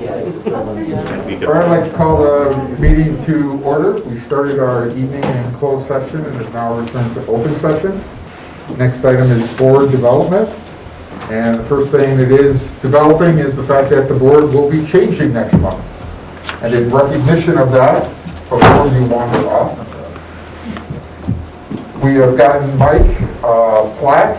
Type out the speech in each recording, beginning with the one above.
All right, I'd like to call the meeting to order. We started our evening in closed session and have now returned to open session. Next item is board development. And the first thing that is developing is the fact that the board will be changing next month. And in recognition of that, before you wander off, we have gotten Mike a plaque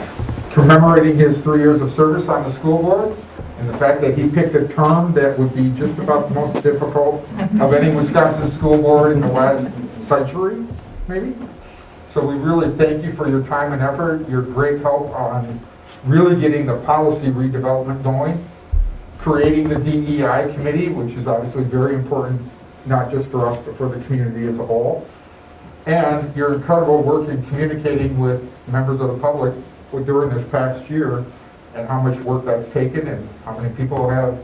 commemorating his 3 years of service on the school board. And the fact that he picked a term that would be just about the most difficult of any Wisconsin school board in the last century, maybe. So we really thank you for your time and effort, your great help on really getting the policy redevelopment going, creating the DEI committee, which is obviously very important, not just for us, but for the community as a whole. And your incredible work in communicating with members of the public during this past year, and how much work that's taken and how many people have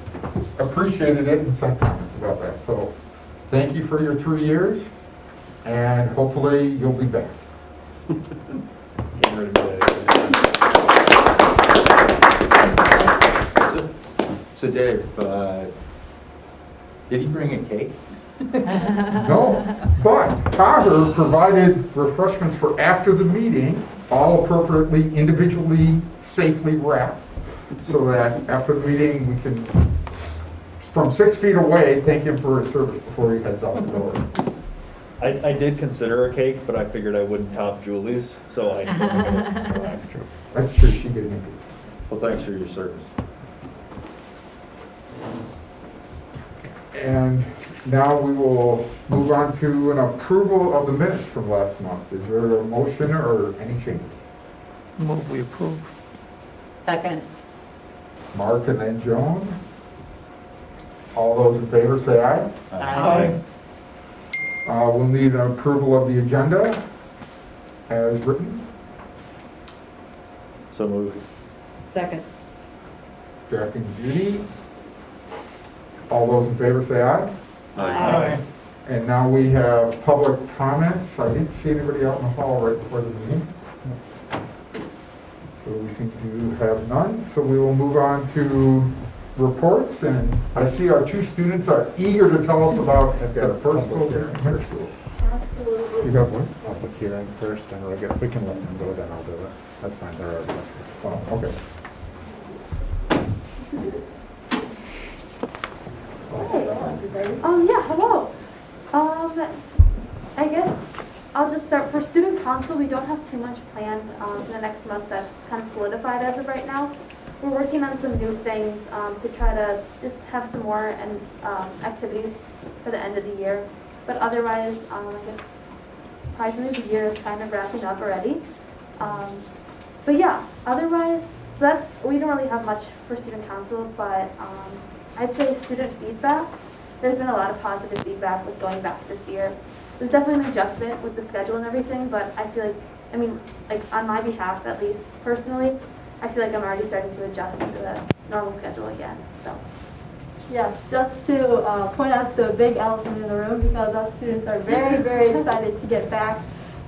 appreciated it and sent comments about that. So thank you for your 3 years, and hopefully you'll be back. So Dave, did he bring a cake? No, but Taher provided refreshments for after the meeting, all appropriately, individually, safely wrapped, so that after the meeting we can, from 6 feet away, thank him for his service before he heads out the door. I did consider a cake, but I figured I wouldn't top Julie's, so I wasn't gonna go after. That's true, she did make it. Well, thanks for your service. And now we will move on to an approval of the minutes from last month. Is there a motion or any changes? Move we approve. Second. Mark and then Joan. All those in favor say aye. Aye. We'll need an approval of the agenda as written. So moved. Second. Jack and Judy. All those in favor say aye. Aye. And now we have public comments. I didn't see anybody out in the hall right before the meeting. So we seem to have none. So we will move on to reports. And I see our 2 students are eager to tell us about their first school here in high school. Absolutely. You got one? Public hearing first, and we can let them go, then I'll do it. That's fine, they're already up here. Oh, okay. Yeah, hello. I guess I'll just start. For student council, we don't have too much planned for the next month. That's kind of solidified as of right now. We're working on some new things to try to just have some more activities for the end of the year. But otherwise, I guess surprisingly, the year is kind of wrapping up already. But yeah, otherwise, so we don't really have much for student council, but I'd say student feedback. There's been a lot of positive feedback with going back this year. There's definitely an adjustment with the schedule and everything, but I feel like on my behalf at least, personally, I feel like I'm already starting to adjust to the normal schedule again, so. Yes, just to point out the big elephant in the room, because our students are very, very excited to get back.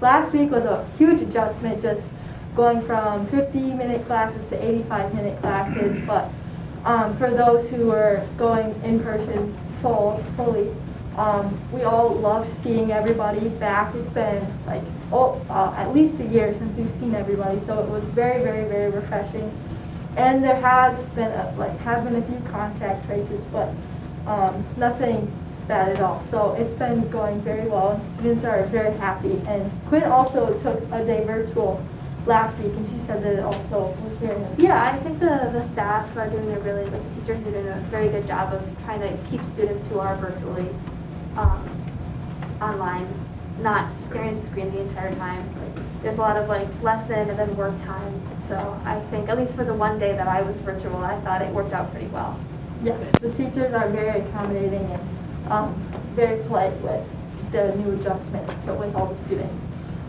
Last week was a huge adjustment, just going from 50-minute classes to 85-minute classes, but for those who are going in person fully, we all love seeing everybody back. It's been like at least a year since we've seen everybody, so it was very, very, very refreshing. And there has been have been a few contact traces, but nothing bad at all. So it's been going very well, and students are very happy. And Quinn also took a day virtual last week, and she said that it also was very nice. Yeah, I think the staff are doing the teachers are doing a very good job of trying to keep students who are virtually online, not staring at the screen the entire time. There's a lot of lesson and then work time. So I think, at least for the one day that I was virtual, I thought it worked out pretty well. Yes, the teachers are very accommodating and very polite with the new adjustments with all the students.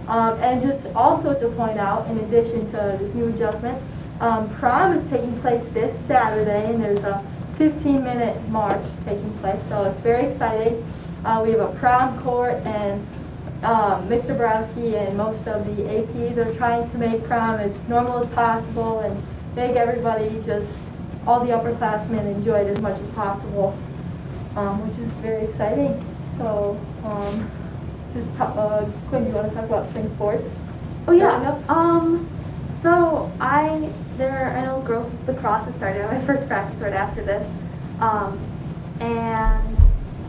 And just also to point out, in addition to this new adjustment, prom is taking place this Saturday, and there's a 15-minute march taking place, so it's very exciting. We have a prom court, and Mr. Borowski and most of the APs are trying to make prom as normal as possible and make everybody all the upperclassmen enjoy it as much as possible. which is very exciting. So, Quinn, do you want to talk about spring sports? Oh Starting yeah. up? So I know girls lacrosse is starting. My first practice right after this, and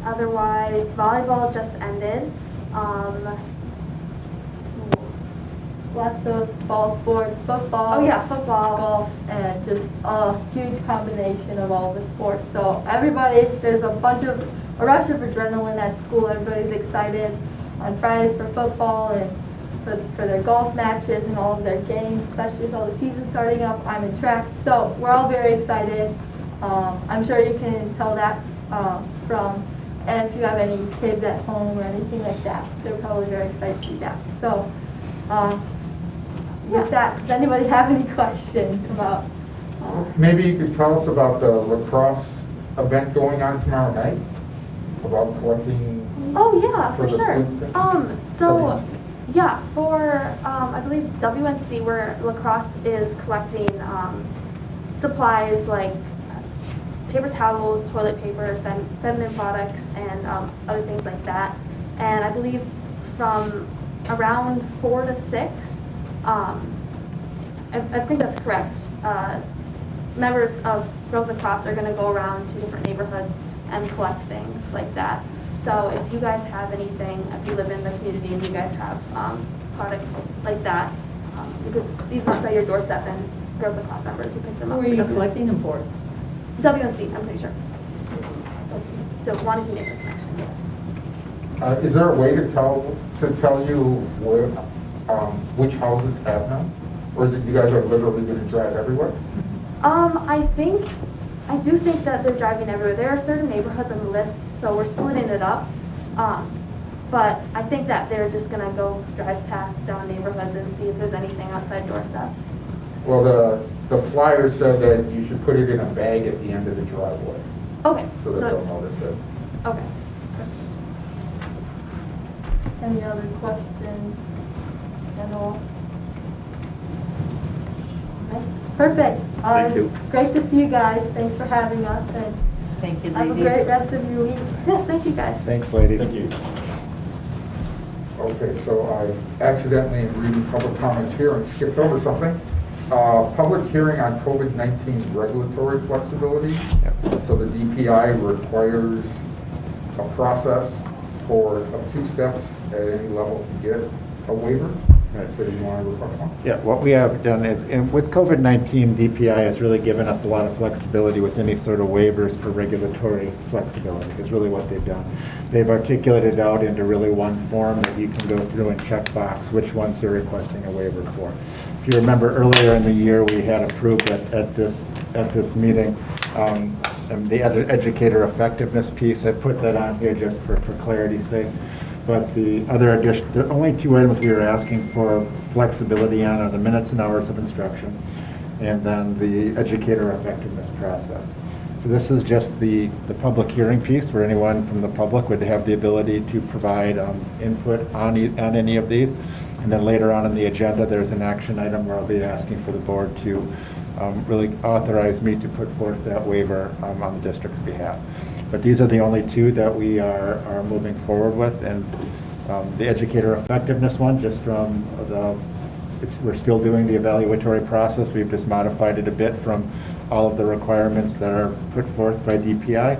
otherwise volleyball just ended. Lots of fall sports, football. Oh yeah, football. Golf, and just a huge combination of all the sports. So everybody, there's a rush of adrenaline at school. Everybody's excited on Fridays for football and for their golf matches and all of their games, especially with all the season starting up. I'm in track, so we're all very excited. I'm sure you can tell that and if you have any kids at home or anything like that, they're probably very excited to see that. So with that, does anybody have any questions about? Maybe you could tell us about the lacrosse event going on tomorrow night, about collecting. Oh yeah, for For the sure. food thing? So WNC. yeah, for I believe WNC, where lacrosse is collecting supplies like paper towels, toilet paper, feminine products, and other things like that. And I believe from around 4 to 6, I think that's correct. Members of Girls Lacrosse are going to go around to different neighborhoods and collect things like that. So if you guys have anything, if you live in the community and you guys have products like that, you could leave them outside your doorstep and Girls Lacrosse members will pick them up. Who are you collecting them for? WNC, I'm pretty sure. So Waunakee Neighborhood Connection, yes. Is there a way to tell you where, which houses have them? Or is it you guys are literally going to drive everywhere? I do think that they're driving everywhere. There are certain neighborhoods on the list, so we're splitting it up. But I think that they're just gonna go drive past down neighborhoods and see if there's anything outside doorsteps. Well, the flyer said that you should put it in a bag at the end of the driveway, Okay. so that they'll notice it. Okay. Any other questions at all? Okay, perfect. Thank you. Great to see you guys. Thanks for having us, and Thank you, have a ladies. great rest of your week. Yes, thank you guys. Thanks, ladies. Thank you. Okay, so I accidentally in reading public comments here and skipped over something. Public hearing on COVID-19 regulatory flexibility. Yep. So the DPI requires a process of 2 steps at any level to get a waiver. Right. So you want to request one? Yeah, what we have done is, with COVID-19, DPI has really given us a lot of flexibility with any sort of waivers for regulatory flexibility, is really what they've done. They've articulated out into really one form that you can go through and check box which ones you're requesting a waiver for. If you remember earlier in the year, we had approved at this meeting the educator effectiveness piece. I put that on here just for clarity's sake. But the only 2 items we were asking for flexibility on are the minutes and hours of instruction, and then the educator effectiveness process. So this is just the public hearing piece where anyone from the public would have the ability to provide input on any of these. And then later on in the agenda, there's an action item where I'll be asking for the board to really authorize me to put forth that waiver on the district's behalf. But these are the only 2 that we are moving forward with, and the educator effectiveness one, just from we're still doing the evaluatory process. We've just modified it a bit from all of the requirements that are put forth by DPI.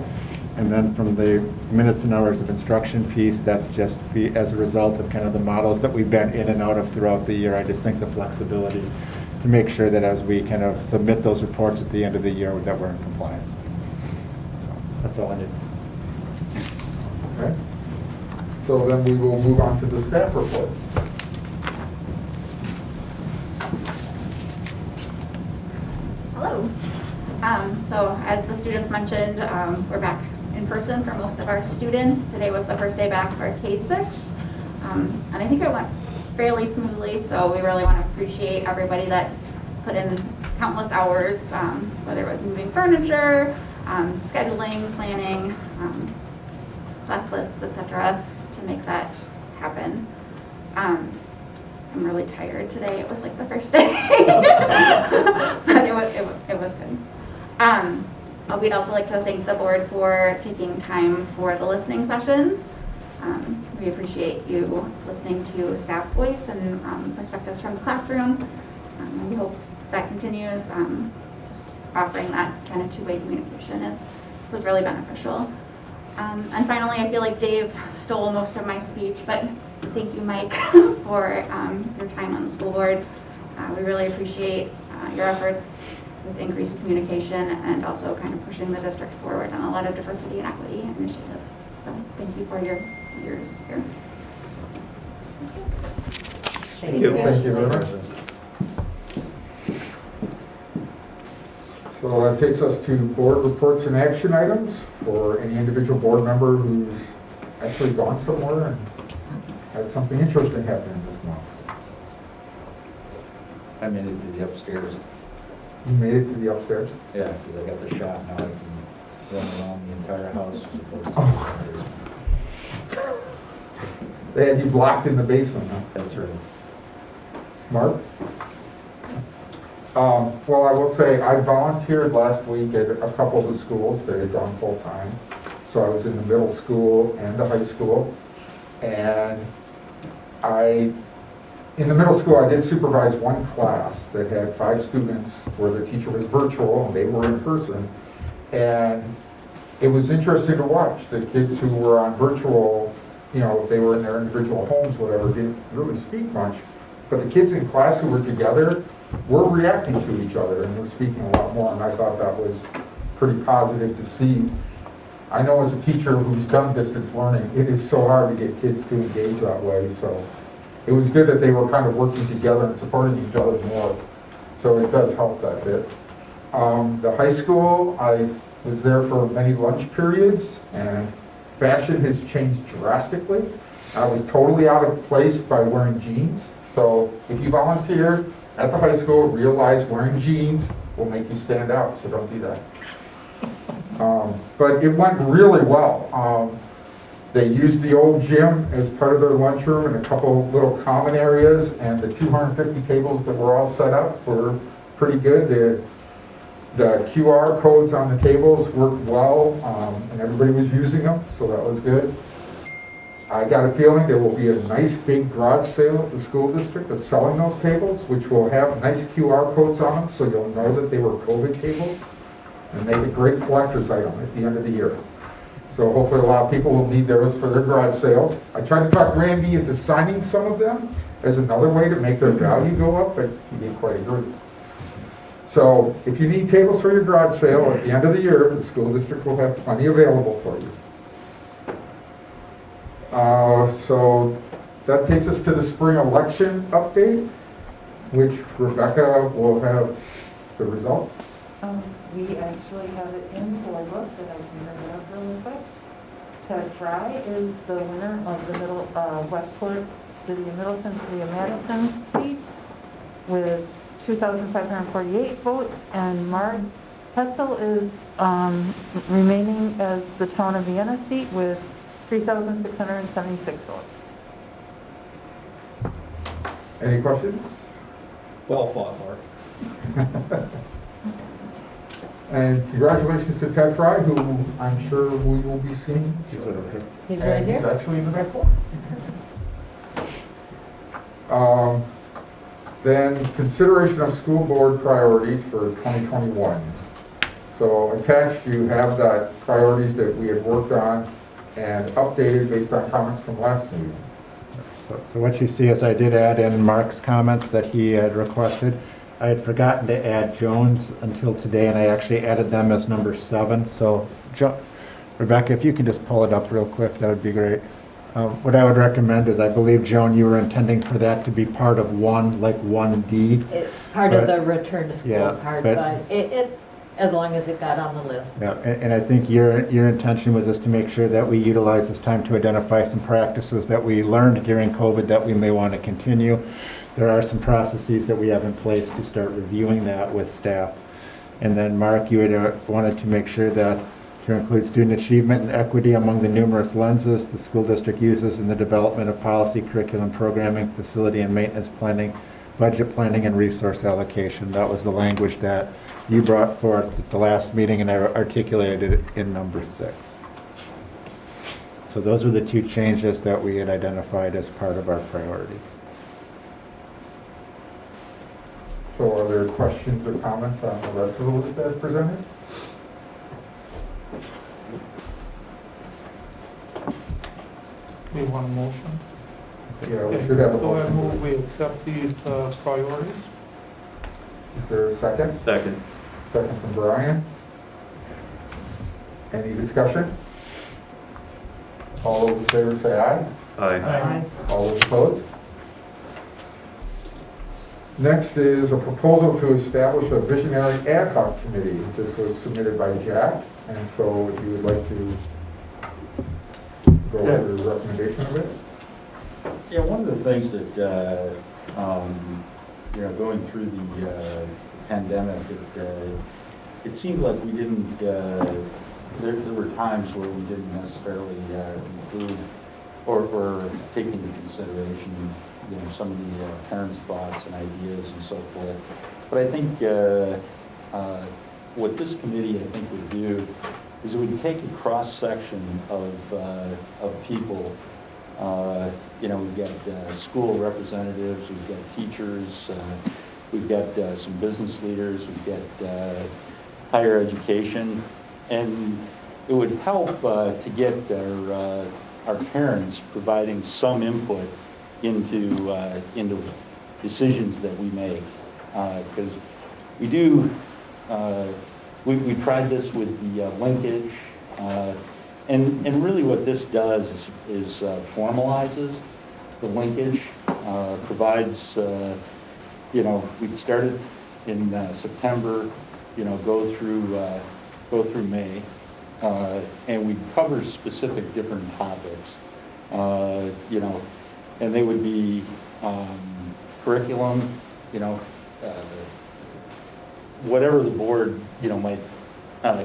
And then from the minutes and hours of instruction piece, that's just as a result of kind of the models that we've been in and out of throughout the year. I just think the flexibility to make sure that as we kind of submit those reports at the end of the year, that we're in compliance. That's all I need. Okay. So then we will move on to the staff report. Hello. So as the students mentioned, we're back in person for most of our students. Today was the first day back for K-6. And I think it went fairly smoothly, so we really want to appreciate everybody that put in countless hours, whether it was moving furniture, scheduling, planning, class lists, etc., to make that happen. I'm really tired today. It was like the first day, but it was good. We'd also like to thank the board for taking time for the listening sessions. We appreciate you listening to staff voice and perspectives from the classroom. And we hope that continues. Just offering that kind of two-way communication was really beneficial. And finally, I feel like Dave stole most of my speech, but thank you, Mike, for your time on the school board. We really appreciate your efforts with increased communication and also kind of pushing the district forward on a lot of diversity and equity initiatives. So thank you for your years here. Thank you. Thank you very much. So that takes us to board reports and action items for any individual board member who's actually gone somewhere and had something interesting happen this month. I made it to the upstairs. You made it to the upstairs? Yeah, because I got the shot, now I can run around the entire house as opposed to Oh. upstairs. They had you blocked in the basement, huh? That's right. Mark? Well, I will say, I volunteered last week at a couple of the schools that had gone full-time. So I was in the middle school and the high school. And in the middle school, I did supervise one class that had 5 students where the teacher was virtual and they were in person. And it was interesting to watch. The kids who were on virtual, you know, they were in their individual homes, whatever, didn't really speak much. But the kids in class who were together were reacting to each other and were speaking a lot more. And I thought that was pretty positive to see. I know as a teacher who's done distance learning, it is so hard to get kids to engage that way. So it was good that they were kind of working together and supporting each other more. So it does help that bit. The high school, I was there for many lunch periods, and fashion has changed drastically. I was totally out of place by wearing jeans. So if you volunteer at the high school, realize wearing jeans will make you stand out, so don't do that. But it went really well. They used the old gym as part of their lunchroom and a couple little common areas, and the 250 tables that were all set up were pretty good. The QR codes on the tables worked well, and everybody was using them, so that was good. I got a feeling there will be a nice big garage sale at the school district of selling those tables, which will have nice QR codes on them, so you'll know that they were COVID tables, and make a great collector's item at the end of the year. So hopefully a lot of people will need those for their garage sales. I tried to talk Randy into signing some of them as another way to make their value go up, but he didn't quite agree. So if you need tables for your garage sale at the end of the year, the school district will have plenty available for you. So that takes us to the spring election update, which Rebecca will have the results. We actually have it in for a look that I can bring it up really quick. Ted Fry is the winner of the Westport City of Middleton, City of Madison seat with 2,548 votes, and Mark Hetzel is remaining as the Town of Vienna seat with 3,676 votes. Any questions? Well fought, Mark. And congratulations to Ted Fry, who I'm sure we will be seeing. He's right And he's here. actually in the back wall. Then consideration of school board priorities for 2021. So attached you have that priorities that we had worked on and updated based on comments from last meeting. So what you see is I did add in Mark's comments that he had requested. I had forgotten to add Jones until today, and I actually added them as number 7. So Rebecca, if you can just pull it up real quick, that would be great. What I would recommend is, I believe, Joan, you were intending for that to be part of 1, like 1D. It's part of But- the return to yeah, school part, but- but it, as long as it got on the list. Yeah, and I think your intention was just to make sure that we utilize this time to identify some practices that we learned during COVID that we may want to continue. There are some processes that we have in place to start reviewing that with staff. And then Mark, you had wanted to make sure that to include student achievement and equity among the numerous lenses the school district uses in the development of policy, curriculum, programming, facility, and maintenance planning budget planning and resource allocation. That was the language that you brought forth at the last meeting, and I articulated it in number 6. So those were the 2 changes that we had identified as part of our priorities. So are there questions or comments on the rest of the list as presented? We want a motion? Yeah, we should have a So I move motion. we accept these priorities. Is there a second? Second. Second from Brian. Any discussion? All those in favor say aye. Aye. All those opposed? Next is a proposal to establish a visionary ad hoc committee. This was submitted by Jack, and so if you would like to go over the recommendation of it. Yeah, one of the things that, going through the pandemic, it seemed like we didn't, there were times where we didn't necessarily include or take into consideration, some of the parents' thoughts and ideas and so forth. But I think what this committee, I think, would do is it would take a cross-section of people. We've got school representatives, we've got teachers, we've got some business leaders, we've got higher education, and it would help to get our parents providing some input into decisions that we make, because we do. We tried this with the linkage, and really what this does is formalizes the linkage, provides, we started in September, go through May, and we cover specific different topics, and they would be curriculum, whatever the board, might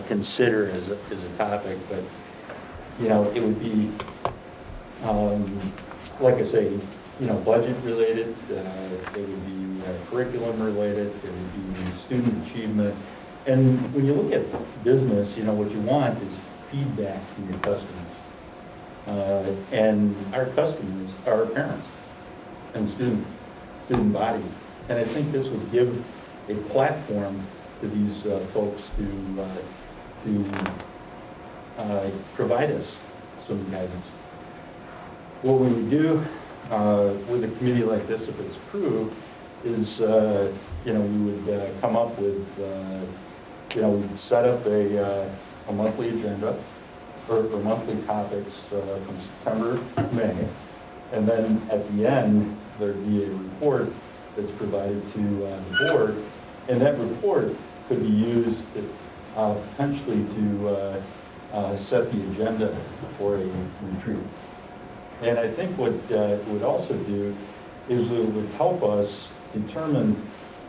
consider as a topic, but, it would be, like I say, budget related, it would be curriculum related, it would be student achievement. And when you look at business, what you want is feedback from your customers. And our customers are our parents and student body. And I think this would give a platform to these folks to provide us some guidance. What we would do with a committee like this, if it's approved, is we would come up with we'd set up a monthly agenda or monthly topics from September to May, and then at the end there'd be a report that's provided to the board, and that report could be used potentially to set the agenda for a retreat. And I think what it would also do is it would help us determine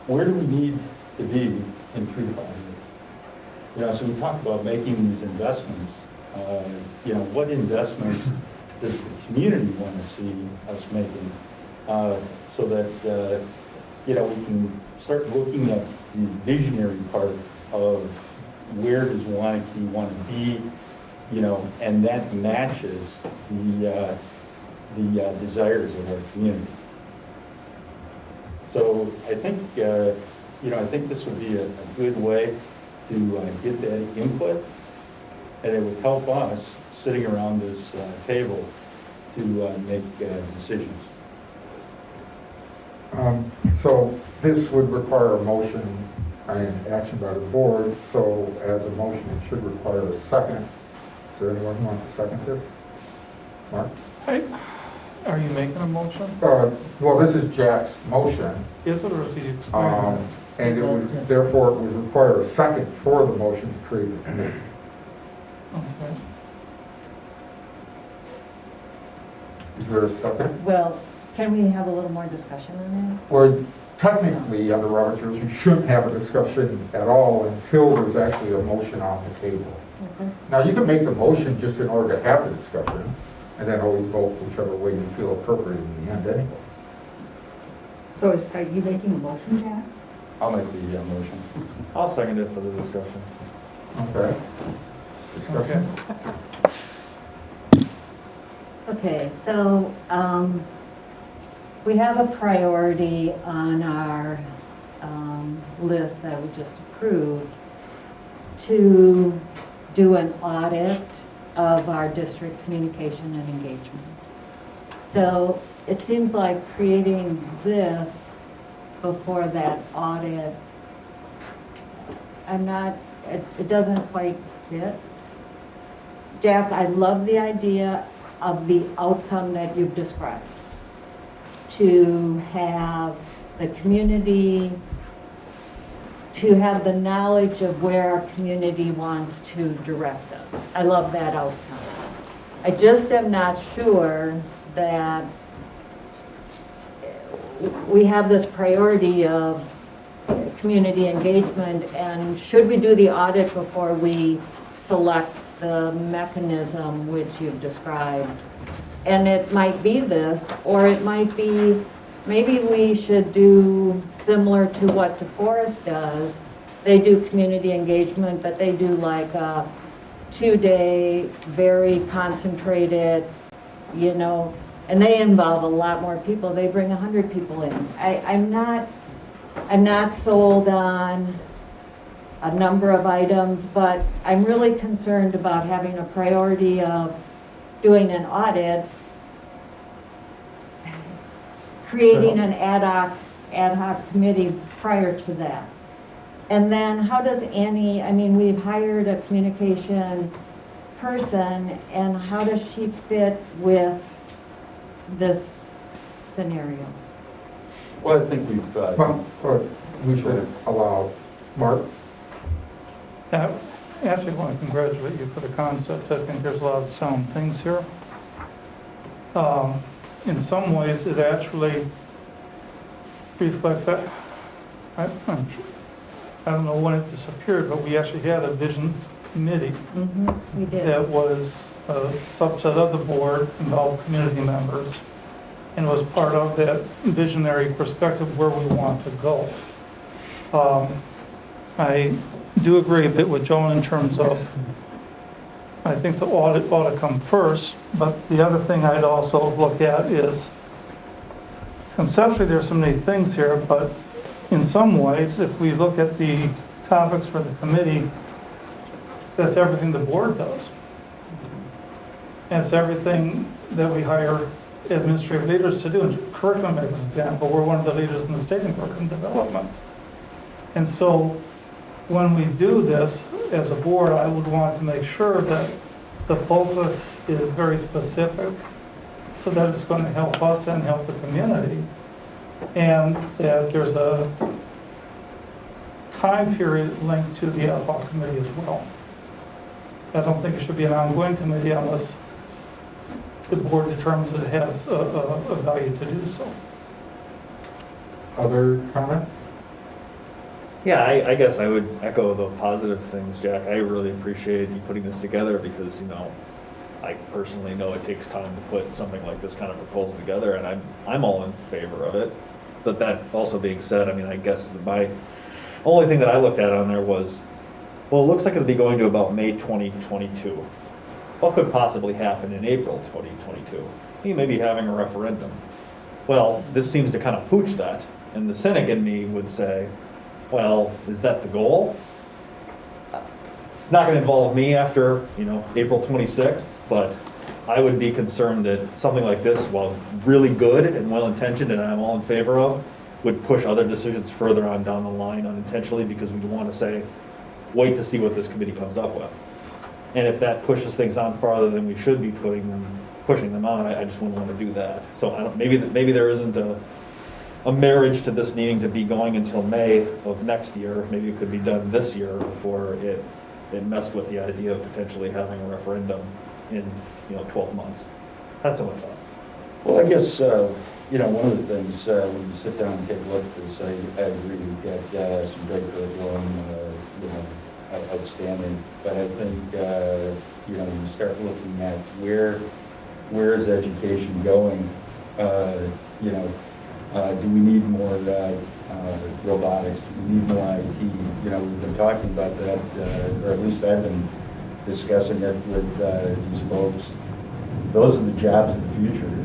where do we need to be in 3 to 5 years. So we talk about making these investments. What investments does the community want to see us making, so that we can start looking at the visionary part of where does Waunakee want to be, and that matches the desires of our community. So I think I think this would be a good way to get that input, and it would help us sitting around this table to make decisions. So this would require a motion and action by the board. So as a motion, it should require a second. Is there anyone who wants to second this? Mark? Are you making a motion? Well, this is Jack's motion, Is it, or is he explaining and it would, therefore, it would require a second for the motion to create the committee. it? Okay. Is there a second? Well, can we have a little more discussion on Or technically, under Robert's rules, you shouldn't have a discussion at all until there's actually a motion on the table. that? Okay. Now, you can make the motion just in order to have the discussion, and then always vote whichever way you feel appropriate in the end anyway. So are you making a motion, Jack? I'll make the motion. I'll second it for the discussion. Okay. Discussion? Okay, so we have a priority on our list that we just approved to do an audit of our district communication and engagement. So it seems like creating this before that audit, it doesn't quite fit. Jack, I love the idea of the outcome that you've described. To have the community, to have the knowledge of where our community wants to direct us. I love that outcome. I just am not sure that we have this priority of community engagement, and should we do the audit before we select the mechanism which you've described? And it might be this, or it might be, maybe we should do similar to what DeForest does. They do community engagement, but they do like a 2-day, very concentrated, and they involve a lot more people. They bring 100 people in. I'm not sold on a number of items, but I'm really concerned about having a priority of doing an audit, creating an ad hoc committee prior to that. And then how does Annie, we've hired a communication person, and how does she fit with this scenario? Well, I think we've, Well, we should allow Mark. I actually want to congratulate you for the concept. I think there's a lot of sound things here. In some ways, it actually reflects that. I don't know when it disappeared, but we actually had a visions committee. We did. That was a subset of the board, involved community members, and was part of that visionary perspective where we want to go. I do agree a bit with Joan in terms of, I think the audit ought to come first, but the other thing I'd also look at is, conceptually there's so many things here, but in some ways, if we look at the topics for the committee, that's everything the board does. And it's everything that we hire administrative leaders to do. And curriculum, as an example, we're one of the leaders in the state in curriculum development. And so when we do this as a board, I would want to make sure that the focus is very specific so that it's going to help us and help the community. And that there's a time period linked to the ad hoc committee as well. I don't think it should be an ongoing committee unless the board determines it has a value to do so. Other comments? Yeah, I guess I would echo the positive things, Jack. I really appreciate you putting this together because, I personally know it takes time to put something like this kind of proposal together, and I'm all in favor of it. But that also being said, I guess my only thing that I looked at on there was, well, it looks like it'll be going to about May 2022. What could possibly happen in April 2022? You may be having a referendum. Well, this seems to kind of pooch that, and the cynic in me would say, well, is that the goal? It's not going to involve me after, April 26th, but I would be concerned that something like this, while really good and well-intentioned, and I'm all in favor of, would push other decisions further on down the line unintentionally because we want to say, wait to see what this committee comes up with. And if that pushes things on farther than we should be pushing them on, I just wouldn't want to do that. So maybe there isn't a marriage to this needing to be going until May of next year. Maybe it could be done this year before it messed with the idea of potentially having a referendum in 12 months. That's what I thought. well, I guess, one of the things when you sit down and take a look at this, I agree we've got some great curriculum, outstanding. But I think, you start looking at where is education going, Do we need more robotics? Do we need more IT? You know, we've been talking about that, or at least I've been discussing it with these folks. Those are the jobs of the future.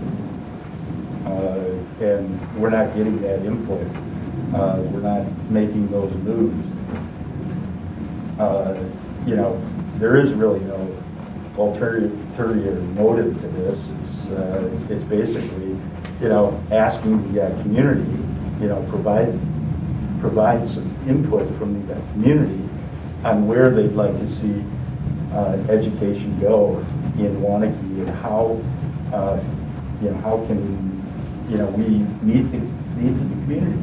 And we're not getting that input. We're not making those moves. You know, there is really no ulterior motive to this. It's basically, you know, asking the community, you know, provide some input from the community on where they'd like to see education go in Waunakee, and how, you know, how can, you know, we meet the needs of the community.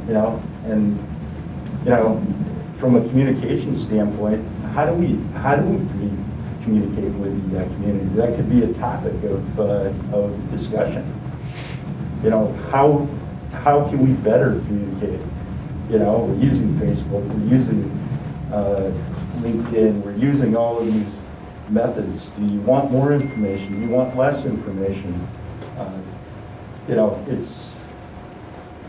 You know, and, you know, from a communication standpoint, how do we communicate with the community? That could be a topic of discussion. You know, how can we better communicate? You know, we're using Facebook, we're using LinkedIn, we're using all of these methods. Do you want more information? Do you want less information? You know, it's,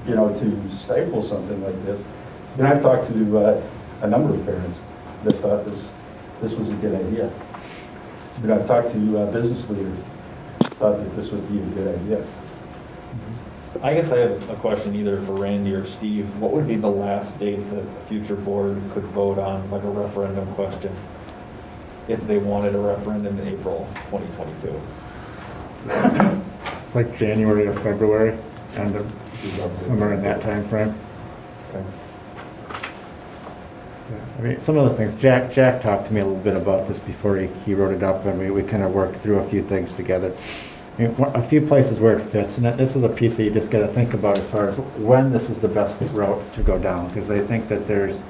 you know, to stifle something like this. You know, I've talked to a number of parents that thought this was a good idea. You know, I've talked to business leaders thought that this would be a good idea. I guess I have a question either for Randy or Steve. What would be the last date that a future board could vote on, like a referendum question, if they wanted a referendum in April 2022? It's like January or February, and somewhere in that time frame. Okay. I mean, some of the things, Jack talked to me a little bit about this before he wrote it up, and we kind of worked through a few things together. I mean, a few places where it fits, and this is a piece that you just got to think about as far as when this is the best route to go down, because I think that there's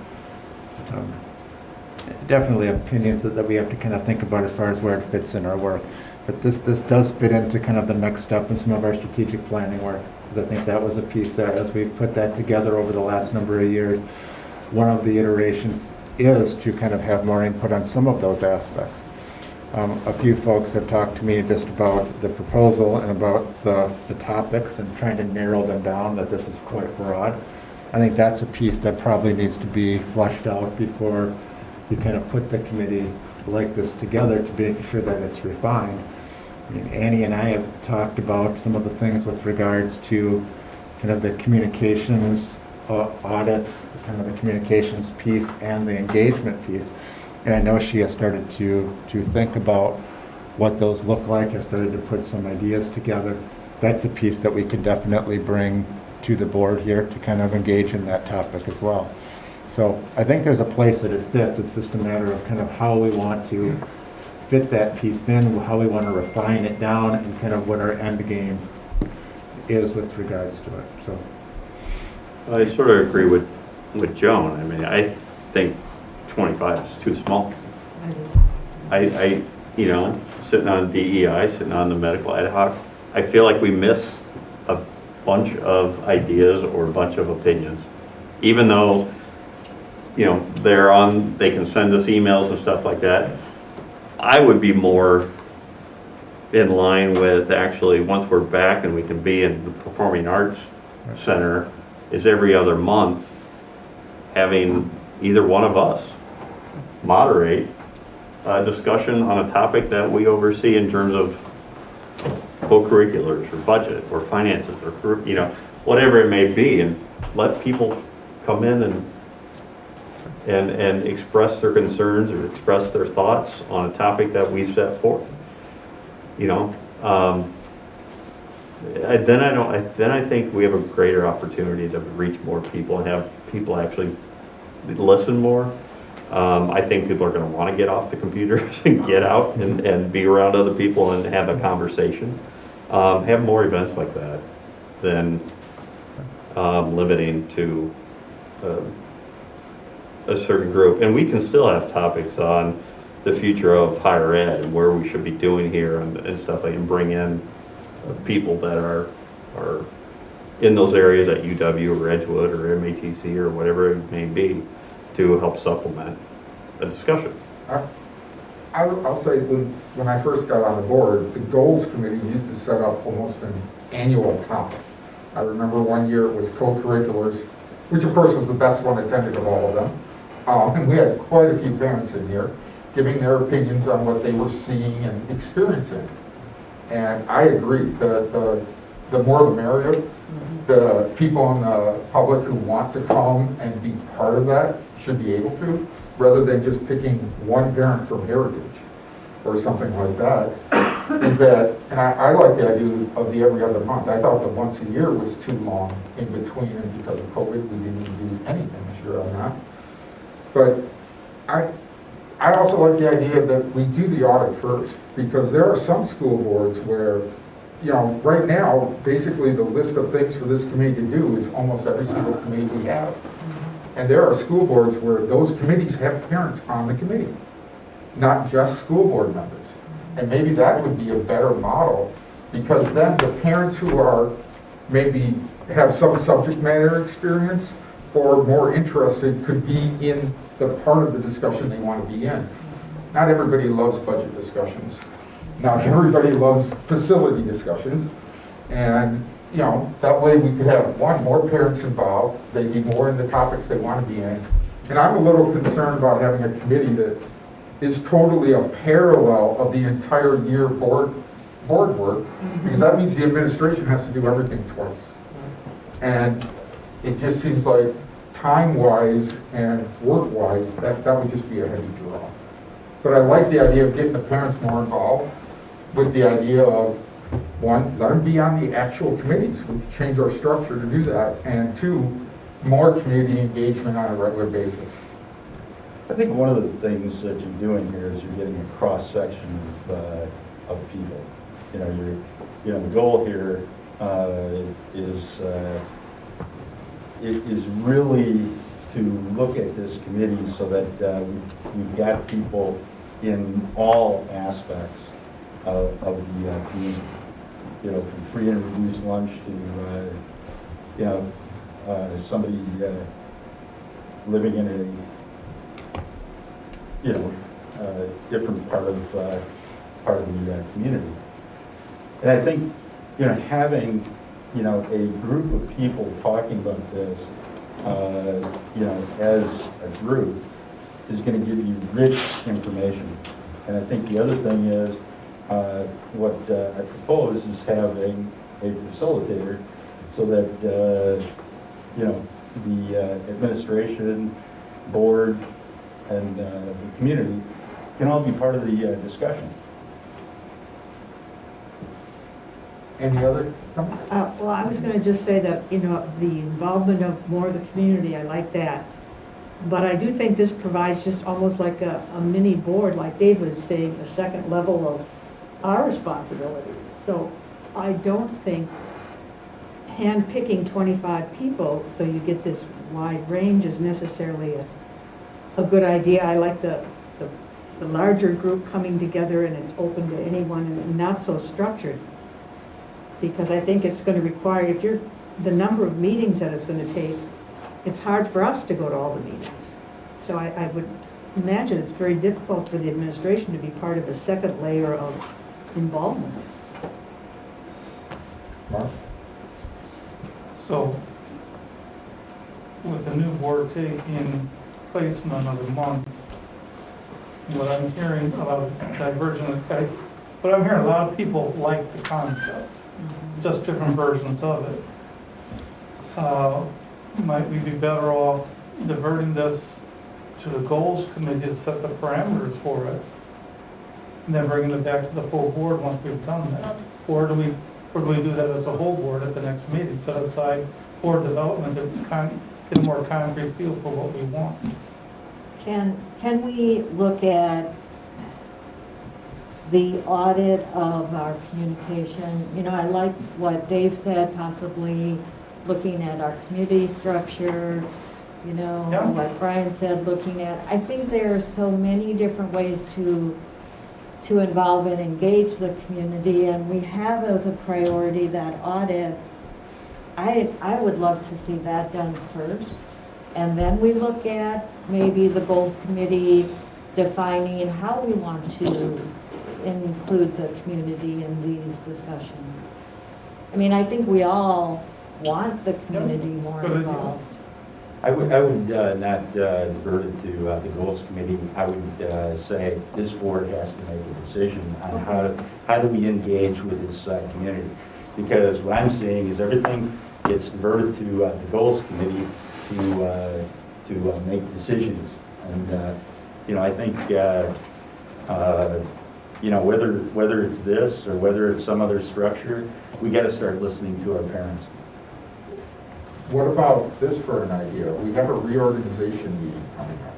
definitely opinions that we have to kind of think about as far as where it fits in our work. But this does fit into kind of the next step in some of our strategic planning work, because I think that was a piece that, as we put that together over the last number of years, one of the iterations is to kind of have more input on some of those aspects. A few folks have talked to me just about the proposal and about the topics and trying to narrow them down, that this is quite broad. I think that's a piece that probably needs to be fleshed out before you kind of put the committee like this together, to make sure that it's refined. I mean, Annie and I have talked about some of the things with regards to kind of the communications audit, kind of the communications piece and the engagement piece. And I know she has started to think about what those look like, has started to put some ideas together. That's a piece that we could definitely bring to the board here to kind of engage in that topic as well. So I think there's a place that it fits. It's just a matter of kind of how we want to fit that piece in, how we want to refine it down, and kind of what our end game is with regards to it. So I sort of agree with Joan. I mean, I think 25 is too small. I you know, sitting on DEI, sitting on the medical ad hoc, I feel like we miss a bunch of ideas or a bunch of opinions, even though, you know, they can send us emails and stuff like that. I would be more in line with, actually, once we're back and we can be in the Performing Arts Center, is every other month having either one of us moderate a discussion on a topic that we oversee in terms of co-curriculars or budget or finances or, you know, whatever it may be, and let people come in and express their concerns or express their thoughts on a topic that we've set forth. You know, then I think we have a greater opportunity to reach more people and have people actually listen more. I think people are going to want to get off the computers and get out and be around other people and have a conversation. Have more events like that than limiting to a certain group. And we can still have topics on the future of higher ed and where we should be doing here and stuff like, and bring in people that are in those areas at UW or Edgewood or MATC or whatever it may be, to help supplement a discussion. I'll say, when I first got on the board, the goals committee used to set up almost an annual topic. I remember one year it was co-curriculars, which of course was the best one attended of all of them. And we had quite a few parents in here giving their opinions on what they were seeing and experiencing. And I agree, the more the merrier. The people in the public who want to come and be part of that should be able to, rather than just picking one parent from Heritage or something like that. Is that, and I like the idea of the every other month. I thought the once a year was too long in between, and because of COVID, we didn't even do anything this year on that. But I also like the idea that we do the audit first, because there are some school boards where, you know, right now, basically the list of things for this committee to do is almost every single committee we have. And there are school boards where those committees have parents on the committee, not just school board members. And maybe that would be a better model, because then the parents who are maybe have some subject matter experience or more interested could be in the part of the discussion they want to be in. Not everybody loves budget discussions. Not everybody loves facility discussions. And, you know, that way we could have, one, more parents involved, they'd be more in the topics they want to be in. And I'm a little concerned about having a committee that is totally a parallel of the entire year board work, because that means the administration has to do everything twice. And it just seems like time-wise and work-wise, that would just be a heavy draw. But I like the idea of getting the parents more involved, with the idea of, one, let them be on the actual committees. We can change our structure to do that. And two, more community engagement on a regular basis. I think one of the things that you're doing here is you're getting a cross-section of people. You know, the goal here is really to look at this committee so that we've got people in all aspects of the community. You know, from free and reduced lunch to, you know, somebody living in a, you know, different part of the community. And I think, you know, having, you know, a group of people talking about this, you know, as a group is going to give you rich information. And I think the other thing is, what I propose is having a facilitator so that, you know, the administration, board, and the community can all be part of the discussion. Any other comments? Well, I was going to just say that, you know, the involvement of more of the community, I like that. But I do think this provides just almost like a mini board, like Dave was saying, a second level of our responsibilities. So I don't think hand-picking 25 people so you get this wide range is necessarily a good idea. I like the larger group coming together and it's open to anyone and not so structured. Because I think it's going to require, if you're, the number of meetings that it's going to take, it's hard for us to go to all the meetings. So I would imagine it's very difficult for the administration to be part of the second layer of involvement. Mark? So, with the new board taking place in another month, what I'm hearing about divergent, but I'm hearing a lot of people like the concept, just different versions of it. Might we be better off diverting this to the goals committee to set the parameters for it, and then bringing it back to the full board once we've done that? Or do we do that as a whole board at the next meeting, set aside board development and get a more concrete feel for what we want? Can we look at the audit of our communication? You know, I like what Dave said, possibly looking at our committee structure, you know, Yeah. what Brian said, looking at, I think there are so many different ways to involve and engage the community, and we have as a priority that audit. I would love to see that done first, and then we look at maybe the goals committee defining how we want to include the community in these discussions. I mean, I think we all want the community more involved. I would not divert it to the goals committee. I would say this board has to make a decision on how do we engage with this community. Because what I'm seeing is everything gets diverted to the goals committee to make decisions. And you know, I think you know, whether it's this or whether it's some other structure, we got to start listening to our parents. What about this for an idea? We have a reorganization meeting coming up.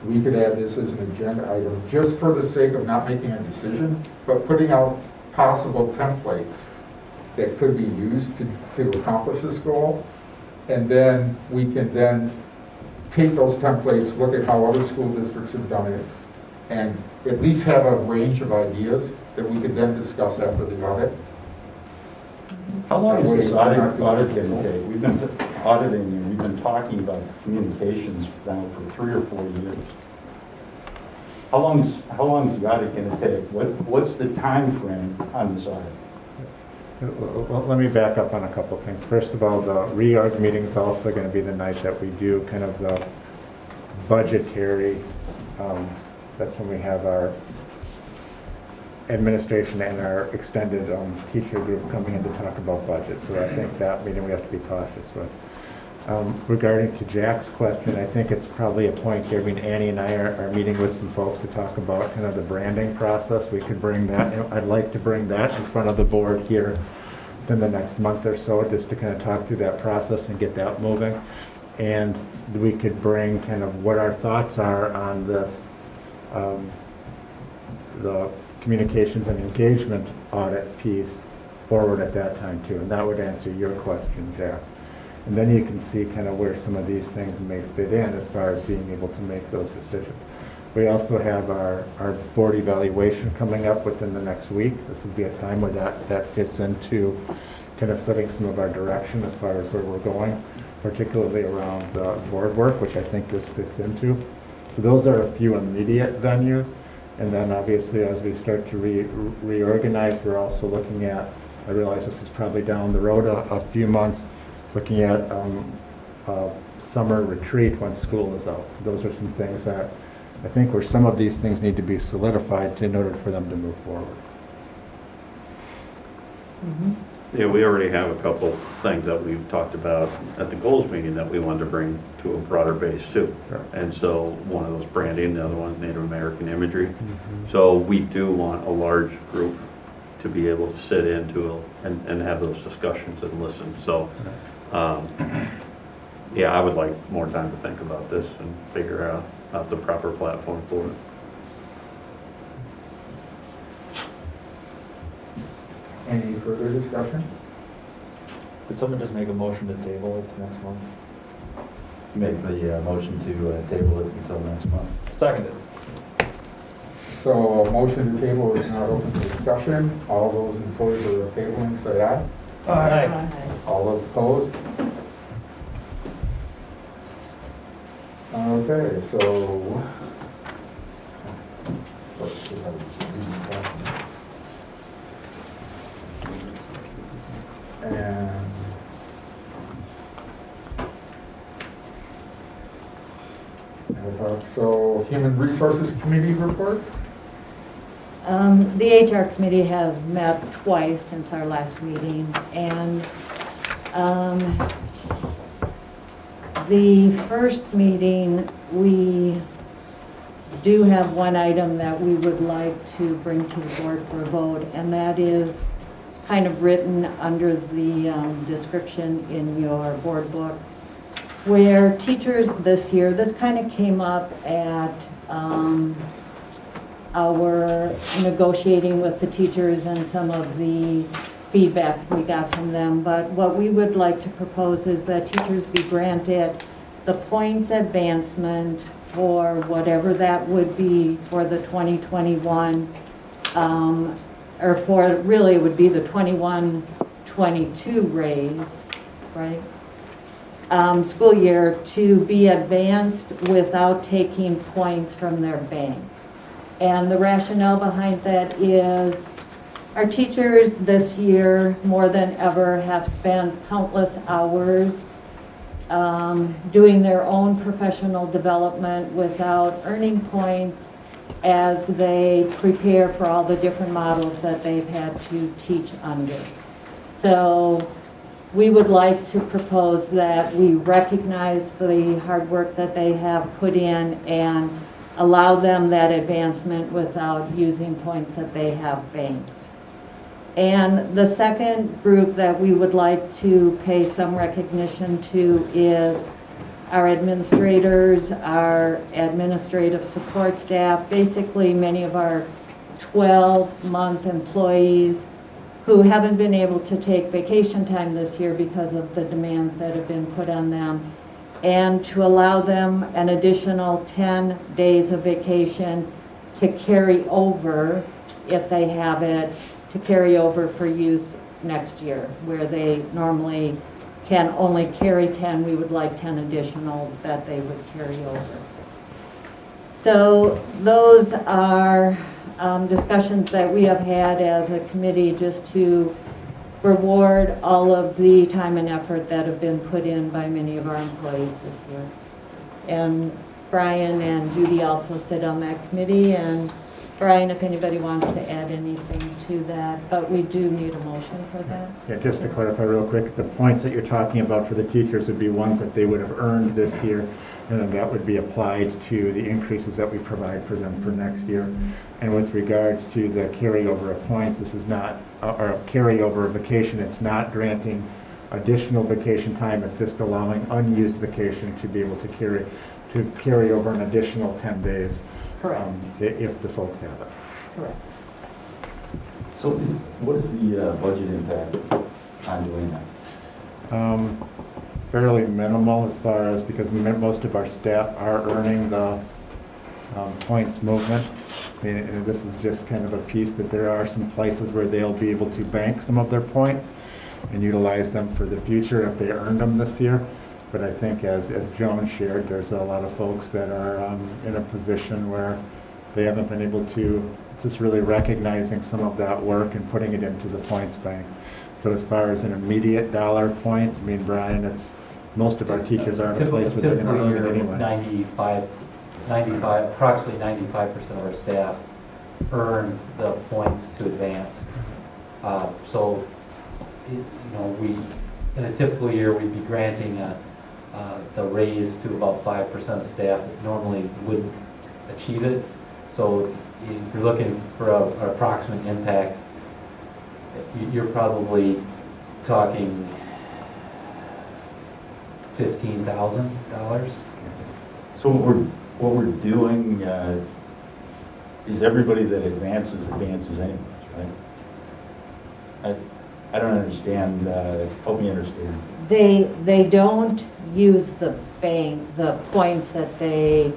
We could add this as an agenda item just for the sake of not making a decision, but putting out possible templates that could be used to accomplish this goal. And then we can then take those templates, look at how other school districts have done it, and at least have a range of ideas that we could then discuss after the audit. How long is this That way, audit going to take? We've been auditing and we've been talking about communications now for 3 or 4 years. How long is the audit going to take? What's the time frame on this audit? Well, let me back up on a couple of things. First of all, the reorg meeting is also going to be the night that we do kind of the budgetary, that's when we have our administration and our extended teacher group coming in to talk about budget. So I think that meeting we have to be cautious with. Regarding to Jack's question, I think it's probably a point here. I mean, Annie and I are meeting with some folks to talk about kind of the branding process. We could bring that, I'd like to bring that in front of the board here within the next month or so, just to kind of talk through that process and get that moving. And we could bring kind of what our thoughts are on this, the communications and engagement audit piece forward at that time too. And that would answer your question, Jack. And then you can see kind of where some of these things may fit in as far as being able to make those decisions. We also have our board evaluation coming up within the next week. This would be a time where that fits into kind of setting some of our direction as far as where we're going, particularly around board work, which I think this fits into. So those are a few immediate venues. And then obviously as we start to reorganize, we're also looking at, I realize this is probably down the road a few months, looking at summer retreat when school is out. Those are some things that I think where some of these things need to be solidified in order for them to move forward. Mhm. Yeah, we already have a couple things that we've talked about at the goals meeting that we wanted to bring to a broader base too. Sure. And so one of those branding, the other one is Native American imagery. So we do want a large group to be able to sit into and have those discussions and listen. So yeah, I would like more time to think about this and figure out the proper platform for it. Any further discussion? Could someone just make a motion to table it to next month? Make the motion to table it until next month. Seconded. So a motion to table is not open to discussion. All those in favor of tabling, say aye. Aye. All those opposed? Okay, so. And. So Human Resources Committee report? The HR committee has met twice since our last meeting, and the first meeting, we do have one item that we would like to bring to the board for a vote, and that is kind of written under the description in your board book, where teachers this year, this kind of came up at our negotiating with the teachers and some of the feedback we got from them. But what we would like to propose is that teachers be granted the points advancement for whatever that would be for the 2021, or for, really it would be the 21-22 raise, right? school year to be advanced without taking points from their bank. And the rationale behind that is our teachers this year, more than ever, have spent countless hours doing their own professional development without earning points as they prepare for all the different models that they've had to teach under. So we would like to propose that we recognize the hard work that they have put in and allow them that advancement without using points that they have banked. And the second group that we would like to pay some recognition to is our administrators, our administrative support staff, basically many of our 12-month employees who haven't been able to take vacation time this year because of the demands that have been put on them, and to allow them an additional 10 days of vacation to carry over, if they have it, to carry over for use next year, where they normally can only carry 10, we would like 10 additional that they would carry over. So those are discussions that we have had as a committee just to reward all of the time and effort that have been put in by many of our employees this year. And Brian and Judy also sit on that committee, and Brian, if anybody wants to add anything to that, but we do need a motion for that. Yeah, just to clarify real quick, the points that you're talking about for the teachers would be ones that they would have earned this year, and then that would be applied to the increases that we provide for them for next year. And with regards to the carryover of points, this is not, or a carryover of vacation, it's not granting additional vacation time, it's just allowing unused vacation to be able to carry over an additional 10 days. Correct. If the folks have it. Correct. So what is the budget impact on doing that? Fairly minimal as far as, because most of our staff are earning the points movement. I mean, and this is just kind of a piece that there are some places where they'll be able to bank some of their points and utilize them for the future if they earned them this year. But I think as Joan shared, there's a lot of folks that are in a position where they haven't been able to, it's just really recognizing some of that work and putting it into the points bank. So as far as an immediate dollar point, I mean, Brian, it's, most of our teachers are in a place where they're going to earn it anyway. Approximately 95% of our staff earn the points to advance. So, we, in a typical year, we'd be granting the raise to about 5% of staff that normally wouldn't achieve it. So if you're looking for an approximate impact, you're probably talking $15,000. So what we're doing is everybody that advances anyways, right? I don't understand. Help me understand. They don't use the points that they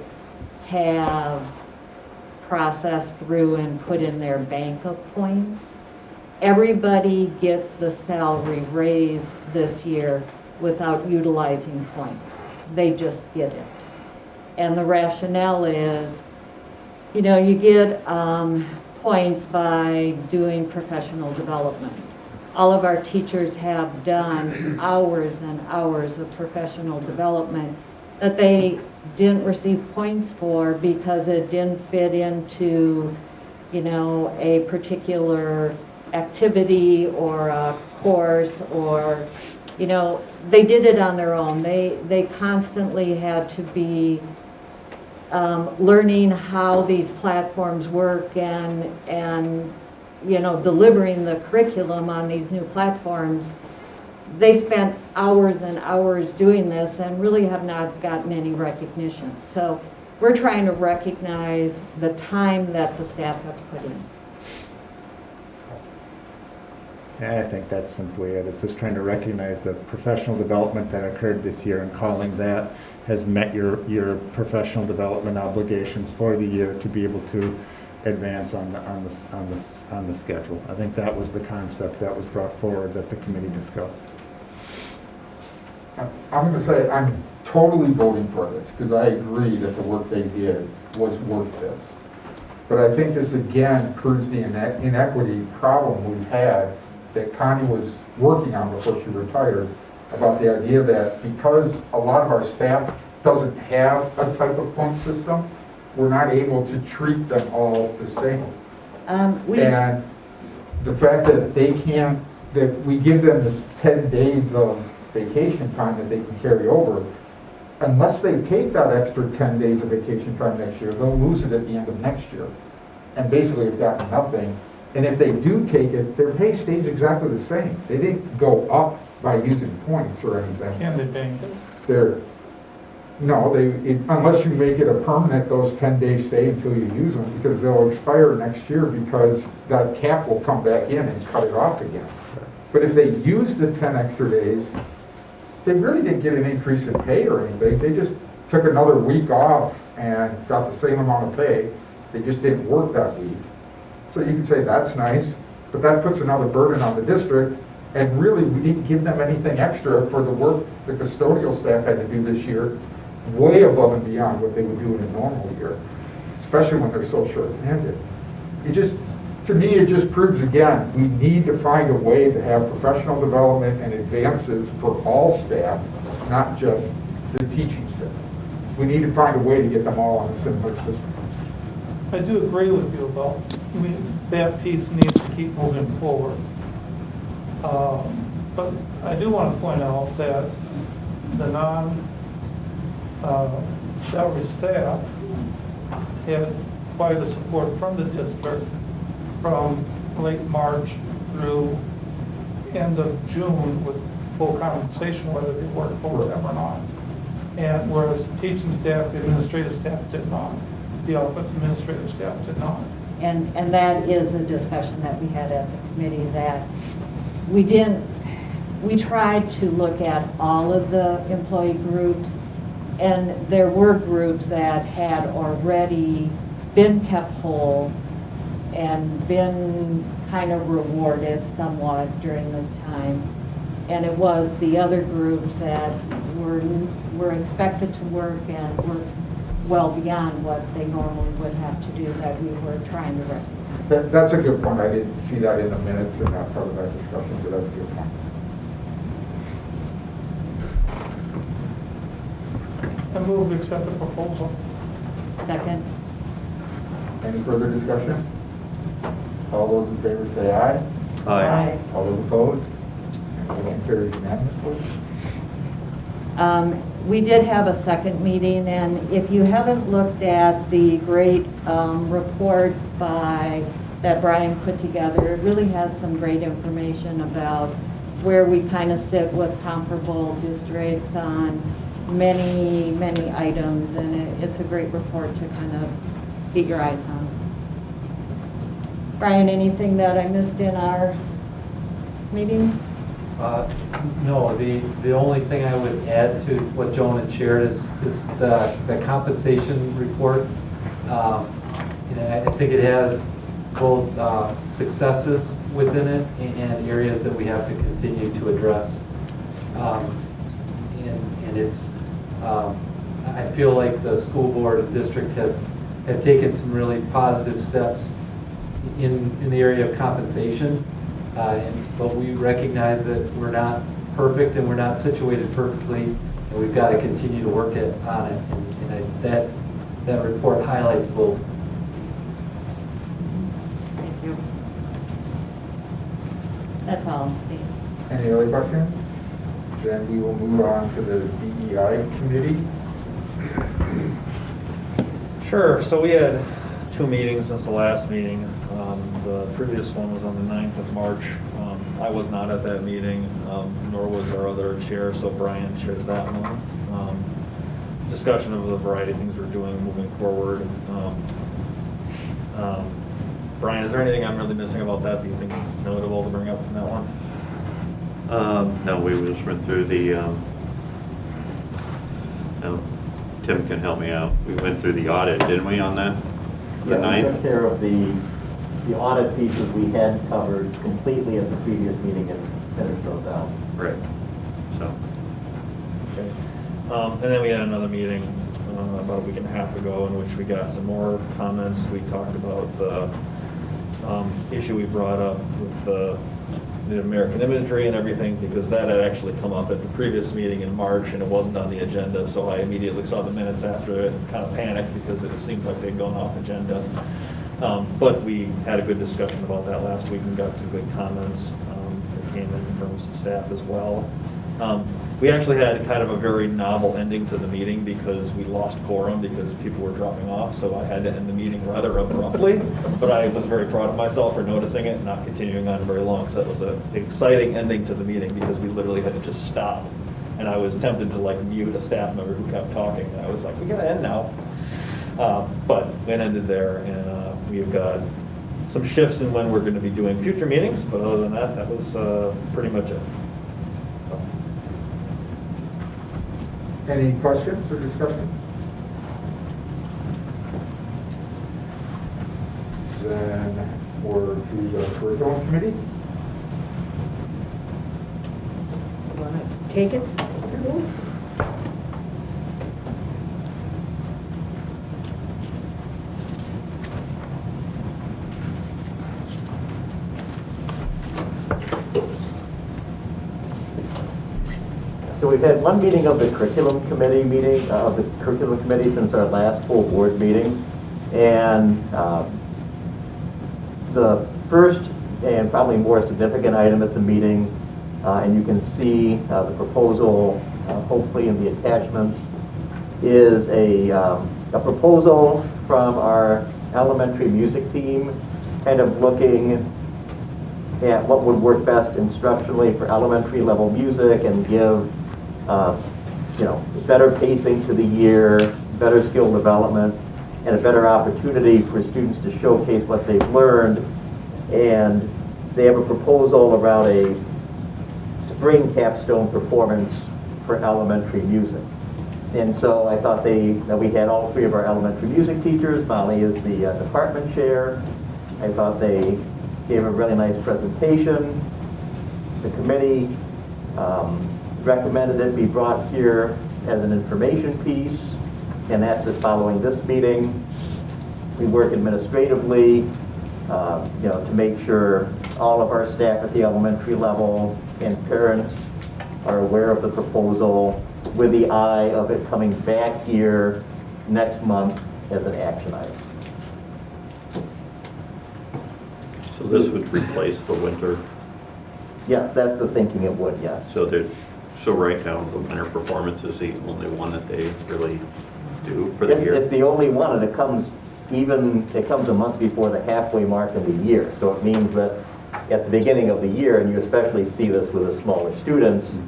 have processed through and put in their bank of points. Everybody gets the salary raise this year without utilizing points. They just get it. And the rationale is, you get points by doing professional development. All of our teachers have done hours and hours of professional development that they didn't receive points for because it didn't fit into, a particular activity or a course, or, they did it on their own. They constantly had to be learning how these platforms work and delivering the curriculum on these new platforms. They spent hours and hours doing this and really have not gotten any recognition. So we're trying to recognize the time that the staff have put in. Yeah, I think that's simply it. It's just trying to recognize the professional development that occurred this year and calling that has met your professional development obligations for the year to be able to advance on the schedule. I think that was the concept that was brought forward that the committee discussed. I'm going to say I'm totally voting for this because I agree that the work they did was worth this. But I think this again proves the inequity problem we've had that Connie was working on before she retired, about the idea that because a lot of our staff doesn't have a type of point system, we're not able to treat them all the same. And the fact that they can't, that we give them this 10 days of vacation time that they can carry over, unless they take that extra 10 days of vacation time next year, they'll lose it at the end of next year. And basically have gotten nothing. And if they do take it, their pay stays exactly the same. They didn't go up by using points or anything. Can they bank it? Unless you make it a permanent, those 10 days stay until you use them, because they'll expire next year because that cap will come back in and cut it off again. But if they use the 10 extra days, they really didn't get an increase in pay or anything. They just took another week off and got the same amount of pay. They just didn't work that week. So you can say that's nice, but that puts another burden on the district. And really, we didn't give them anything extra for the work the custodial staff had to do this year, way above and beyond what they would do in a normal year, especially when they're so short-handed. To me, it just proves again, we need to find a way to have professional development and advances for all staff, not just the teaching staff. We need to find a way to get them all on a similar system. I do agree with you about, that piece needs to keep moving forward. But I do want to point out that the non-salary staff had quite a support from the district from late March through end of June with full compensation, whether they work full-time or not. And whereas the teaching staff, the administrative staff did not. The office administrative staff did not. And that is a discussion that we had at the committee, that we tried to look at all of the employee groups, and there were groups that had already been kept whole and been kind of rewarded somewhat during this time. And it was the other groups that were expected to work and work well beyond what they normally would have to do that we were trying to recognize. That's a good point. I didn't see that in the minutes and not part of that discussion, but that's a good point. I move to accept the proposal. Second. Any further discussion? All those in favor say aye. Aye. All those opposed? Motion carries unanimously. We did have a second meeting, and if you haven't looked at the great report that Brian put together, it really has some great information about where we kind of sit with comparable districts on many, many items, and it's a great report to kind of get your eyes on. Brian, anything that I missed in our meetings? No, the only thing I would add to what Joan had shared is the compensation report. I think it has both successes within it and areas that we have to continue to address. And it's, I feel like the school board and district have taken some really positive steps in the area of compensation. But we recognize that we're not perfect and we're not situated perfectly, and we've got to continue to work on it. And that report highlights both. Thank you. That's all. Thanks. Any other questions? Then we will move on to the DEI committee. Sure, so we had 2 meetings since the last meeting. The previous one was on the 9th of March. I was not at that meeting, nor was our other chair, so Brian chaired that one. Discussion of the variety of things we're doing moving forward. Brian, is there anything I'm really missing about that you think is notable to bring up in that one? No, we just went through the, Tim can help me out. We went through the audit, didn't we, on that? The Yeah, we 9th? took care of the audit pieces we had covered completely at the previous meeting and finished those out. Right. So, Okay. And then we had another meeting about a week and a half ago in which we got some more comments. We talked about the issue we brought up with the American imagery and everything, because that had actually come up at the previous meeting in March and it wasn't on the agenda. So I immediately saw the minutes after it and kind of panicked because it seemed like they'd gone off agenda. But we had a good discussion about that last week and got some good comments that came in from some staff as well. We actually had kind of a very novel ending to the meeting because we lost quorum because people were dropping off, so I had to end the meeting rather abruptly, but I was very proud of myself for noticing it and not continuing on very long, so that was an exciting ending to the meeting because we literally had to just stop. And I was tempted to like mute a staff member who kept talking, and I was like, we gotta end now. But it ended there, and we've got some shifts in when we're gonna be doing future meetings, but other than that, that was pretty much it. Any questions or discussion? Then we're to the curriculum committee. Want to take it? So we've had one meeting of the curriculum committee since our last full board meeting. And the first and probably more significant item at the meeting, and you can see the proposal hopefully in the attachments, is a proposal from our elementary music team, kind of looking at what would work best instructionally for elementary level music and give better pacing to the year, better skill development, and a better opportunity for students to showcase what they've learned. And they have a proposal around a spring capstone performance for elementary music. And so I thought that we had all three of our elementary music teachers. Molly is the department chair. I thought they gave a really nice presentation. The committee recommended it be brought here as an information piece, and that's just following this meeting. We work administratively, to make sure all of our staff at the elementary level and parents are aware of the proposal with the eye of it coming back here next month as an action item. So this would replace the winter. Yes, that's the thinking it would, yes. So right now, the winter performance is the only one that they really do for the year? It's the only one, and it comes a month before the halfway mark of the year. So it means that at the beginning of the year, and you especially see this with the smaller students,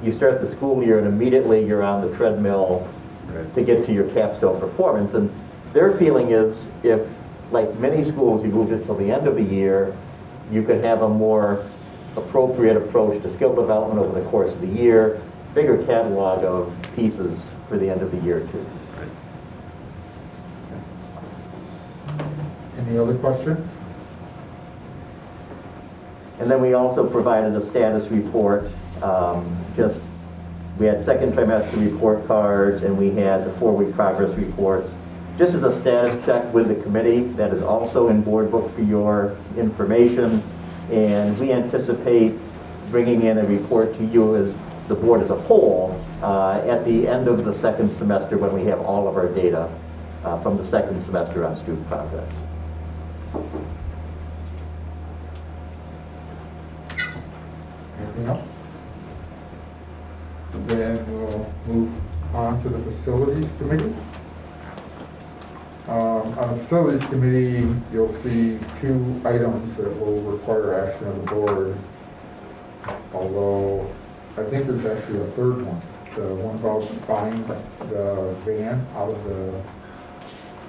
you start the school year and immediately you're on the treadmill to get to your capstone performance. And their feeling is, if, like many schools, you moved it till the end of the year, you could have a more appropriate approach to skill development over the course of the year, bigger catalog of pieces for the end of the year too. Any other questions? And then we also provided a status report. We had second trimester report cards, and we had the 4-week progress reports, just as a status check with the committee. That is also in board book for your information. And we anticipate bringing in a report to you as the board as a whole at the end of the second semester, when we have all of our data from the second semester on student progress. Anything else? Then we'll move on to the facilities committee. On the facilities committee, you'll see 2 items that will require action of the board, although I think there's actually a third one. The one about buying the van out of the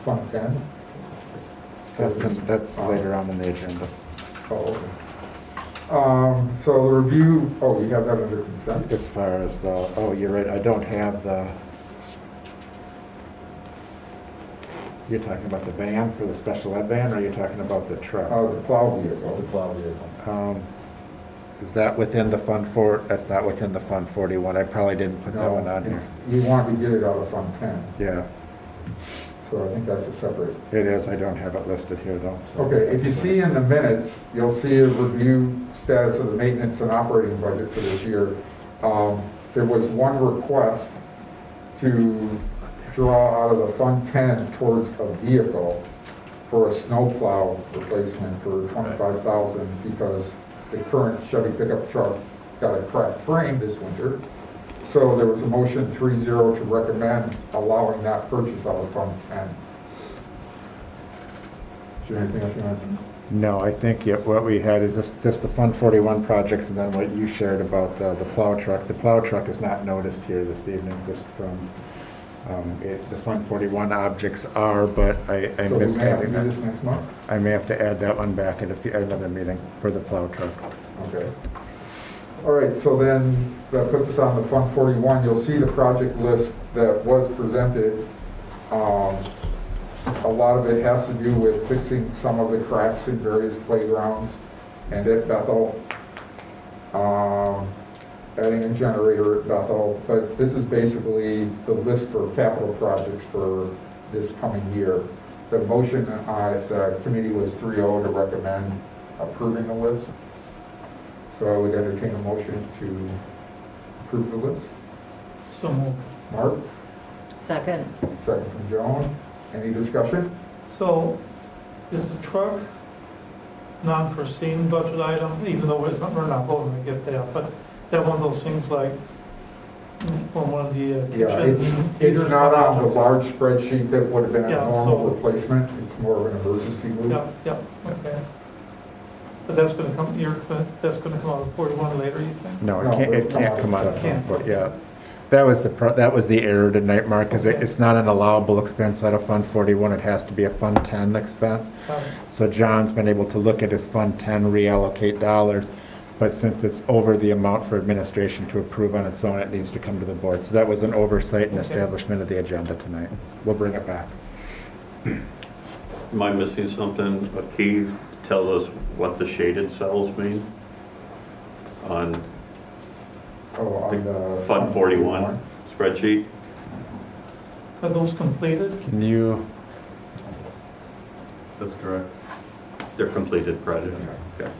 Fund 10. That's later on in the agenda. Oh, okay. So the review, you have that under consent? As far as you're right, I don't have you're talking about the van for the special ed van, or you're talking about the truck? The plow vehicle. The plow vehicle. is that within the that's not within the Fund 41. I probably didn't put that one on it's- here. You want to get it out of Fund 10, Yeah, so I think that's a separate. it is. I don't have it listed here though. so- Okay, if you see in the minutes, you'll see a review status of the maintenance and operating budget for this year. There was one request to draw out of the Fund 10 towards a vehicle for a snowplow replacement for $25,000 because the current Chevy pickup truck got a cracked frame this winter. So there was a motion 3-0 to recommend allowing that purchase out of Fund 10. Is there anything else you want to say? No, I think what we had is just the Fund 41 projects and then what you shared about the plow truck. The plow truck is not noticed here this evening, just from, the Fund 41 objects are, but I So we missed may have to having do that. this next month? I may have to add that one back at another meeting for the plow truck. Okay. All right, so then that puts us on the Fund 41. You'll see the project list that was presented. A lot of it has to do with fixing some of the cracks in various playgrounds and at Bethel, adding a generator at Bethel. But this is basically the list for capital projects for this coming year. The motion at the committee was 3-0 to recommend approving the list. So I would entertain a motion to approve the list. So moved. Mark, Second. second from Joan. Any discussion? So is the truck non-foreseen budget item, even though it's not, we're not voting to get that, but is that one of those things like on one of the Yeah, kitchen it's heaters? not on the large spreadsheet that would have been a Yeah, normal so- replacement. It's more of an emergency move. Yeah, okay. But that's gonna come, that's gonna come out of 41 later, you think? No, No, it can't come out of Can't. Fund 40, yeah. That was the error tonight, Mark, because it's not an allowable expense out of Fund 41. It has to be a Fund 10 expense. Got it. So John's been able to look at his Fund 10, reallocate dollars, but since it's over the amount for administration to approve on its own, it needs to come to the board. So that was an oversight and Okay. establishment of the agenda tonight. We'll bring it back. Am I missing something? A key tells us what the shaded cells mean on Oh, on the. Fund 41 spreadsheet? Are those completed? Can you, That's correct. They're completed projects. Okay.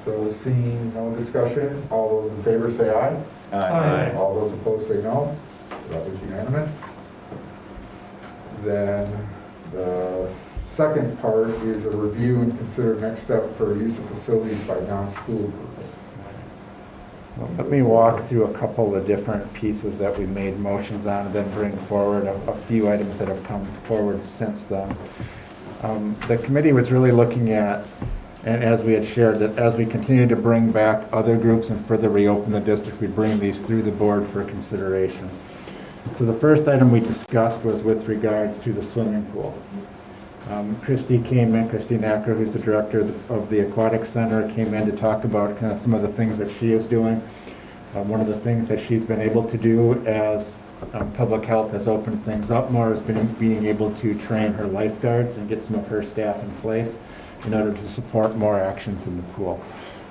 So seeing no discussion, all those in favor say aye. Aye. All those opposed say no. That was unanimous. Then the second part is a review and consider next step for use of facilities by non-school groups. let me walk through a couple of different pieces that we made motions on and then bring forward a few items that have come forward since then. The committee was really looking at, and as we had shared, that as we continue to bring back other groups and further reopen the district, we bring these through the board for consideration. So the first item we discussed was with regards to the swimming pool. Christine Acker, who's the director of the Aquatic Center, came in to talk about kind of some of the things that she is doing. One of the things that she's been able to do as public health has opened things up more has been being able to train her lifeguards and get some of her staff in place in order to support more actions in the pool.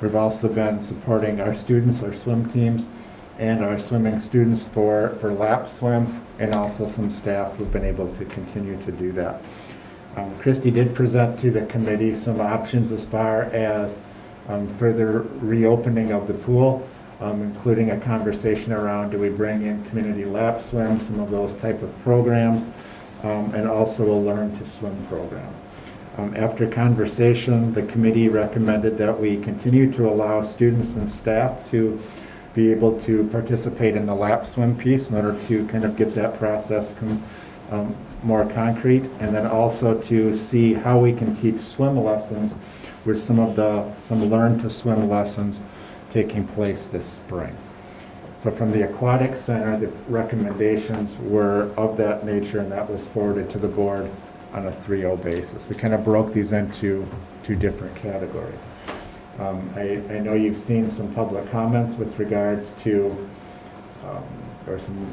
We've also been supporting our students, our swim teams, and our swimming students for lap swim, and also some staff who've been able to continue to do that. Christy did present to the committee some options as far as further reopening of the pool, including a conversation around do we bring in community lap swim, some of those type of programs, and also a learn to swim program. After conversation, the committee recommended that we continue to allow students and staff to be able to participate in the lap swim piece in order to kind of get that process more concrete, and then also to see how we can teach swim lessons with some learn to swim lessons taking place this spring. So from the Aquatic Center, the recommendations were of that nature, and that was forwarded to the board on a 3-0 basis. We kind of broke these into two different categories. I know you've seen some public comments with regards to, or some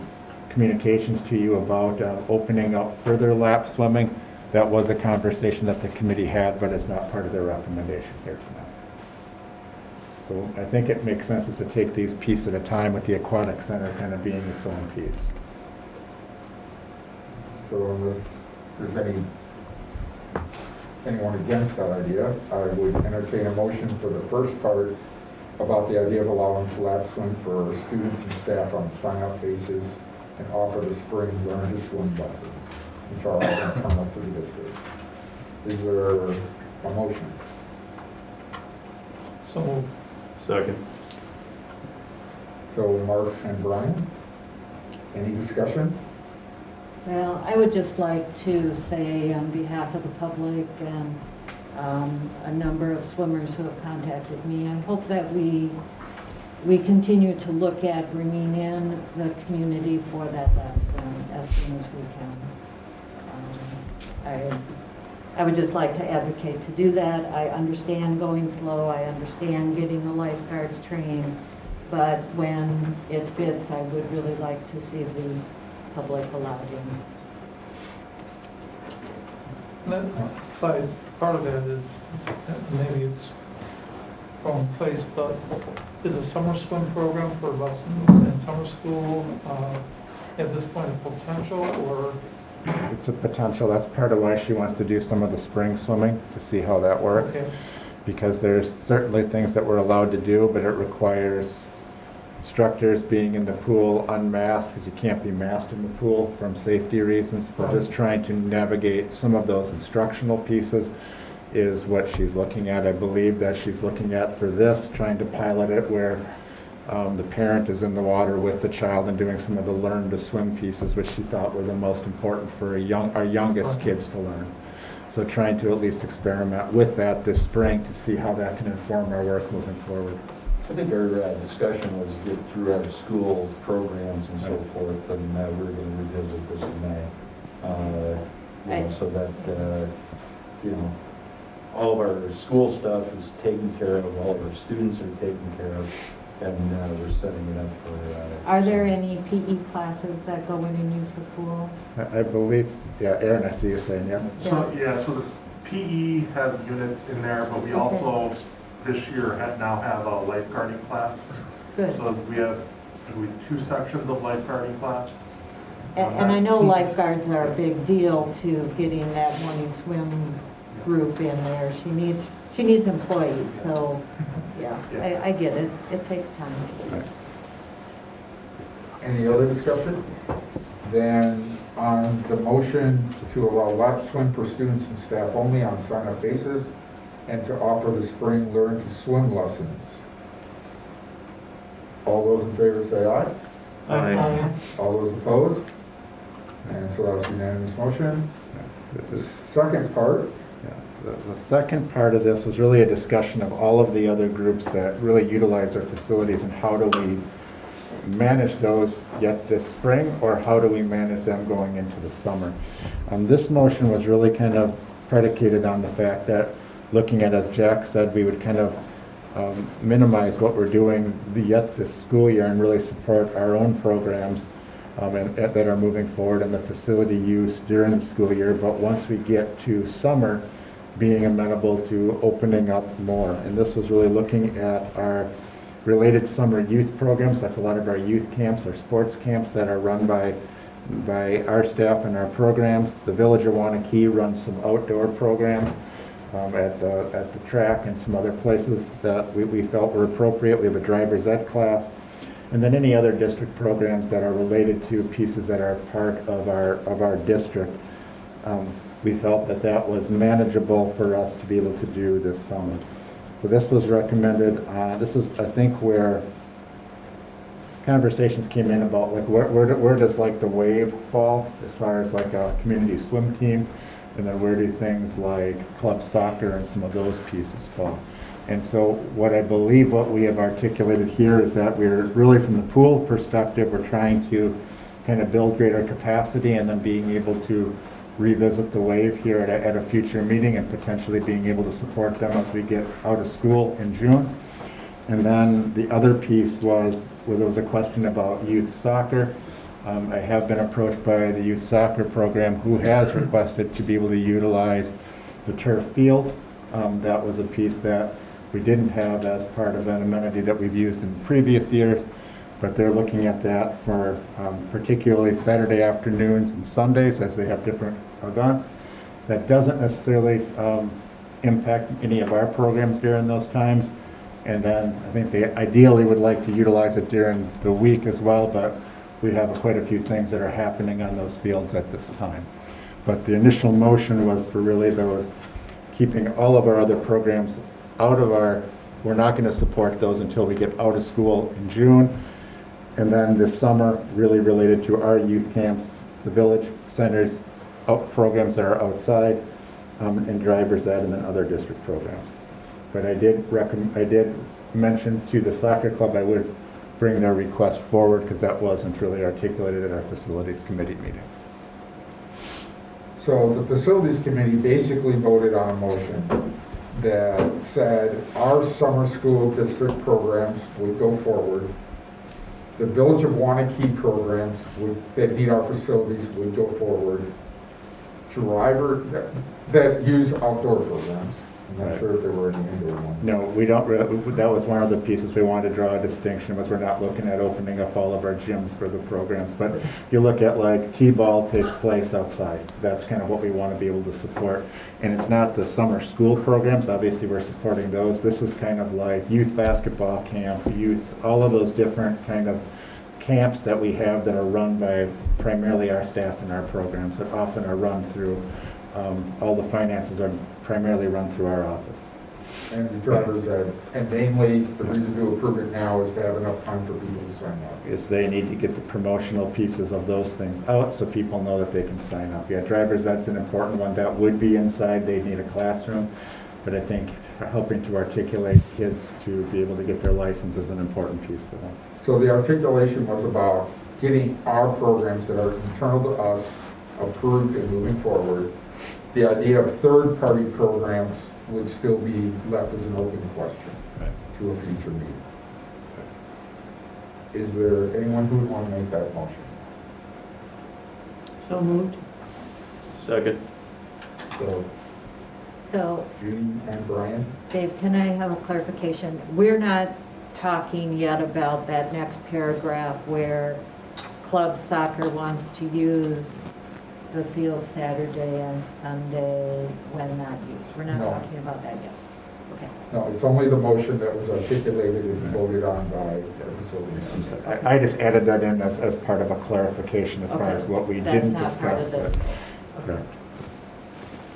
communications to you about opening up further lap swimming. that was a conversation that the committee had, but it's not part of their recommendation here tonight. So I think it makes sense is to take these piece at a time, with the aquatic center kind of being its own piece. So unless there's anyone against that idea, I would entertain a motion for the first part about the idea of allowing lap swim for students and staff on a sign-up basis and offer the spring learn to swim lessons, which are all going to come up to the district. Is there a motion? So Second. So Mark and Brian, any discussion? Well, I would just like to say on behalf of the public and a number of swimmers who have contacted me, I hope that we continue to look at bringing in the community for that lap swim as soon as we can. I would just like to advocate to do that. I understand going slow, I understand getting the lifeguards trained, but when it fits, I would really like to see the public allowed in. that side, part of that is maybe it's wrong place, but is a summer swim program for lessons in summer school at this point a potential, or? It's a potential. That's part of why she wants to do some of the spring swimming, to see how that works. Okay. Because there's certainly things that we're allowed to do, but it requires instructors being in the pool unmasked, because you can't be masked in the pool from safety reasons. So just trying to navigate some of those instructional pieces is what she's looking at. I believe that she's looking at for this, trying to pilot it where the parent is in the water with the child and doing some of the learn to swim pieces, which she thought were the most important for our youngest kids to learn. So trying to at least experiment with that this spring to see how that can inform our work moving forward. I think our discussion was get through our school programs and so forth, and we're going to revisit this in May. So that, all of our school stuff is taken care of, all of our students are taken care of, and we're setting it up for... Are there any PE classes that go in and use the pool? I believe, yeah, Aaron, I see you saying yes. So the PE has units in there, but we also this year now have a lifeguarding class. Good. So we have 2 sections of lifeguarding class. And I know lifeguards are a big deal to getting that morning swim group in there. She needs employees, so yeah. I get it. It takes time. Any other discussion? Then on the motion to allow lap swim for students and staff only on sign-up basis and to offer the spring learn to swim lessons. All those in favor say aye. Aye. All those opposed? And so that was unanimous motion. The second part. The second part of this was really a discussion of all of the other groups that really utilize our facilities and how do we manage those yet this spring, or how do we manage them going into the summer. This motion was really kind of predicated on the fact that looking at, as Jack said, we would kind of minimize what we're doing yet this school year and really support our own programs that are moving forward in the facility use during the school year. But once we get to summer, being amenable to opening up more. And this was really looking at our related summer youth programs. That's a lot of our youth camps, our sports camps that are run by our staff and our programs. The Village of Waunakee runs some outdoor programs at the track and some other places that we felt were appropriate. We have a driver's ed class. And then any other district programs that are related to pieces that are part of our district. We felt that was manageable for us to be able to do this summer. So this was recommended. This is, I think, where conversations came in about like where does like the wave fall as far as like a community swim team, and then where do things like club soccer and some of those pieces fall. And so what I believe what we have articulated here is that we're really, from the pool perspective, we're trying to kind of build greater capacity and then being able to revisit the wave here at a future meeting and potentially being able to support them as we get out of school in June. And then the other piece was there was a question about youth soccer. I have been approached by the youth soccer program who has requested to be able to utilize the turf field. That was a piece that we didn't have as part of an amenity that we've used in previous years, but they're looking at that for particularly Saturday afternoons and Sundays as they have different events. That doesn't necessarily impact any of our programs during those times. And then I think they ideally would like to utilize it during the week as well, but we have quite a few things that are happening on those fields at this time. But the initial motion was for really those, keeping all of our other programs out of our, we're not going to support those until we get out of school in June. And then this summer, really related to our youth camps, the village centers, programs that are outside, and driver's ed, and then other district programs. But I did mention to the soccer club I would bring their request forward because that wasn't really articulated at our facilities committee meeting. So the facilities committee basically voted on a motion that said our summer school district programs would go forward. The Village of Waunakee programs that need our facilities would go forward. That use outdoor programs. I'm not sure if there were any indoor ones. No, we don't really, that was one of the pieces we wanted to draw a distinction, was we're not looking at opening up all of our gyms for the programs. But you look at like T-ball takes place outside. So that's kind of what we want to be able to support. And it's not the summer school programs. Obviously, we're supporting those. This is kind of like youth basketball camp, all of those different kind of camps that we have that are run by primarily our staff and our programs that often are run through, all the finances are primarily run through our office. And the drivers ed. And mainly, the reason to approve it now is to have enough time for people to sign up. Is they need to get the promotional pieces of those things out so people know that they can sign up. Yeah, drivers, that's an important one. That would be inside. They'd need a classroom. But I think helping to articulate kids to be able to get their license is an important piece for them. So the articulation was about getting our programs that are internal to us approved and moving forward. The idea of third-party programs would still be left as an open question to a future meeting. Is there anyone who would want to make that motion? So moved. Second. So, Judy and Brian? Dave, can I have a clarification? We're not talking yet about that next paragraph where club soccer wants to use the field Saturday and Sunday when not used. We're not No. talking about that yet. Okay. No, it's only the motion that was articulated and voted on by the facilities. I just added that in as part of a clarification as far Okay. as what we That's didn't not part discuss. of this. but- Okay.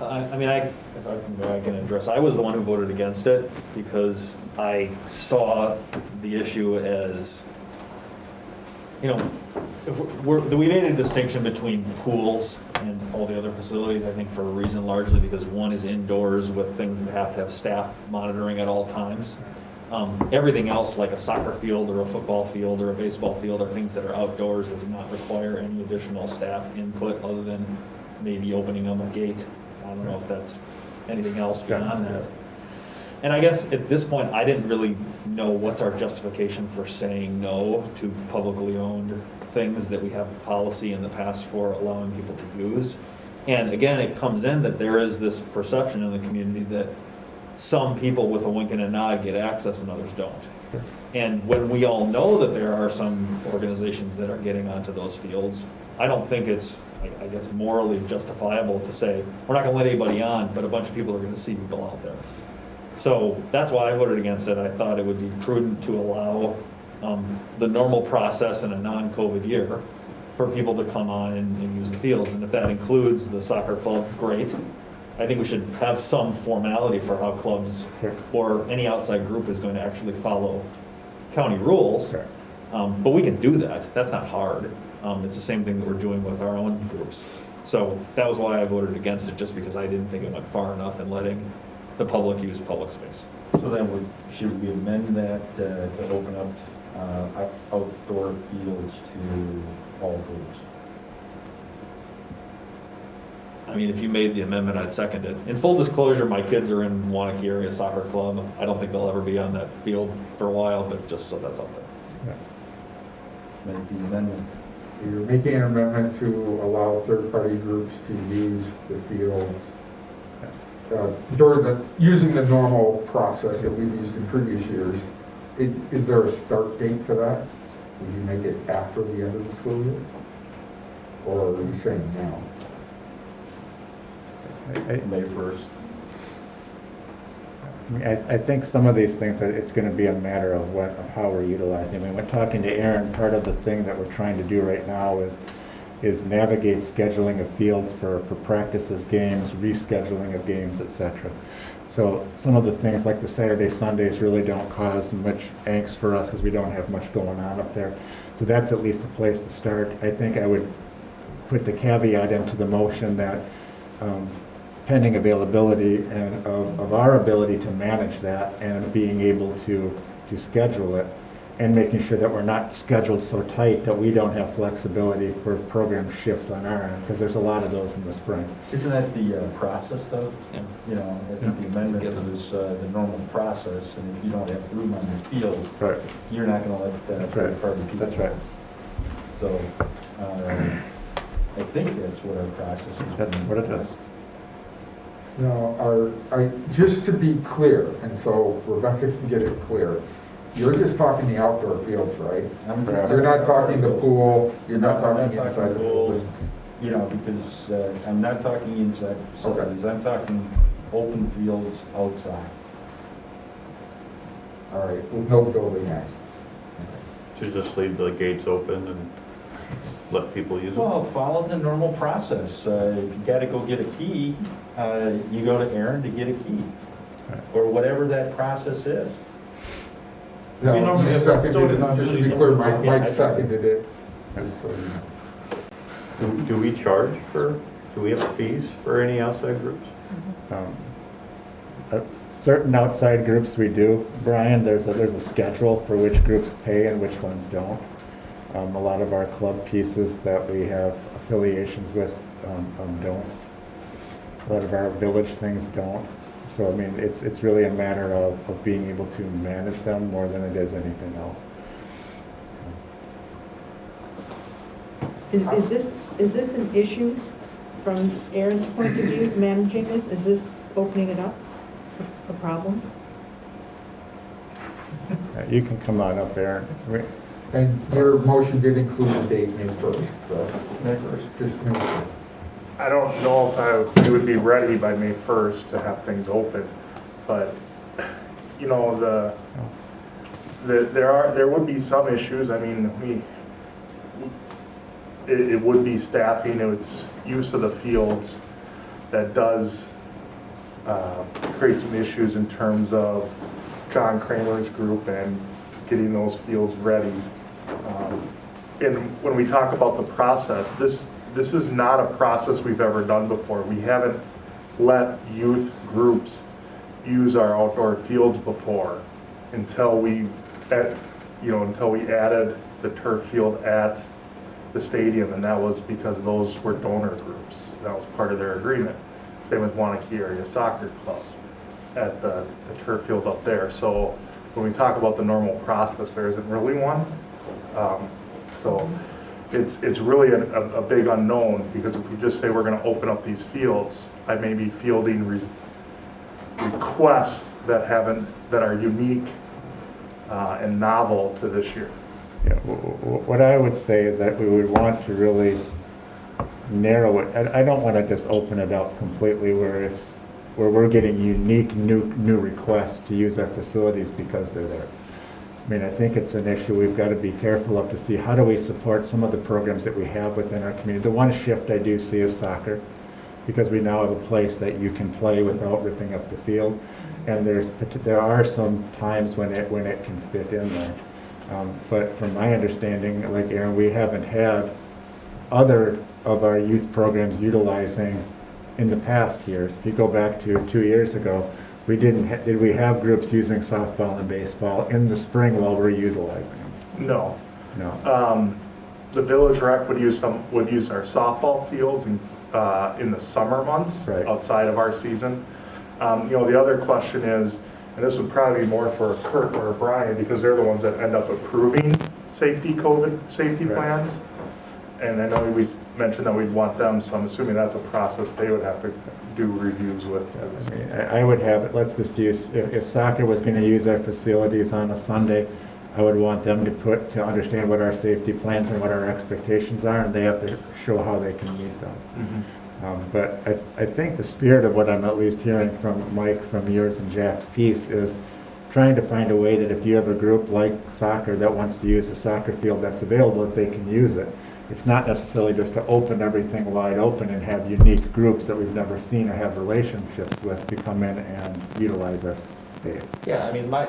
I can address, I was the one who voted against it because I saw the issue as, we made a distinction between pools and all the other facilities, I think for a reason largely because one is indoors with things that have to have staff monitoring at all times. Everything else, like a soccer field or a football field or a baseball field, are things that are outdoors that do not require any additional staff input other than maybe opening up a gate. I don't know if that's anything else beyond that. And I guess at this point, I didn't really know what's our justification for saying no to publicly owned things that we have a policy in the past for allowing people to use. And again, it comes in that there is this perception in the community that some people with a wink and a nod get access and others don't. And when we all know that there are some organizations that are getting onto those fields, I don't think it's, I guess, morally justifiable to say, we're not gonna let anybody on, but a bunch of people are gonna see people out there. So that's why I voted against it. I thought it would be prudent to allow the normal process in a non-COVID year for people to come on and use the fields. And if that includes the soccer club, great. I think we should have some formality for how clubs or any outside group is going to actually follow county rules. But we can do that. That's not hard. It's the same thing that we're doing with our own groups. So that was why I voted against it, just because I didn't think it went far enough in letting the public use public space. So then should we amend that to open up outdoor fields to all groups? I mean, if you made the amendment, I'd second it. In full disclosure, my kids are in Waunakee Area Soccer Club. I don't think they'll ever be on that field for a while, but just so that's out there. Make the amendment. You're making an amendment to allow third-party groups to use the fields using the normal process that we've used in previous years. Is there a start date to that? Would you make it after the end of the school year? Or are you saying now? May 1st. I think some of these things, it's going to be a matter of how we're utilizing. I mean, when talking to Aaron, part of the thing that we're trying to do right now is navigate scheduling of fields for practices, games, rescheduling of games, etc. So some of the things like the Saturday, Sundays really don't cause much angst for us because we don't have much going on up there. So that's at least a place to start. I think I would put the caveat into the motion that pending availability and of our ability to manage that and being able to schedule it and making sure that we're not scheduled so tight that we don't have flexibility for program shifts on our end, because there's a lot of those in the spring. Isn't that the process though? Yeah. You know, I think the amendment is the normal process, and if you don't have room on your field, Right. you're not gonna let That's right. third-party people. That's right. So, I think that's what our process is. That's what it is. No, just to be clear, and so Rebecca can get it clear, you're just talking the outdoor fields, right? You're not talking the pool, you're not talking inside the buildings. You know, because I'm not talking inside facilities, I'm talking open fields outside. All right, with no building access. To just leave the gates open and let people use them? Well, follow the normal process. If you gotta go get a key, you go to Aaron to get a key, or whatever that process is. No, We normally you have seconded it, custodian just to be usually clear, don't- Mike seconded it. Just so you know. Do we charge do we have fees for any outside groups? Certain outside groups we do, Brian. There's a schedule for which groups pay and which ones don't. A lot of our club pieces that we have affiliations with don't. A lot of our village things don't. So, I mean, it's really a matter of being able to manage them more than it is anything else. Is this an issue from Aaron's point of view, managing this? Is this opening it up, a problem? You can come on up, Aaron. And your motion did include the date, May 1st, correct? May 1st. Just to make sure. I don't know if we would be ready by May 1st to have things open, but, you know, there would be some issues. I mean, it would be staffing, it's use of the fields that does create some issues in terms of John Kramer's group and getting those fields ready. And when we talk about the process, this is not a process we've ever done before. We haven't let youth groups use our outdoor fields before until we added the turf field at the stadium, and that was because those were donor groups. That was part of their agreement. Same with Waunakee Area Soccer Club at the turf field up there. So when we talk about the normal process, there isn't really one. So it's really a big unknown, because if we just say we're going to open up these fields, I may be fielding requests that are unique and novel to this year. Yeah, what I would say is that we would want to really narrow it. I don't want to just open it up completely where we're getting unique new requests to use our facilities because they're there. I mean, I think it's an issue we've got to be careful of to see how do we support some of the programs that we have within our community. The one shift I do see is soccer, because we now have a place that you can play without ripping up the field, and there are some times when it can fit in there. But from my understanding, like Aaron, we haven't had other of our youth programs utilizing in the past years. If you go back to 2 years ago, did we have groups using softball and baseball in the spring while we're utilizing them? No. No. The Village Rec would use our softball fields in the summer months, right, outside of our season. The other question is, and this would probably be more for Kurt or Brian, because they're the ones that end up approving COVID safety right plans. And I know we mentioned that we'd want them, so I'm assuming that's a process they would have to do reviews with. I would have it, let's just use, if soccer was going to use our facilities on a Sunday, I would want them to understand what our safety plans and what our expectations are, and they have to show how they can meet them. But I think the spirit of what I'm at least hearing from Mike, from yours and Jack's piece is trying to find a way that if you have a group like soccer that wants to use the soccer field that's available, that they can use it. It's not necessarily just to open everything wide open and have unique groups that we've never seen or have relationships with to come in and utilize our space. Yeah, I mean, my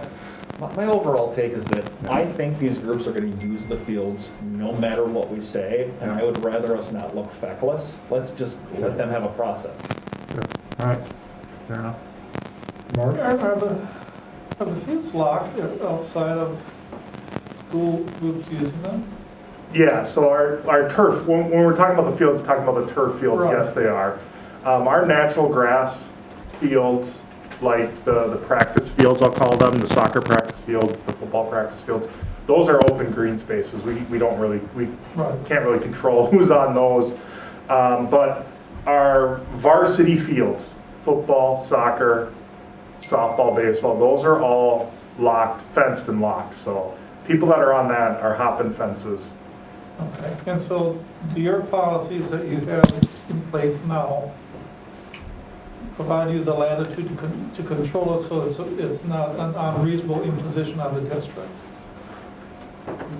overall take is that I think these groups are going to use the fields no matter what we say, and I would rather us not look feckless. Let's just let them have a process. Sure. All right, fair enough. Mark? Are the fields locked outside of school groups using them? Yeah, so our turf, when we're talking about the fields, talking about the turf fields, Right. yes, they are. Our natural grass fields, like the practice fields, I'll call them, the soccer practice fields, the football practice fields, those are open green spaces. We don't really, we can't really control who's on those. But our varsity fields, football, soccer, softball, baseball, those are all locked, fenced and locked. So people that are on that are hopping fences. Okay, and so do your policies that you have in place now provide you the latitude to control it so it's not an unreasonable imposition on the district?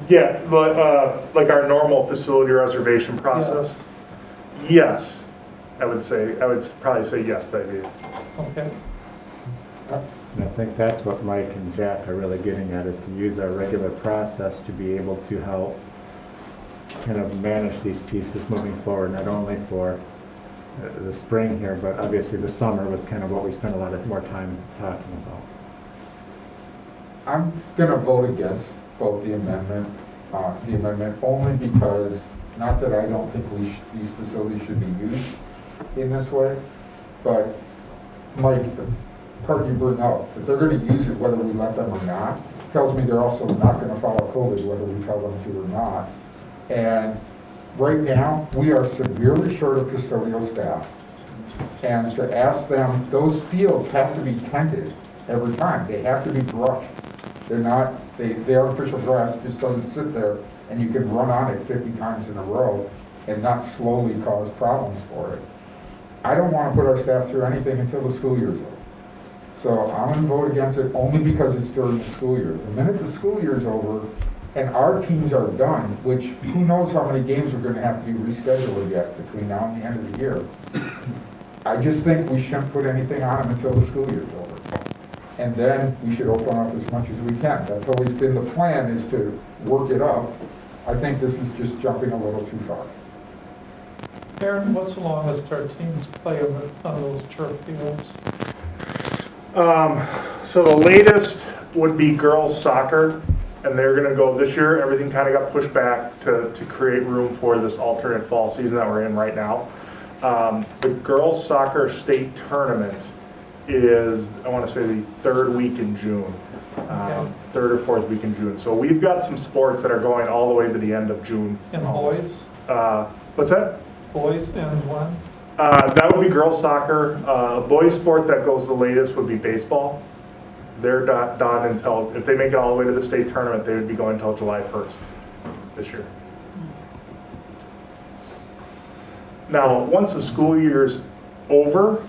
Yeah, but like our normal facility reservation process? Yes, I would probably say yes, they do. Okay. And I think that's what Mike and Jack are really getting at, is to use our regular process to be able to help kind of manage these pieces moving forward, not only for the spring here, but obviously the summer was kind of what we spent a lot more time talking about. I'm going to vote against both the amendment only because, not that I don't think these facilities should be used in this way, but Mike, the part you bring up, that they're going to use it whether we let them or not, tells me they're also not going to follow COVID whether we tell them to or not. And right now, we are severely short of custodial staff. And to ask them, those fields have to be tented every time. They have to be brushed. They're not, the artificial grass just doesn't sit there and you can run on it 50 times in a row and not slowly cause problems for it. I don't want to put our staff through anything until the school year's over. So I'm going to vote against it only because it's during the school year. The minute the school year's over and our teams are done, which who knows how many games are going to have to be rescheduled yet between now and the end of the year, I just think we shouldn't put anything on them until the school year's over. And then we should open up as much as we can. That's always been the plan, is to work it up. I think this is just jumping a little too far. Aaron, what's the longest our teams play on those turf fields? So the latest would be girls soccer, and they're going to go this year. Everything kind of got pushed back to create room for this alternate fall season that we're in right now. The girls soccer state tournament is, I want to say, the third week in June, third or fourth week in June. So we've got some sports that are going all the way to the end of June. And boys? What's that? Boys and one? That would be girls soccer. A boys sport that goes the latest would be baseball. They're done until, if they make it all the way to the state tournament, they would be going until July 1st this year. Now, once the school year's over,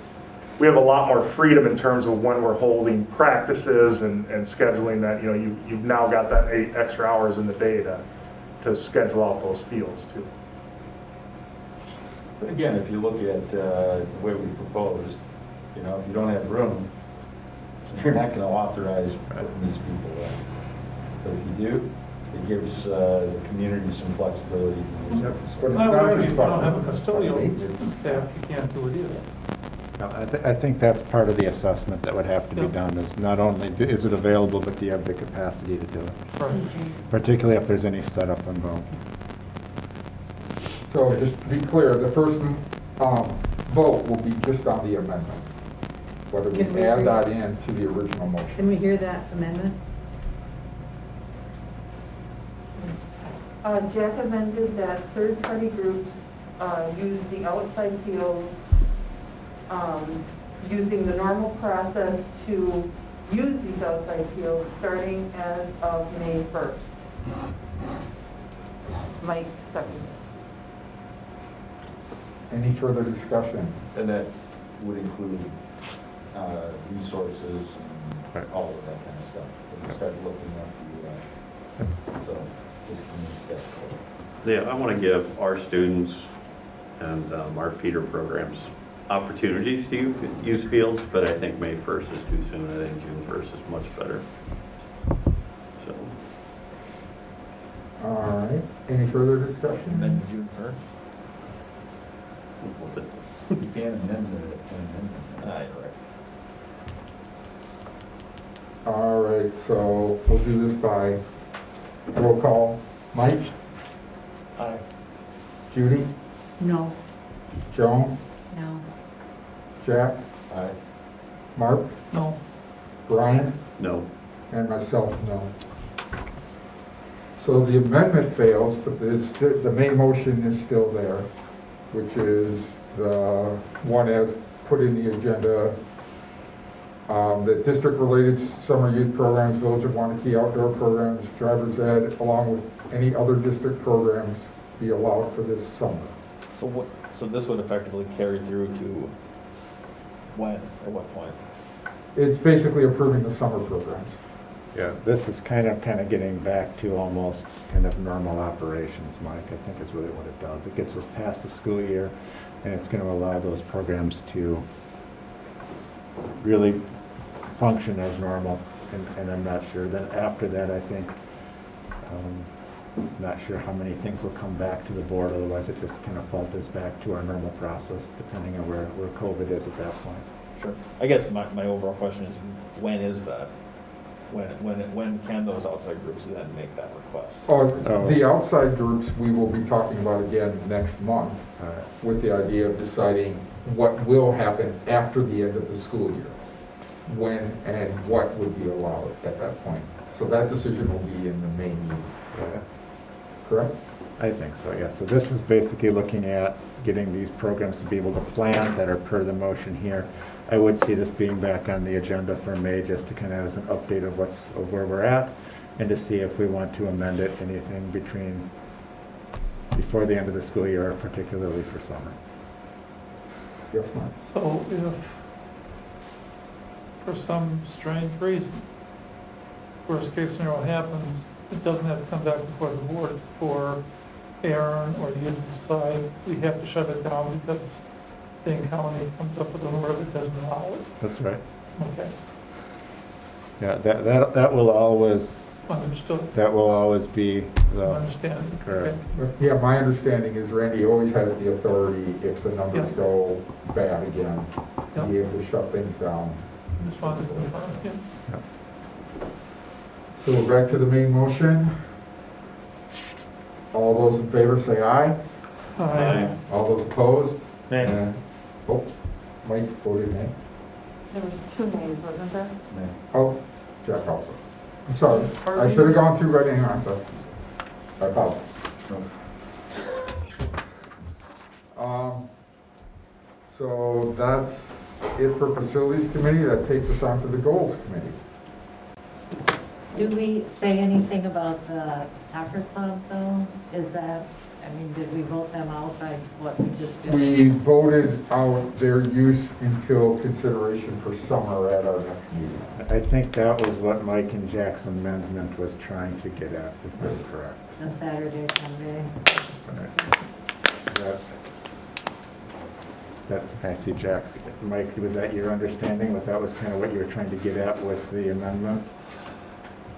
we have a lot more freedom in terms of when we're holding practices and scheduling that. You know, you've now got that 8 extra hours in the day to schedule out those fields too. But again, if you look at the way we proposed, you know, if you don't have room, you're not going to authorize putting these people in. But if you do, it gives the community some flexibility. Yep. But it's I not worry if just you don't about have a custodial staff, you can't do it either. I think that's part of the assessment that would have to be done, is not only is it available, but do you have the capacity to do it? Right. Particularly if there's any setup involved. So just to be clear, the first vote will be just on the amendment, whether we Can we add read- that in to the original motion. Can we hear that amendment? Jack amended that third-party groups use the outside fields, using the normal process to use these outside fields starting as of May 1st. Mike seconded. Any further discussion? And that would include resources and all of that kind of stuff. When you start looking at the, so just that's cool. Yeah, I want to give our students and our feeder programs opportunities to use fields, but I think May 1st is too soon. I think June 1st is much better. So. All right, any further discussion? Then June 1st? You can't amend the amendment. Right. All right, so we'll do this by roll call. Mike? Aye. Judy? No. Joan? No. Jack? Aye. Mark? No. Brian? No. And myself, no. So the amendment fails, but the main motion is still there, which is the one as put in the agenda, that district-related summer youth programs, Village of Waunakee outdoor programs, driver's ed, along with any other district programs be allowed for this summer. So this would effectively carry through to when, at what point? It's basically approving the summer programs. Yeah, this is kind of getting back to almost kind of normal operations, Mike, I think is really what it does. It gets us past the school year, and it's going to allow those programs to really function as normal, and I'm not sure. Then after that, I think, not sure how many things will come back to the board, otherwise it just kind of falters back to our normal process, depending on where COVID is at that point. Sure. I guess my overall question is, when is that? When can those outside groups then make that request? The outside groups, we will be talking about again next month, with the idea of deciding what will happen after the end of the school year, when and what would be allowed at that point. So that decision will be in the May meeting. Correct? I think so, yeah. So this is basically looking at getting these programs to be able to plan that are per the motion here. I would see this being back on the agenda for May, just to kind of as an update of where we're at, and to see if we want to amend it, anything before the end of the school year, particularly for summer. Yes, Mark? So if, for some strange reason, worst case scenario happens, it doesn't have to come back before the board for Aaron or you to decide we have to shut it down because Dane County comes up with an order that doesn't allow it. That's right. Okay, Yeah, that will always, understood. that will always be the, Understand. correct. Okay. Yeah, my understanding is Randy always has the authority, if the numbers Yeah. go bad again, to Yeah. be able to shut things down. Just wanted to confirm, yeah. So we're back to the main motion. All those in favor say aye. Aye. All those opposed? Nay. And- Oh, Mike voted nay. There was 2 names, wasn't there? Oh, Jack also. I'm sorry, I should have gone through right on, but I apologize. So that's it for Facilities Committee. That takes us on to the Goals Committee. Do we say anything about the soccer club, though? Is that, I mean, did we vote them out by what we just did? We voted out their use until consideration for summer at our next meeting. I think that was what Mike and Jack's amendment was trying to get at, if I'm correct. On Saturday, Sunday? I see Jack's. Mike, was that your understanding? Was kind of what you were trying to get at with the amendment?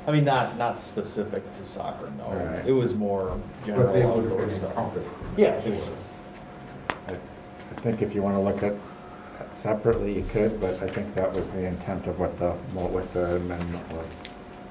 I mean, not specific to soccer, no. Right. It was more But general they would have outdoor been stuff. encompassed. Yeah, it would. I think if you want to look at that separately, you could, but I think that was the intent of what the amendment was.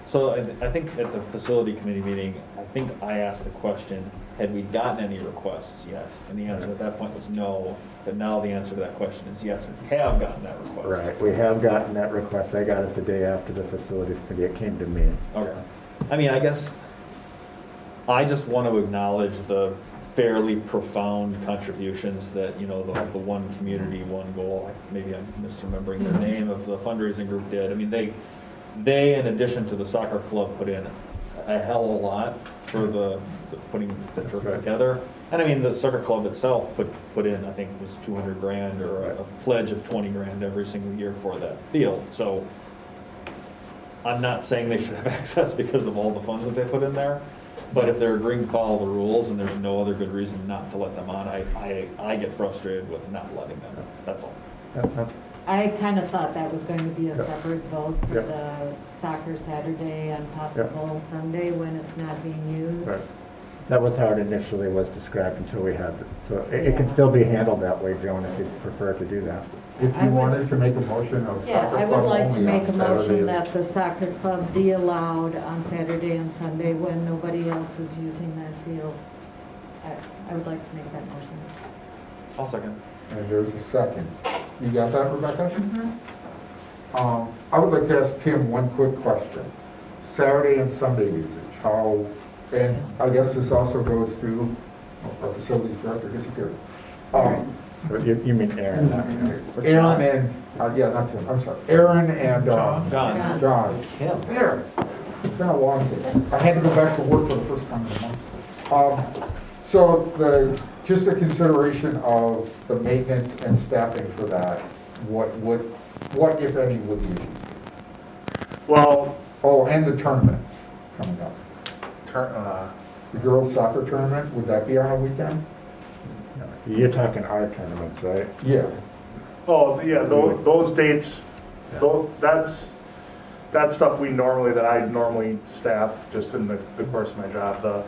So I think at the facility committee meeting, I think I asked the question, had we gotten any requests yet? And the answer at that point was no, but now the answer to that question is yes, we have gotten that request. Right, we have gotten that request. I got it the day after the facilities committee. It came to me. Okay. I mean, I guess I just want to acknowledge the fairly profound contributions that, the one community, one goal, maybe I'm misremembering their name, of the fundraising group did. I mean, they, in addition to the soccer club, put in a hell of a lot for the putting the turf together. And I mean, the soccer club itself put in, I think it was 200 grand or a pledge of 20 grand every single year for that field. So I'm not saying they should have access because of all the funds that they put in there, but if they're agreeing to follow the rules and there's no other good reason not to let them on, I get frustrated with not letting them. That's all. I kind of thought that was going to be a separate vote for the soccer Saturday and possible Sunday when it's not being used. Right. That was how it initially was described until we had it. So it can still be handled that way, Joan, if you prefer to do that. If you wanted to make a motion of Yeah, soccer I club would like to only on make a motion Saturday. that the soccer club be allowed on Saturday and Sunday when nobody else is using that field. I would like to make that motion. I'll second. And there's a second. You got that, Rebecca? I would like to ask Tim one quick question. Saturday and Sunday usage, how, and I guess this also goes to our facilities director disappeared. You mean Aaron, not Aaron. Aaron and, yeah, not Tim, I'm sorry. Aaron and John. There. It's been a long day. I had to go back to work for the first time in a month. So just a consideration of the maintenance and staffing for that, what if any would you? Well, Oh, and the tournaments coming up. The girls soccer tournament, would that be on a weekend? You're talking our tournaments, right? Yeah. oh, yeah, those dates, that's stuff I normally staff just in the course of my job. The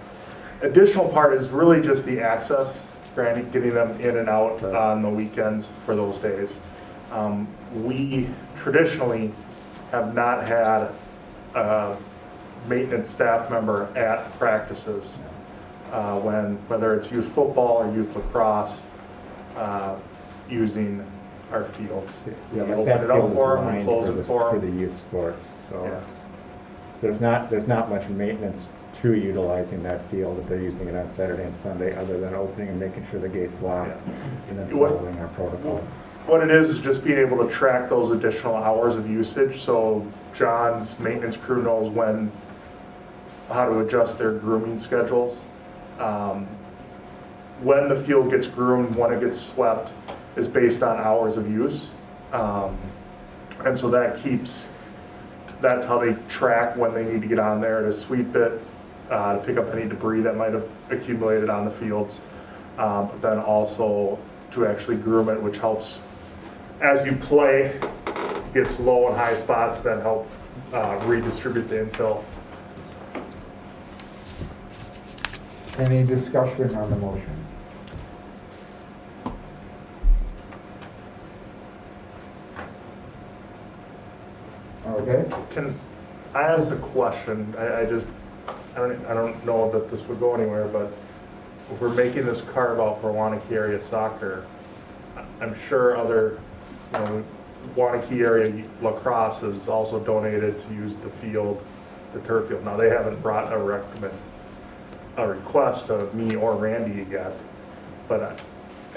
additional part is really just the access, getting them in and out on the weekends for those days. We traditionally have not had a maintenance staff member at practices whether it's youth football or youth lacrosse, using our fields. Yeah, We but open that it up field for is them, we lined close it for for them. the youth sports, so Yes. there's not much maintenance to utilizing that field if they're using it on Saturday and Sunday, other than opening and making sure the gate's locked and then following our protocol. What it is just being able to track those additional hours of usage, so John's maintenance crew knows how to adjust their grooming schedules. When the field gets groomed, when it gets swept, is based on hours of use. And so that's how they track when they need to get on there to sweep it, to pick up any debris that might have accumulated on the fields. But then also to actually groom it, which helps as you play, gets low and high spots that help redistribute the infill. Any discussion on the motion? Okay. Can I ask a question? I don't know that this would go anywhere, but if we're making this carve out for Waunakee area soccer, I'm sure other, Waunakee area lacrosse is also donated to use the field, the turf field. Now, they haven't brought a request to me or Randy yet, but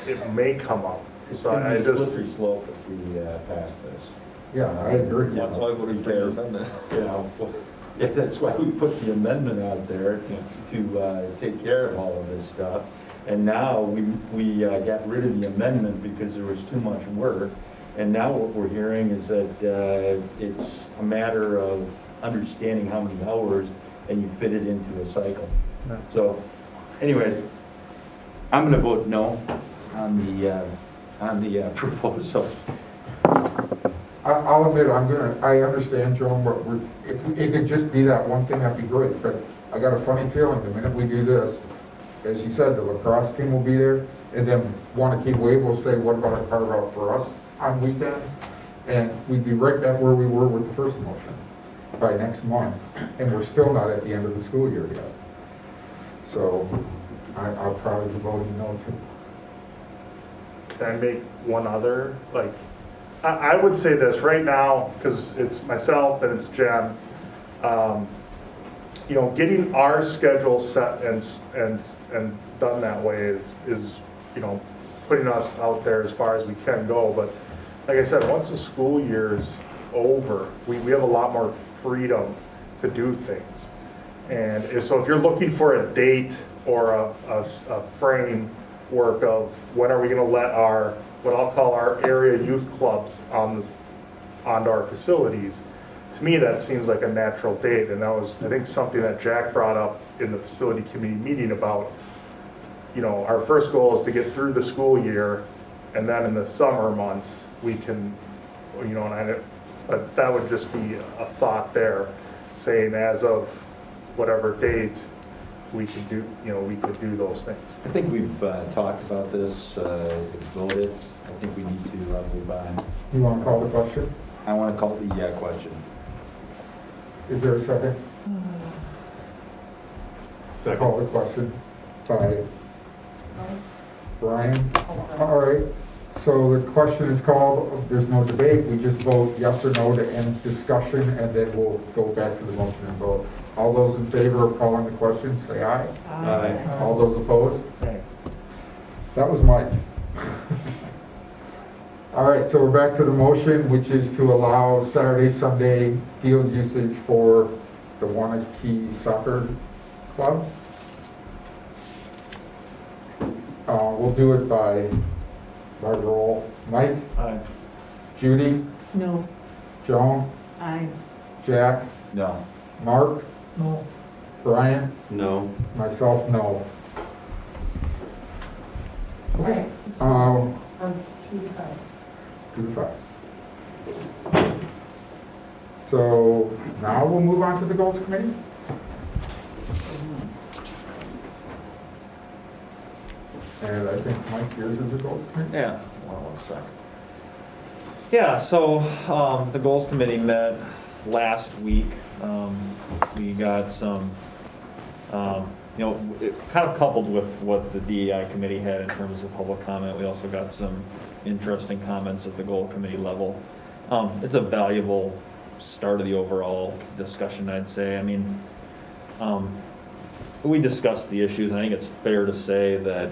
it may come up. It's So going I to be a just, slippery slope if we pass this. Yeah, I agree. That's why we put the amendment. Yeah, that's why we put the amendment out there to take care of all of this stuff. And now we got rid of the amendment because there was too much work. And now what we're hearing is that it's a matter of understanding how many hours and you fit it into a cycle. So anyways, I'm going to vote no on the proposal. I'll admit, I understand, Joan, but if it could just be that one thing, that'd be great. But I got a funny feeling the minute we do this, as you said, the lacrosse team will be there, and then Waunakee Wave will say, what about a carve out for us on weekends? And we'd be right back where we were with the first motion by next month, and we're still not at the end of the school year yet. So I'll probably be voting no too. can I make one other, I would say this right now, because it's myself and it's Jen. you know, getting our schedule set and done that way is, you know, putting us out there as far as we can go. But like I said, once the school year's over, we have a lot more freedom to do things. And so if you're looking for a date or a framework of when are we going to let our, what I'll call our area youth clubs onto our facilities, to me that seems like a natural date. And that was, I think, something that Jack brought up in the facility committee meeting about, you know, our first goal is to get through the school year, and then in the summer months we can, you know, but that would just be a thought there, saying as of whatever date we could do, you know, we could do those things. I think we've talked about this, it's voted. I think we need to move on. You want to call the question? I want to call the question. Is there a second? Call the question by Brian. All right, so the question is called, there's no debate, we just vote yes or no to end discussion, and then we'll go back to the motion and vote. All those in favor of calling the question, say aye. Aye. All those opposed? That was Mike. All right, so we're back to the motion, which is to allow Saturday, Sunday field usage for the Waunakee Soccer Club. We'll do it by roll. Mike? Aye. Judy? No. Joan? Aye. Jack? No. Mark? No. Brian? No. Myself, no. Okay. 2 to 5. 2 to 5. So now we'll move on to the goals committee. And I think, Mike, yours is a goals committee? Yeah, hold on 1 second. Yeah, so the goals committee met last week. We got some, you know, it kind of coupled with what the DEI committee had in terms of public comment. We also got some interesting comments at the goal committee level. It's a valuable start of the overall discussion, I'd say. I mean, we discussed the issues, and I think it's fair to say that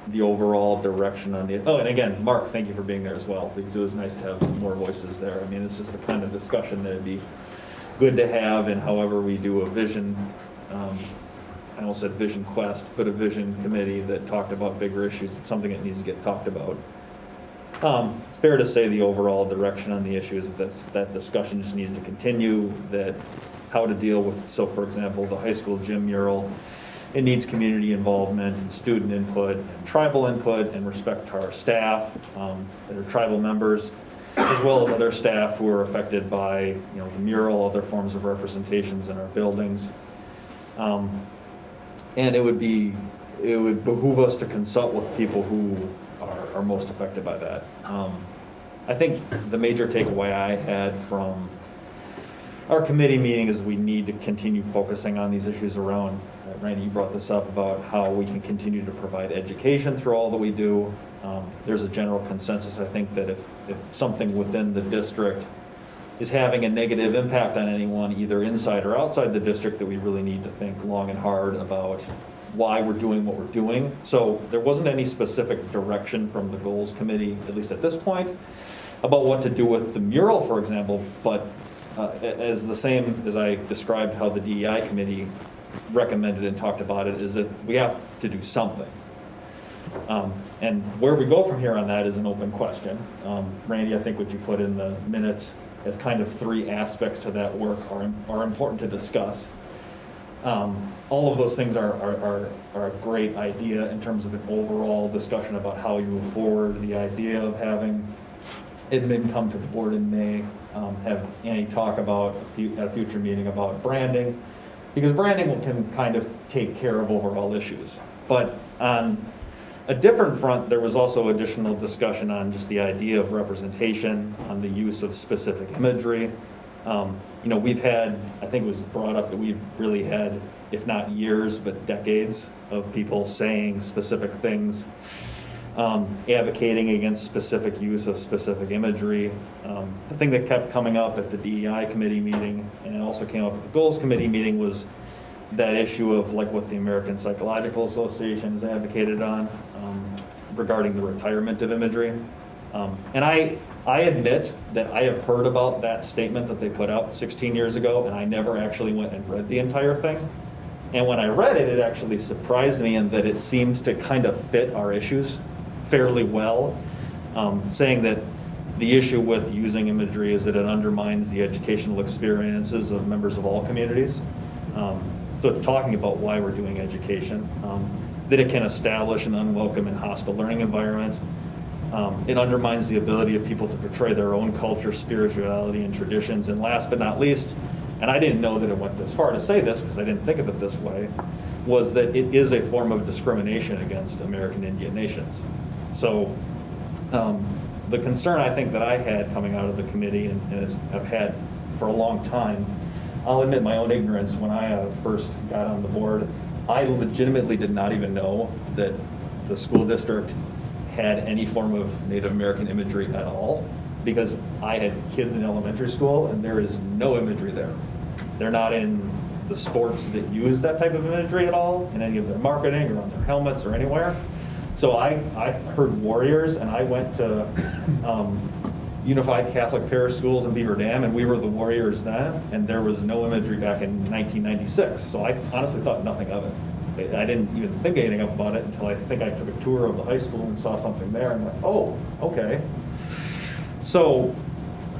the overall direction on the, oh, and again, Mark, thank you for being there as well, because it was nice to have more voices there. I mean, this is the kind of discussion that would be good to have in however we do a vision, I almost said vision quest, but a vision committee that talked about bigger issues. It's something that needs to get talked about. It's fair to say the overall direction on the issues, that discussion just needs to continue, that how to deal with, so for example, the high school gym mural, it needs community involvement and student input and tribal input and respect to our staff that are tribal members, as well as other staff who are affected by, you know, the mural, other forms of representations in our buildings. And it would behoove us to consult with people who are most affected by that. I think the major takeaway I had from our committee meeting is we need to continue focusing on these issues around, Randy, you brought this up about how we can continue to provide education through all that we do. There's a general consensus, I think, that if something within the district is having a negative impact on anyone, either inside or outside the district, that we really need to think long and hard about why we're doing what we're doing. So there wasn't any specific direction from the goals committee, at least at this point, about what to do with the mural, for example, but as the same as I described how the DEI committee recommended and talked about it, is that we have to do something. And where we go from here on that is an open question. Randy, I think what you put in the minutes as kind of 3 aspects to that work are important to discuss. All of those things are a great idea in terms of an overall discussion about how you move forward. The idea of having admin come to the board in May, have Annie talk about at a future meeting about branding, because branding can kind of take care of overall issues. But on a different front, there was also additional discussion on just the idea of representation, on the use of specific imagery. You know, we've had, I think it was brought up that we've really had, if not years, but decades of people saying specific things, advocating against specific use of specific imagery. The thing that kept coming up at the DEI committee meeting, and it also came up at the goals committee meeting, was that issue of like what the American Psychological Association has advocated on regarding the retirement of imagery. And I admit that I have heard about that statement that they put out 16 years ago, and I never actually went and read the entire thing. And when I read it, it actually surprised me in that it seemed to kind of fit our issues fairly well, saying that the issue with using imagery is that it undermines the educational experiences of members of all communities. So it's talking about why we're doing education, that it can establish an unwelcome and hostile learning environment. It undermines the ability of people to portray their own culture, spirituality, and traditions. And last but not least, and I didn't know that it went this far to say this because I didn't think of it this way, was that it is a form of discrimination against American Indian nations. So the concern I think that I had coming out of the committee and have had for a long time, I'll admit my own ignorance when I first got on the board, I legitimately did not even know that the school district had any form of Native American imagery at all, because I had kids in elementary school and there is no imagery there. They're not in the sports that use that type of imagery at all, in any of their marketing or on their helmets or anywhere. So I heard warriors, and I went to Unified Catholic Parish Schools in Beaver Dam, and we were the warriors then, and there was no imagery back in 1996. So I honestly thought nothing of it. I didn't even think anything about it until I think I took a tour of the high school and saw something there, and went, oh, okay. So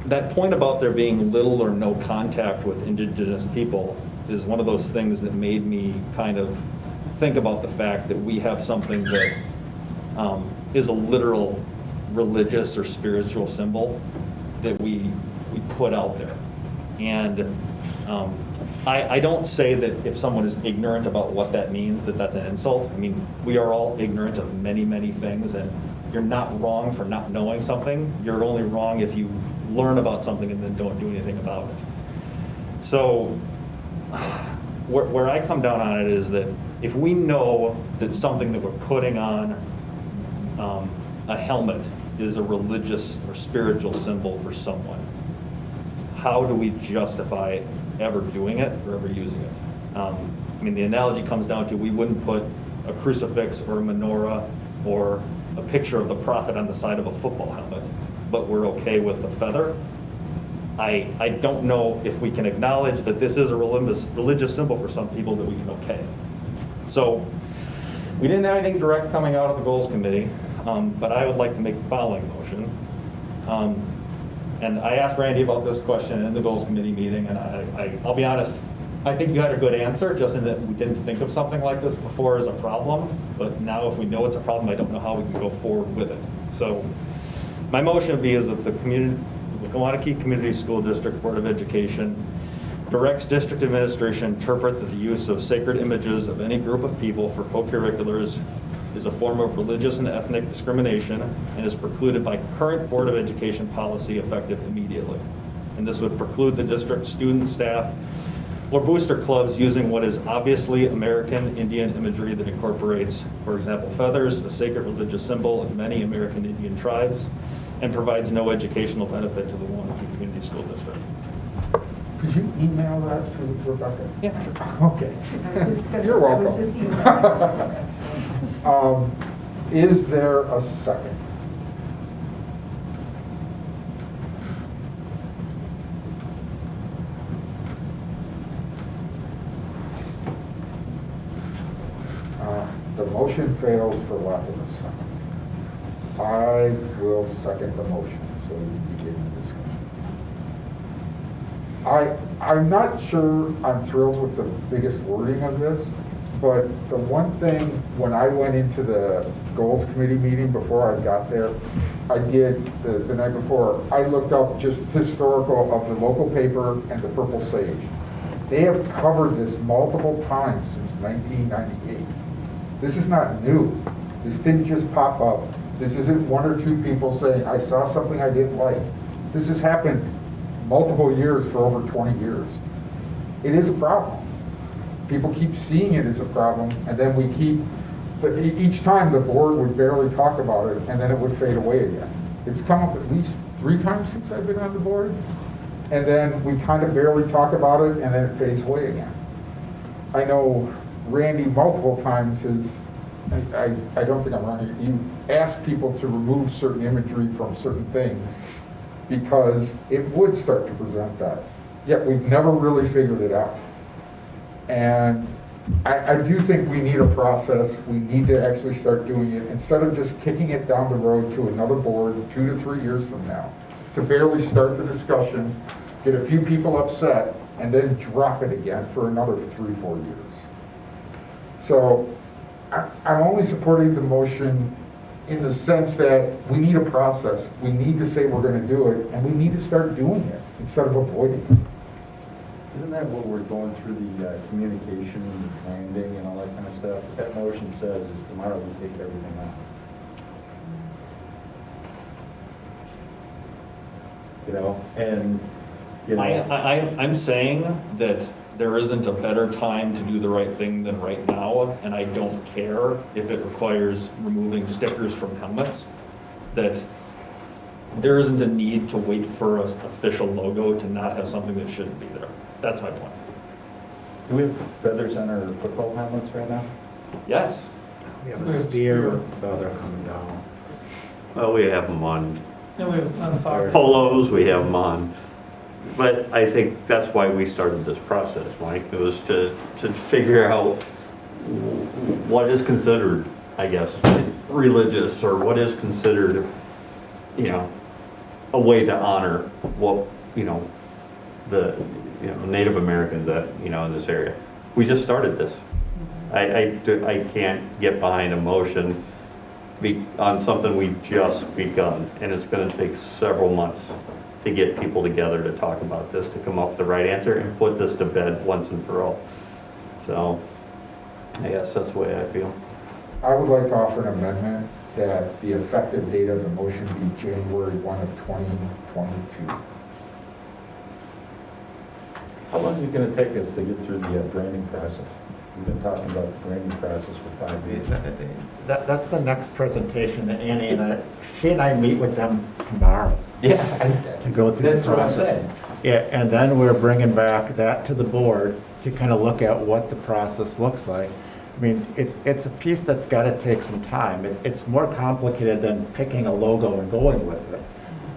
that point about there being little or no contact with indigenous people is one of those things that made me kind of think about the fact that we have something that is a literal religious or spiritual symbol that we put out there. And I don't say that if someone is ignorant about what that means, that that's an insult. I mean, we are all ignorant of many, many things, and you're not wrong for not knowing something. You're only wrong if you learn about something and then don't do anything about it. So where I come down on it is that if we know that something that we're putting on a helmet is a religious or spiritual symbol for someone, how do we justify ever doing it or ever using it? I mean, the analogy comes down to we wouldn't put a crucifix or a menorah or a picture of the prophet on the side of a football helmet, but we're okay with the feather. I don't know if we can acknowledge that this is a religious symbol for some people that we can okay. So we didn't have anything direct coming out of the goals committee, but I would like to make the following motion. And I asked Randy about this question in the goals committee meeting, and I'll be honest, I think you had a good answer, just in that we didn't think of something like this before as a problem, but now if we know it's a problem, I don't know how we can go forward with it. So my motion would be is that the Waunakee Community School District Board of Education directs district administration to interpret that the use of sacred images of any group of people for co-curriculars is a form of religious and ethnic discrimination and is precluded by current Board of Education policy effective immediately. And this would preclude the district student, staff, or booster clubs using what is obviously American Indian imagery that incorporates, for example, feathers, a sacred religious symbol of many American Indian tribes, and provides no educational benefit to the Waunakee Community School District. Could you email that to Rebecca? Yeah. Okay. You're welcome. Is there a second? The motion fails for lack of a second. I will second the motion, so you begin the discussion. I'm not sure I'm thrilled with the biggest wording of this, but the one thing, when I went into the goals committee meeting before I got there, I did the night before, I looked up just historical of the local paper and the Purple Sage. They have covered this multiple times since 1998. This is not new. This didn't just pop up. This isn't one or two people saying, I saw something I didn't like. This has happened multiple years for over 20 years. It is a problem. People keep seeing it as a problem, and then we keep, each time the board would barely talk about it, and then it would fade away again. It's come up at least 3 times since I've been on the board, and then we kind of barely talk about it, and then it fades away again. I know Randy multiple times has, I don't think I'm wrong, you've asked people to remove certain imagery from certain things because it would start to present that. Yet we've never really figured it out. And I do think we need a process. We need to actually start doing it instead of just kicking it down the road to another board 2 to 3 years from now, to barely start the discussion, get a few people upset, and then drop it again for another 3-4 years. So I'm only supporting the motion in the sense that we need a process. We need to say we're going to do it, and we need to start doing it instead of avoiding it. Isn't that what we're going through the communication, branding, and all that kind of stuff? What that motion says is tomorrow we take everything out. You know, and, you know. I'm saying that there isn't a better time to do the right thing than right now, and I don't care if it requires removing stickers from helmets, that there isn't a need to wait for an official logo to not have something that shouldn't be there. That's my point. Do we have feathers on our football helmets right now? Yes. We have a spear feather coming down. Well, we have them on And we have on soccer. polos, we have them on. But I think that's why we started this process, Mike. It was to figure out what is considered, I guess, religious, or what is considered, you know, a way to honor what, you know, the Native Americans that, you know, in this area. We just started this. I can't get behind a motion on something we just begun, and it's going to take several months to get people together to talk about this, to come up with the right answer and put this to bed once and for all. So I guess that's the way I feel. I would like to offer an amendment that the effective date of the motion be January 1 of 2022. How long is it going to take us to get through the branding process? We've been talking about the branding process for 5 years. That's the next presentation that Annie and she and I meet with them tomorrow. Yeah. To go through the process. That's what I'm saying. Yeah, and then we're bringing back that to the board to kind of look at what the process looks like. I mean, it's a piece that's got to take some time. It's more complicated than picking a logo and going with it.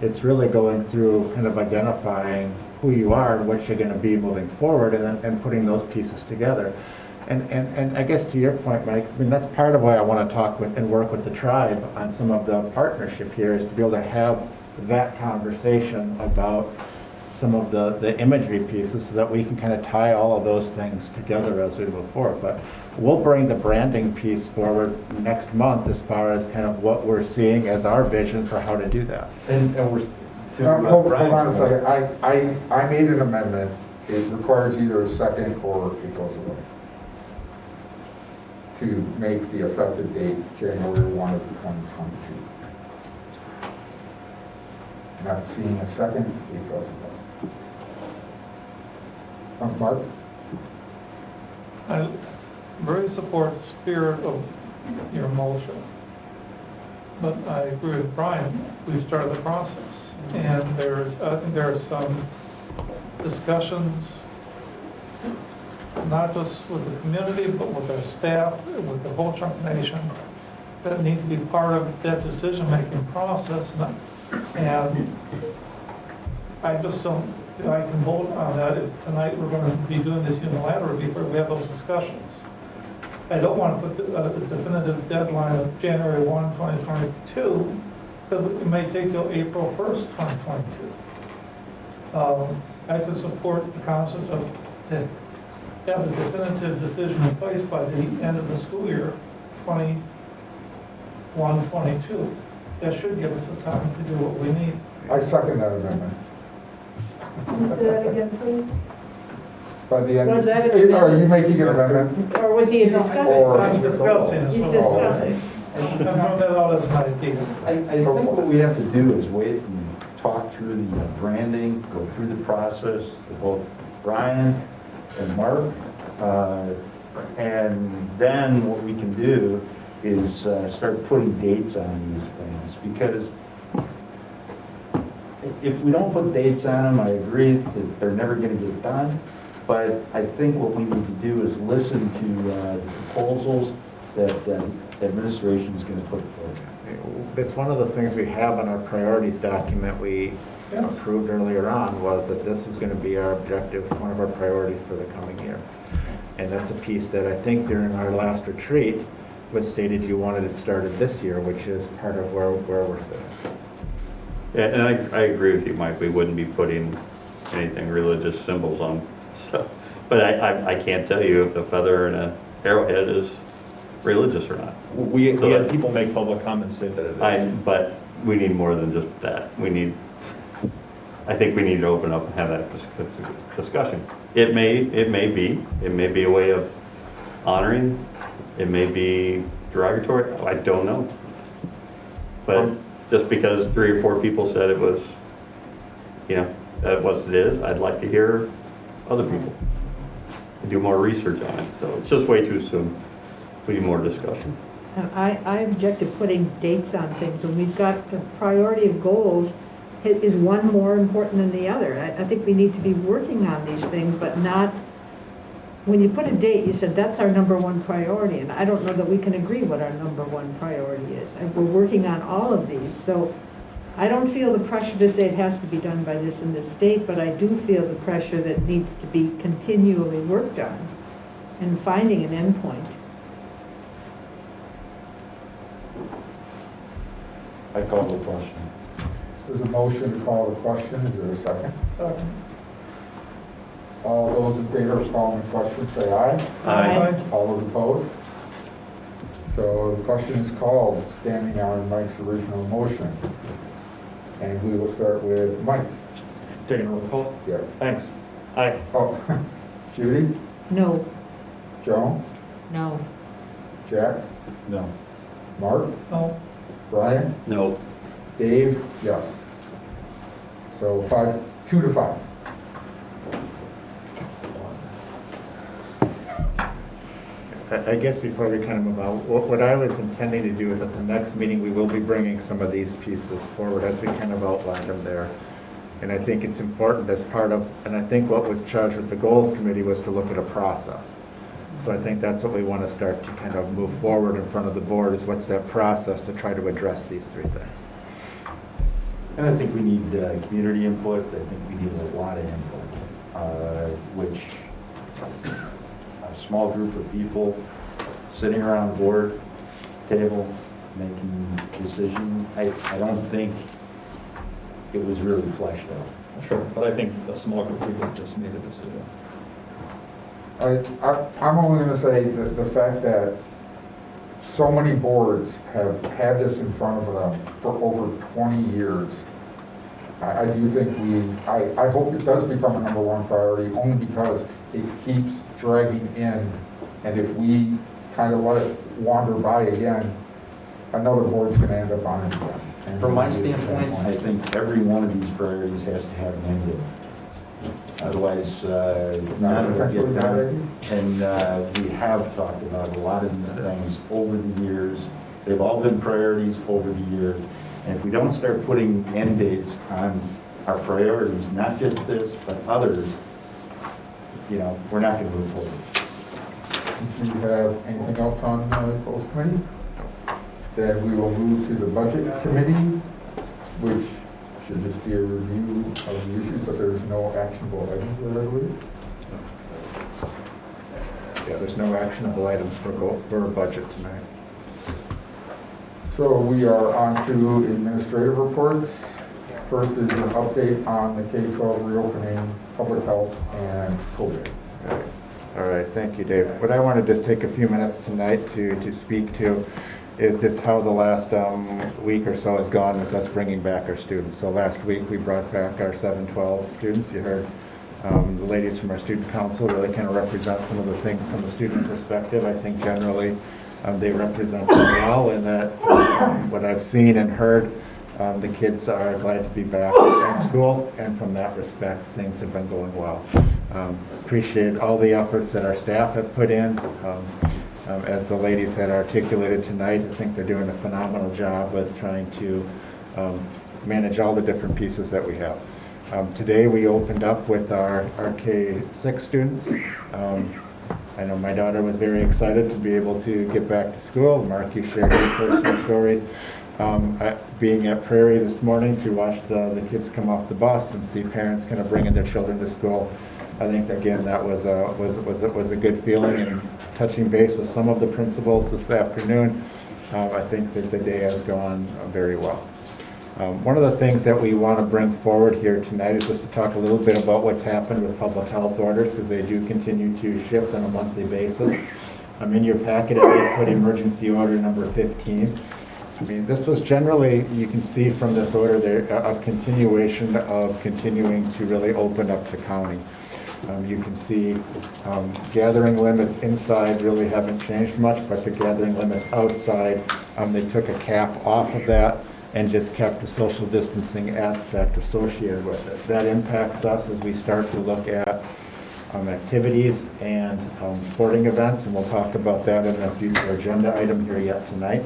It's really going through kind of identifying who you are and what you're going to be moving forward, and putting those pieces together. And I guess to your point, Mike, I mean, that's part of why I want to talk with and work with the tribe on some of the partnership here, is to be able to have that conversation about some of the imagery pieces so that we can kind of tie all of those things together as we move forward. But we'll bring the branding piece forward next month as far as kind of what we're seeing as our vision for how to do that. And we're Hold on a second. I made an amendment. It requires either a second or it goes away, to make the effective date January 1 of 2022. Not seeing a second, it goes away. Mark? I very support the spirit of your motion, but I agree with Brian. We've started the process, and I think there are some discussions, not just with the community, but with our staff, with the whole Chunk Nation, that need to be part of that decision-making process. And I just don't feel I can vote on that if tonight we're going to be doing this unilaterally before we have those discussions. I don't want to put a definitive deadline of January 1, 2022, because it may take till April 1st, 2022. I could support the concept of to have a definitive decision in place by the end of the school year, 21, 22. That should give us the time to do what we need. I second that amendment. Can you say that again, please? By the end. Was that an Are you amendment? making an amendment? Or was he discussing? Or- I'm discussing. He's discussing. I'm throwing that out as an idea. I think what we have to do is wait and talk through the branding, go through the process to both Brian and Mark. And then what we can do is start putting dates on these things, because if we don't put dates on them, I agree that they're never going to get done. But I think what we need to do is listen to the proposals that the administration is going to put forward. It's one of the things we have in our priorities document we approved earlier on, was that this is going to be our objective, one of our priorities for the coming year. And that's a piece that I think during our last retreat was stated you wanted it started this year, which is part of where we're sitting. Yeah, and I agree with you, Mike. We wouldn't be putting anything religious symbols on stuff. But I can't tell you if a feather and a arrowhead is religious or not. We had people make public comments say that it is. But we need more than just that. I think we need to open up and have that discussion. It may be a way of honoring. It may be derogatory. I don't know. But just because 3 or 4 people said it was, that what it is, I'd like to hear other people do more research on it. So it's just way too soon. We need more discussion. I object to putting dates on things when we've got a priority of goals. Is one more important than the other? I think we need to be working on these things, but not, when you put a date, you said that's our number 1 priority, and I don't know that we can agree what our number 1 priority is. And we're working on all of these, so I don't feel the pressure to say it has to be done by this and this date, but I do feel the pressure that needs to be continually worked on and finding an endpoint. I call the question. There's a motion to call the question. Is there a second? Second. All those in favor of calling the question say aye. Aye. All those opposed? So the question is called, standing on Mike's original motion. And we will start with Mike. Taking a roll call? Yeah. Thanks. Aye. Oh, Judy? No. Joan? No. Jack? No. Mark? No. Brian? No. Dave? Yes. So 2 to 5. I guess before we kind of move on, what I was intending to do is at the next meeting, we will be bringing some of these pieces forward as we kind of outlined them there. And I think it's important as part of, and I think what was charged with the goals committee was to look at a process. So I think that's what we want to start to kind of move forward in front of the board, is what's that process to try to address these 3 things. And I think we need community input. I think we need a lot of input, which a small group of people sitting around a board table making decisions. I don't think it was really fleshed out. Sure, but I think a small group of people just made a decision. I'm only going to say that the fact that so many boards have had this in front of them for over 20 years, I do think I hope it does become a number 1 priority, only because it keeps dragging in, and if we kind of let it wander by again, another board's going to end up on it again. And From my standpoint, I think every one of these priorities has to have an end date. Otherwise, none will get done. And we have talked about a lot of these things over the years. They've all been priorities over the years. And if we don't start putting end dates on our priorities, not just this, but others, we're not going to move forward. Do you have anything else on the goals committee? Then we will move to the budget committee, which should just be a review of the issues, but there's no actionable items there, I believe. Yeah, there's no actionable items for a budget tonight. So we are on to administrative reports. First is an update on the K-12 reopening, public health, and COVID. All right, thank you, Dave. What I want to just take a few minutes tonight to speak to is just how the last week or so has gone with us bringing back our students. So last week we brought back our 712 students. You heard the ladies from our student council really kind of represent some of the things from the student perspective. I think generally they represent them well, in that what I've seen and heard, the kids are glad to be back at school, and from that respect, things have been going well. Appreciate all the efforts that our staff have put in. As the ladies had articulated tonight, I think they're doing a phenomenal job with trying to manage all the different pieces that we have. Today we opened up with our K6 students. I know my daughter was very excited to be able to get back to school. Marky shared her personal stories. Being at Prairie this morning to watch the kids come off the bus and see parents kind of bringing their children to school. I think again that was a good feeling, and touching base with some of the principals this afternoon. I think that the day has gone very well. One of the things that we want to bring forward here tonight is just to talk a little bit about what's happened with public health orders, because they do continue to shift on a monthly basis. In your packet, I put emergency order number 15. I mean, this was generally, you can see from this order there, a continuation of continuing to really open up the county. You can see gathering limits inside really haven't changed much, but the gathering limits outside, they took a cap off of that and just kept the social distancing aspect associated with it. That impacts us as we start to look at activities and sporting events, and we'll talk about that in a future agenda item here yet tonight.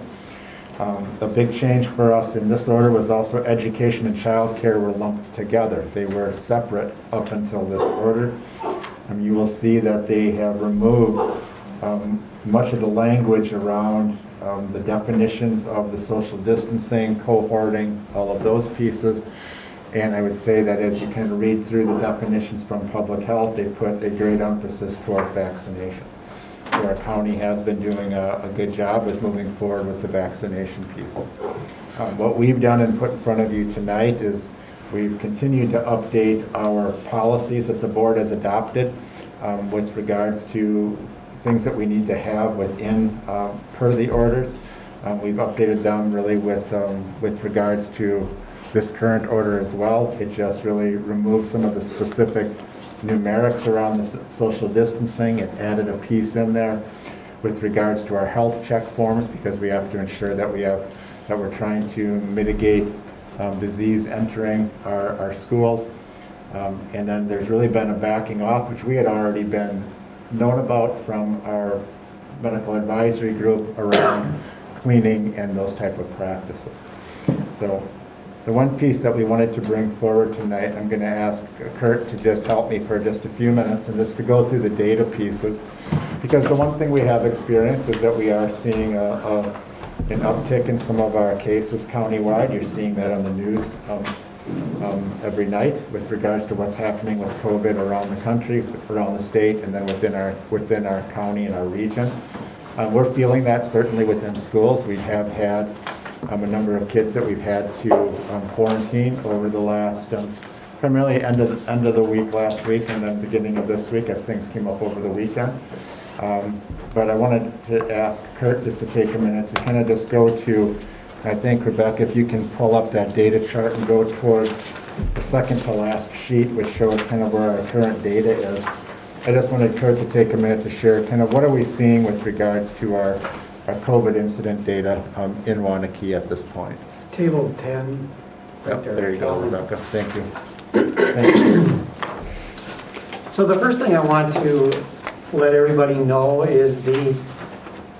A big change for us in this order was also education and childcare were lumped together. They were separate up until this order. You will see that they have removed much of the language around the definitions of the social distancing, cohorting, all of those pieces. And I would say that as you kind of read through the definitions from public health, they put a great emphasis towards vaccination. So our county has been doing a good job with moving forward with the vaccination pieces. What we've done and put in front of you tonight is we've continued to update our policies that the board has adopted with regards to things that we need to have within per the orders. We've updated them really with regards to this current order as well. It just really removed some of the specific numerics around the social distancing. It added a piece in there with regards to our health check forms, because we have to ensure that we're trying to mitigate disease entering our schools. And then there's really been a backing off, which we had already been known about from our medical advisory group around cleaning and those type of practices. So the one piece that we wanted to bring forward tonight, I'm going to ask Kurt to just help me for just a few minutes and just to go through the data pieces, because the one thing we have experienced is that we are seeing an uptick in some of our cases countywide. You're seeing that on the news every night with regards to what's happening with COVID around the country, around the state, and then within our county and our region. We're feeling that certainly within schools. We have had a number of kids that we've had to quarantine over the last, primarily end of the week last week and then beginning of this week as things came up over the weekend. But I wanted to ask Kurt just to take a minute to kind of just go to, I think, Rebecca, if you can pull up that data chart and go towards the second to last sheet, which shows kind of where our current data is. I just wanted Kurt to take a minute to share kind of what are we seeing with regards to our COVID incident data in Waunakee at this point. Table 10. Yep, there you go, Rebecca. Thank you. Thank you. So the first thing I want to let everybody know is the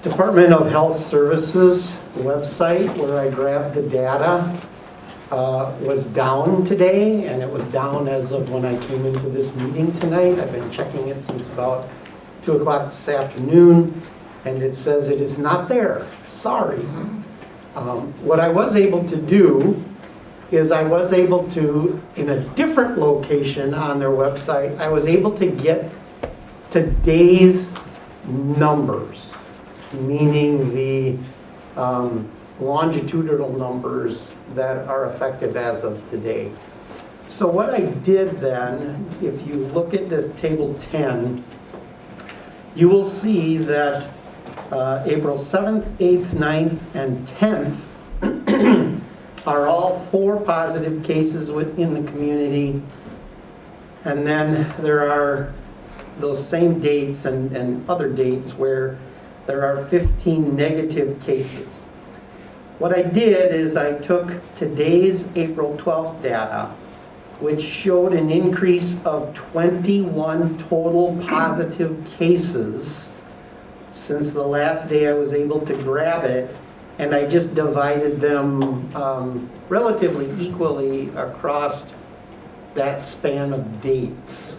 Department of Health Services website where I grabbed the data was down today, and it was down as of when I came into this meeting tonight. I've been checking it since about 2 o'clock this afternoon, and it says it is not there. Sorry. What I was able to do is I was able to, in a different location on their website, I was able to get today's numbers, meaning the longitudinal numbers that are effective as of today. So what I did then, if you look at this table 10, you will see that April 7th, 8th, 9th, and 10th are all 4 positive cases within the community. And then there are those same dates and other dates where there are 15 negative cases. What I did is I took today's April 12th data, which showed an increase of 21 total positive cases since the last day I was able to grab it, and I just divided them relatively equally across that span of dates.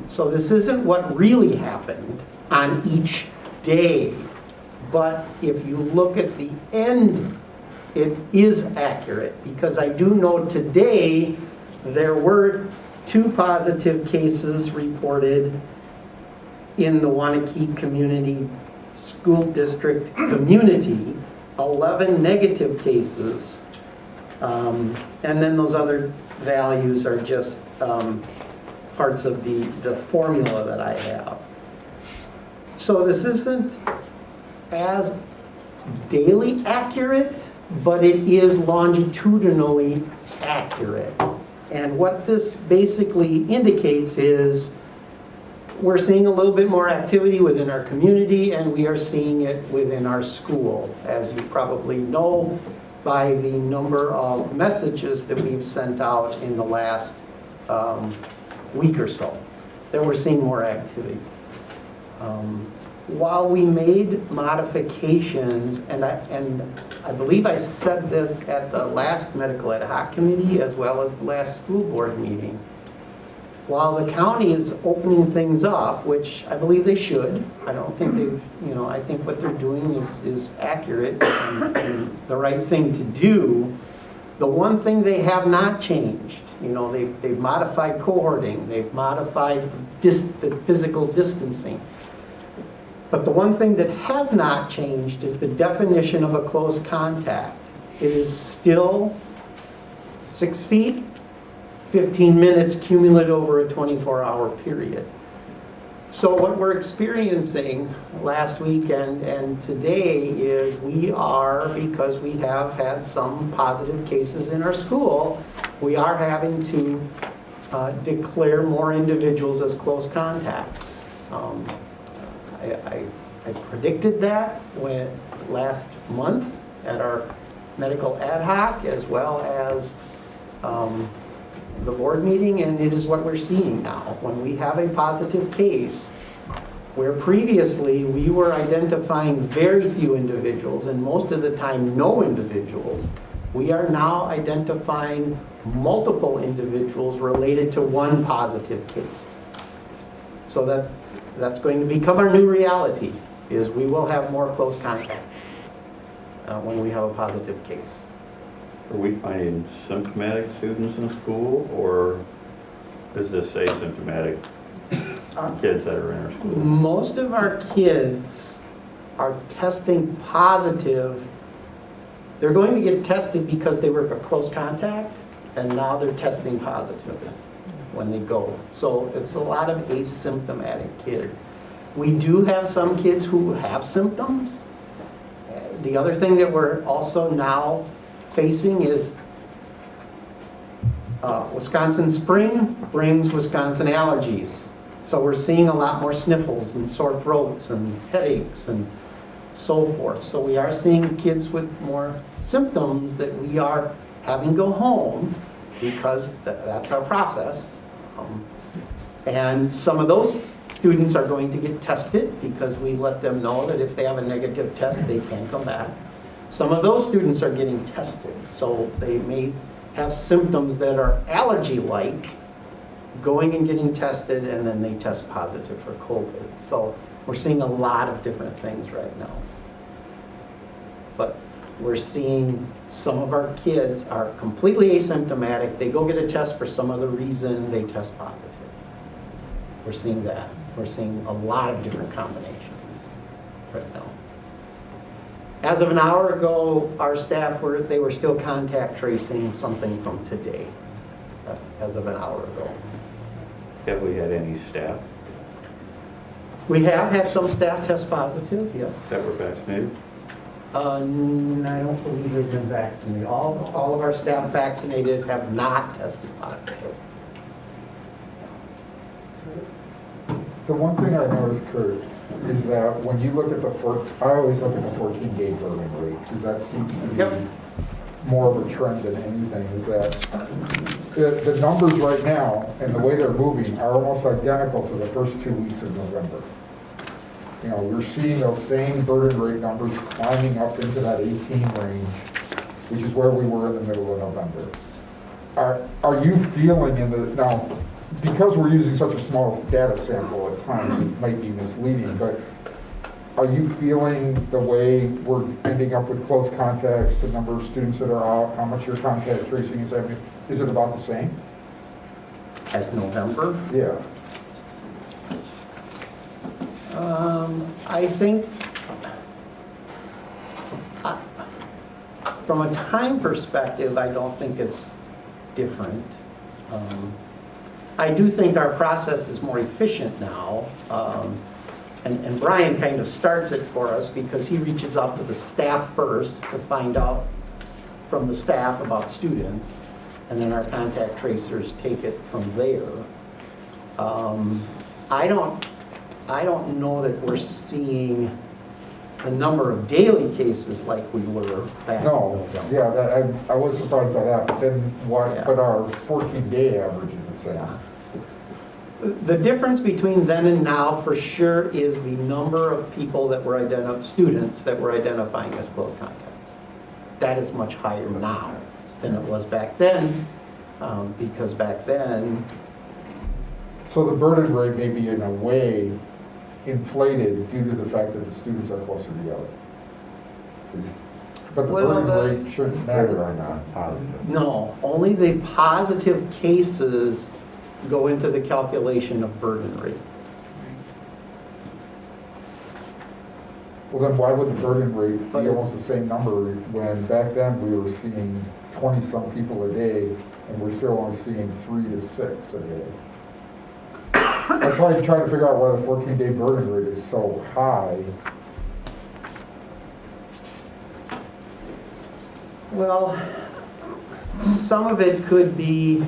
So this isn't what really happened on each day, but if you look at the end, it is accurate, because I do know today there were 2 positive cases reported in the Waunakee Community School District community, 11 negative cases, and then those other values are just parts of the formula that I have. So this isn't as daily accurate, but it is longitudinally accurate. And what this basically indicates is we're seeing a little bit more activity within our community, and we are seeing it within our school, as you probably know by the number of messages that we've sent out in the last week or so, that we're seeing more activity. While we made modifications, and I believe I said this at the last medical ad hoc committee as well as the last school board meeting, while the county is opening things up, which I believe they should, I don't think they've, I think what they're doing is accurate and the right thing to do. The one thing they have not changed, they've modified cohorting, they've modified the physical distancing. But the one thing that has not changed is the definition of a close contact. It is still 6 feet, 15 minutes cumulative over a 24-hour period. So what we're experiencing last week and today is we are, because we have had some positive cases in our school, we are having to declare more individuals as close contacts. I predicted that last month at our medical ad hoc as well as the board meeting, and it is what we're seeing now. When we have a positive case, where previously we were identifying very few individuals and most of the time no individuals, we are now identifying multiple individuals related to one positive case. So that's going to become our new reality, is we will have more close contact when we have a positive case. Are we finding symptomatic students in school, or is this asymptomatic kids that are in our school? Most of our kids are testing positive. They're going to get tested because they were a close contact, and now they're testing positive when they go. So it's a lot of asymptomatic kids. We do have some kids who have symptoms. The other thing that we're also now facing is Wisconsin spring brings Wisconsin allergies. So we're seeing a lot more sniffles and sore throats and headaches and so forth. So we are seeing kids with more symptoms that we are having go home because that's our process. And some of those students are going to get tested because we let them know that if they have a negative test, they can come back. Some of those students are getting tested, so they may have symptoms that are allergy-like, going and getting tested, and then they test positive for COVID. So we're seeing a lot of different things right now. But we're seeing some of our kids are completely asymptomatic. They go get a test for some other reason, they test positive. We're seeing that. We're seeing a lot of different combinations right now. As of an hour ago, our staff they were still contact tracing something from today, as of an hour ago. Have we had any staff We have had some staff test positive, yes. that were vaccinated? I don't believe they've been vaccinated. All of our staff vaccinated have not tested positive. The one thing I noticed, Kurt, is that when you look at I always look at the 14-day burden rate, because that seems to be more of a trend than anything, is that the numbers right now and the way they're moving are almost identical to the first 2 weeks of November. We're seeing those same burden rate numbers climbing up into that 18 range, which is where we were in the middle of November. are you feeling now, because we're using such a small data sample at times, it might be misleading, but are you feeling the way we're ending up with close contacts, the number of students that are out, how much your contact tracing is happening, is it about the same? As November? Yeah. I think, from a time perspective, I don't think it's different. I do think our process is more efficient now. And Brian kind of starts it for us because he reaches out to the staff first to find out from the staff about students, and then our contact tracers take it from there. I don't know that we're seeing the number of daily cases like we were back. No, yeah, I was surprised by that, but then why, Yeah. but our 14-day average is the same. The difference between then and now for sure is the number of people that were students that were identifying as close contacts. That is much higher now than it was back then, because back then. So the burden rate may be in a way inflated due to the fact that the students are closer together. But the Well, burden rate shouldn't matter right now. No, only the positive cases go into the calculation of burden rate. Well, then why would the burden rate be almost the same number when back then we were seeing 20-some people a day and we're still only seeing 3 to 6 a day? That's why I'm trying to figure out why the 14-day burden rate is so high. Well, some of it could be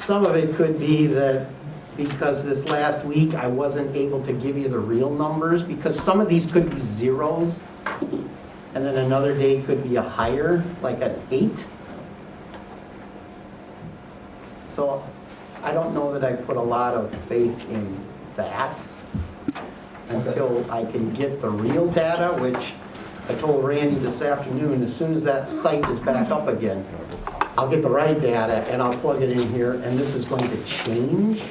that because this last week I wasn't able to give you the real numbers, because some of these could be zeros, and then another day could be a higher, like an 8. So I don't know that I put a lot of faith in that until I can get the real data, which I told Randy this afternoon, as soon as that site is back up again, I'll get the right data and I'll plug it in here, and this is going to change.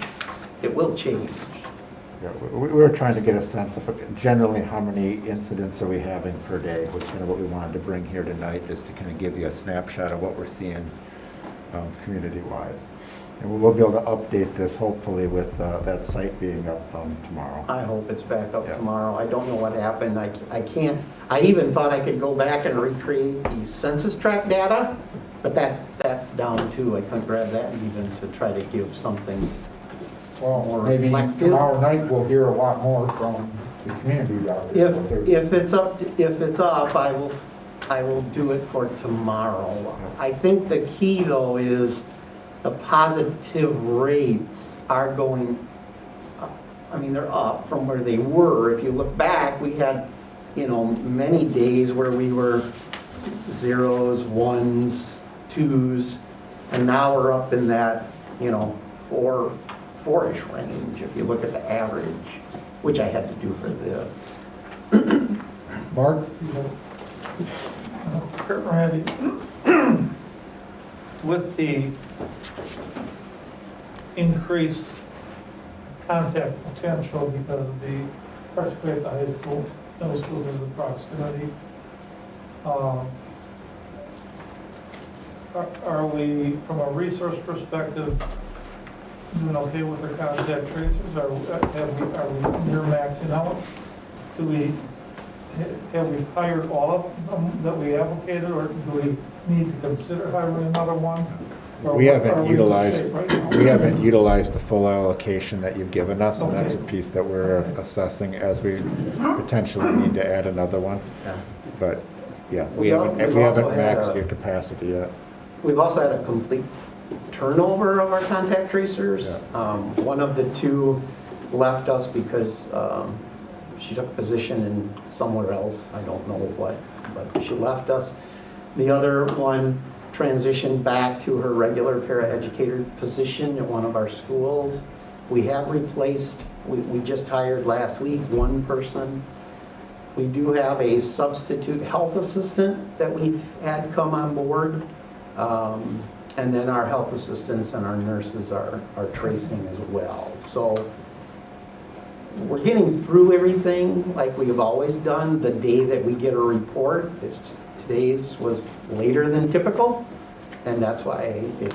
It will change. Yeah, we were trying to get a sense of generally how many incidents are we having per day, which is kind of what we wanted to bring here tonight, just to kind of give you a snapshot of what we're seeing community-wise. And we'll be able to update this hopefully with that site being up tomorrow. I hope it's back up tomorrow. I don't know what happened. I can't, I even thought I could go back and recreate the census tract data, but that's down too. I couldn't grab that even to try to give something Well, more maybe reflective. tomorrow night we'll hear a lot more from the community about it. If it's up, I will do it for tomorrow. I think the key though is the positive rates are going up. I mean, they're up from where they were. If you look back, we had, many days where we were 0s, 1s, 2s, and now we're up in that, 4-ish range if you look at the average, which I had to do for this. Mark? Randy, with the increased contact potential because of the, particularly at the high school, middle school, because of proximity, are we, from a resource perspective, doing okay with our contact tracers? Are we near maxing out? Have we hired all of them that we advocated, or do we need to consider hiring another one? We haven't utilized the full allocation that you've given us, and that's a piece that we're assessing as we potentially need to add another one. But yeah, we haven't maxed your capacity yet. We've also had a complete turnover of our contact tracers. One of the two left us because she took a position in somewhere else. I don't know what, but she left us. The other one transitioned back to her regular paraeducator position at one of our schools. We have replaced, we just hired last week one person. We do have a substitute health assistant that we've had come on board. And then our health assistants and our nurses are tracing as well. So we're getting through everything like we have always done the day that we get a report. Today's was later than typical, and that's why it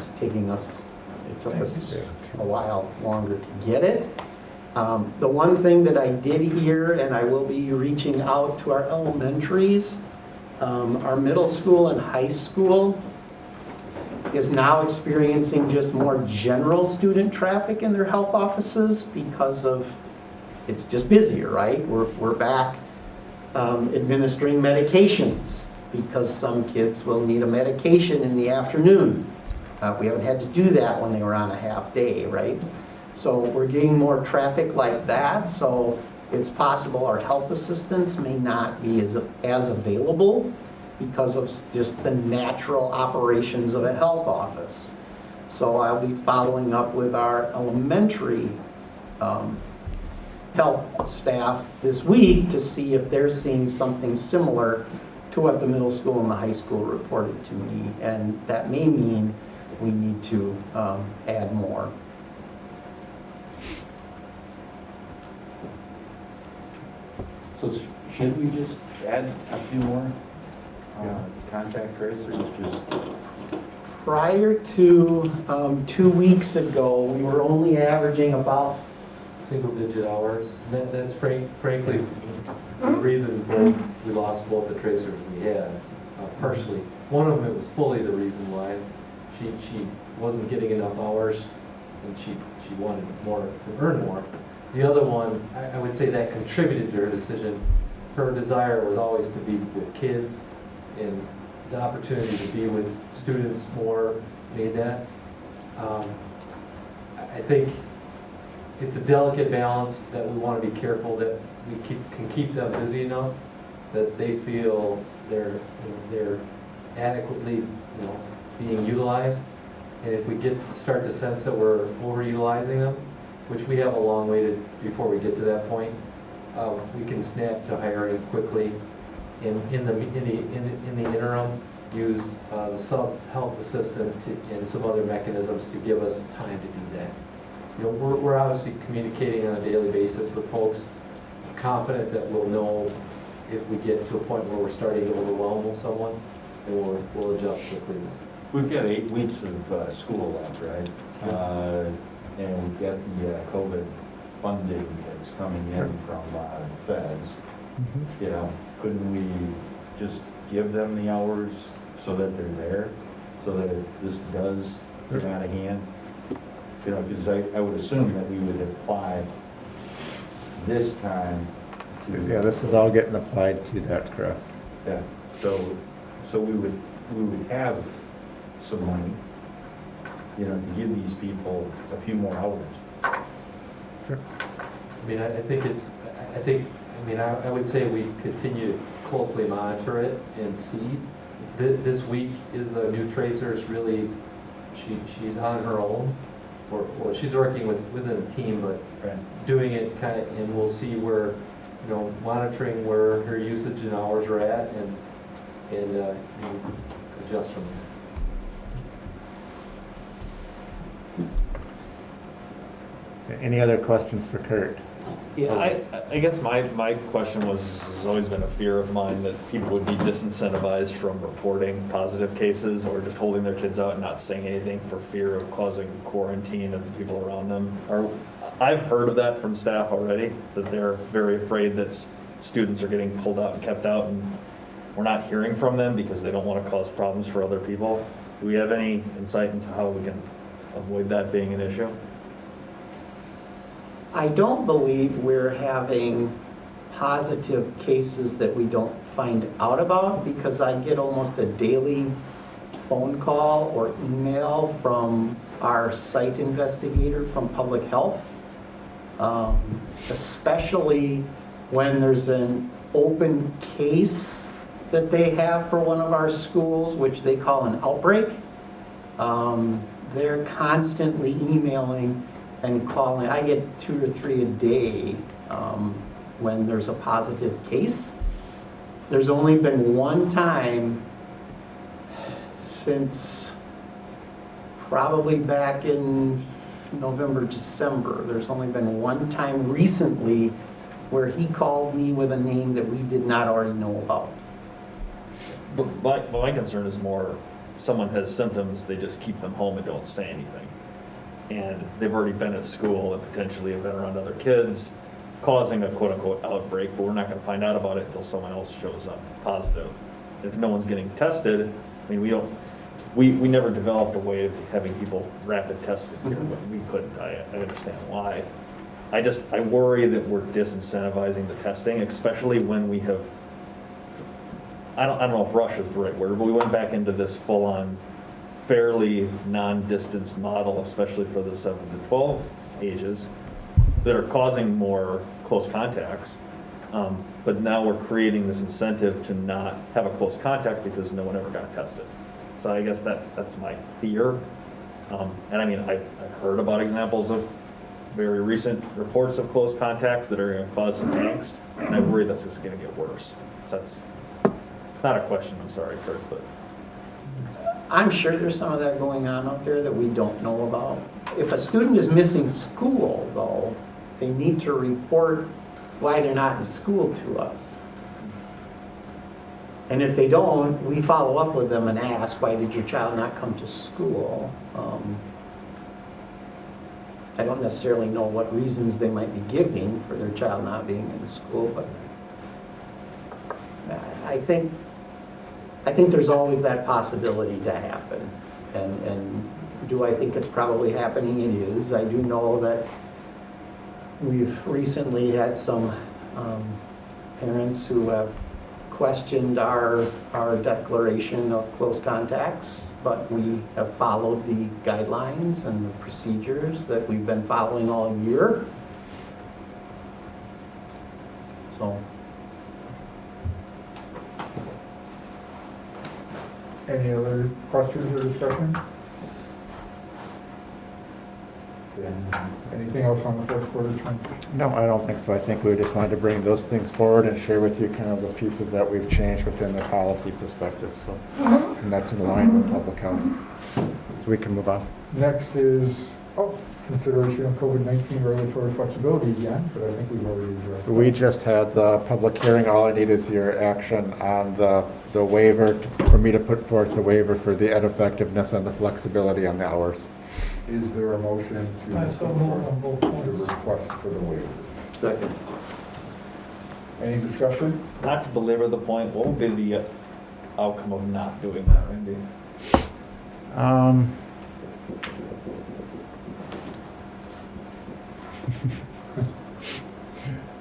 took us a while longer to get it. The one thing that I did hear, and I will be reaching out to our elementaries, our middle school and high school is now experiencing just more general student traffic in their health offices because of, it's just busier, right? We're back administering medications because some kids will need a medication in the afternoon. We haven't had to do that when they were on a half day, right? So we're getting more traffic like that, so it's possible our health assistants may not be as available because of just the natural operations of a health office. So I'll be following up with our elementary health staff this week to see if they're seeing something similar to what the middle school and the high school reported to me. And that may mean we need to add more. So should we just add a few more contact tracers? Just Prior to 2 weeks ago, we were only averaging about Single-digit hours. That's frankly the reason we lost both the tracers we had, partially. One of them, it was fully the reason why. She wasn't getting enough hours, and she wanted more to earn more. The other one, I would say that contributed to her decision. Her desire was always to be with kids, and the opportunity to be with students more made that. I think it's a delicate balance that we want to be careful that we can keep them busy enough that they feel they're adequately being utilized. And if we start to sense that we're overutilizing them, which we have a long way before we get to that point, we can snap to hiring quickly. In the interim, use the sub-health assistant and some other mechanisms to give us time to do that. We're obviously communicating on a daily basis with folks, confident that we'll know if we get to a point where we're starting to overwhelm someone, and we'll adjust quickly. we've got 8 weeks of school left, right? And we've got the COVID funding that's coming in from feds. Couldn't we just give them the hours so that they're there, so that if this does get out of hand? Because I would assume that we would apply this time to... Yeah, this is all getting applied to that, correct? Yeah, so we would have some money, to give these people a few more hours. Sure. I would say we continue to closely monitor it and see. This week is a new tracer's really, she's on her own, or she's working within a team, but doing it and we'll see where, monitoring where her usage and hours are at and adjust from there. Any other questions for Kurt? Yeah, I guess my question has always been a fear of mine that people would be disincentivized from reporting positive cases or just holding their kids out and not saying anything for fear of causing quarantine of the people around them. I've heard of that from staff already, that they're very afraid that students are getting pulled out and kept out, and we're not hearing from them because they don't want to cause problems for other people. Do we have any insight into how we can avoid that being an issue? I don't believe we're having positive cases that we don't find out about, because I get almost a daily phone call or email from our site investigator from public health, especially when there's an open case that they have for one of our schools, which they call an outbreak. They're constantly emailing and calling. I get 2 or 3 a day when there's a positive case. There's only been one time since probably back in November, December. There's only been one time recently where he called me with a name that we did not already know about. But my concern is more, someone has symptoms, they just keep them home and don't say anything. And they've already been at school and potentially have been around other kids, causing a quote-unquote outbreak, but we're not going to find out about it until someone else shows up positive. If no one's getting tested, I mean, we never developed a way of having people rapid tested here, but we couldn't. I understand why. I worry that we're disincentivizing the testing, especially when we have, I don't know if rush is the right word, but we went back into this full-on, fairly non-distanced model, especially for the 7 to 12 ages, that are causing more close contacts. But now we're creating this incentive to not have a close contact because no one ever got tested. So I guess that's my fear. And I mean, I've heard about examples of very recent reports of close contacts that are going to cause some angst, and I worry that's just going to get worse. So that's not a question, I'm sorry, Kurt, but. I'm sure there's some of that going on out there that we don't know about. If a student is missing school, though, they need to report why they're not in school to us. And if they don't, we follow up with them and ask, why did your child not come to school? I don't necessarily know what reasons they might be giving for their child not being in school, but I think there's always that possibility to happen. And do I think it's probably happening? It is. I do know that we've recently had some parents who have questioned our declaration of close contacts, but we have followed the guidelines and the procedures that we've been following all year. So. Any other questions or discussion? Anything else on the fourth quarter transition? No, I don't think so. I think we just wanted to bring those things forward and share with you kind of the pieces that we've changed within the policy perspective. So, and that's in line with public health. So we can move on. Next is, consideration of COVID-19 regulatory flexibility again, but I think we've already addressed that. We just had the public hearing. All I need is your action on the waiver, for me to put forth the waiver for the ed effectiveness and the flexibility on the hours. Is there a motion to I so move on both the points. request for the waiver? Second. Any discussion? Not to belabor the point, what would be the outcome of not doing that, Randy?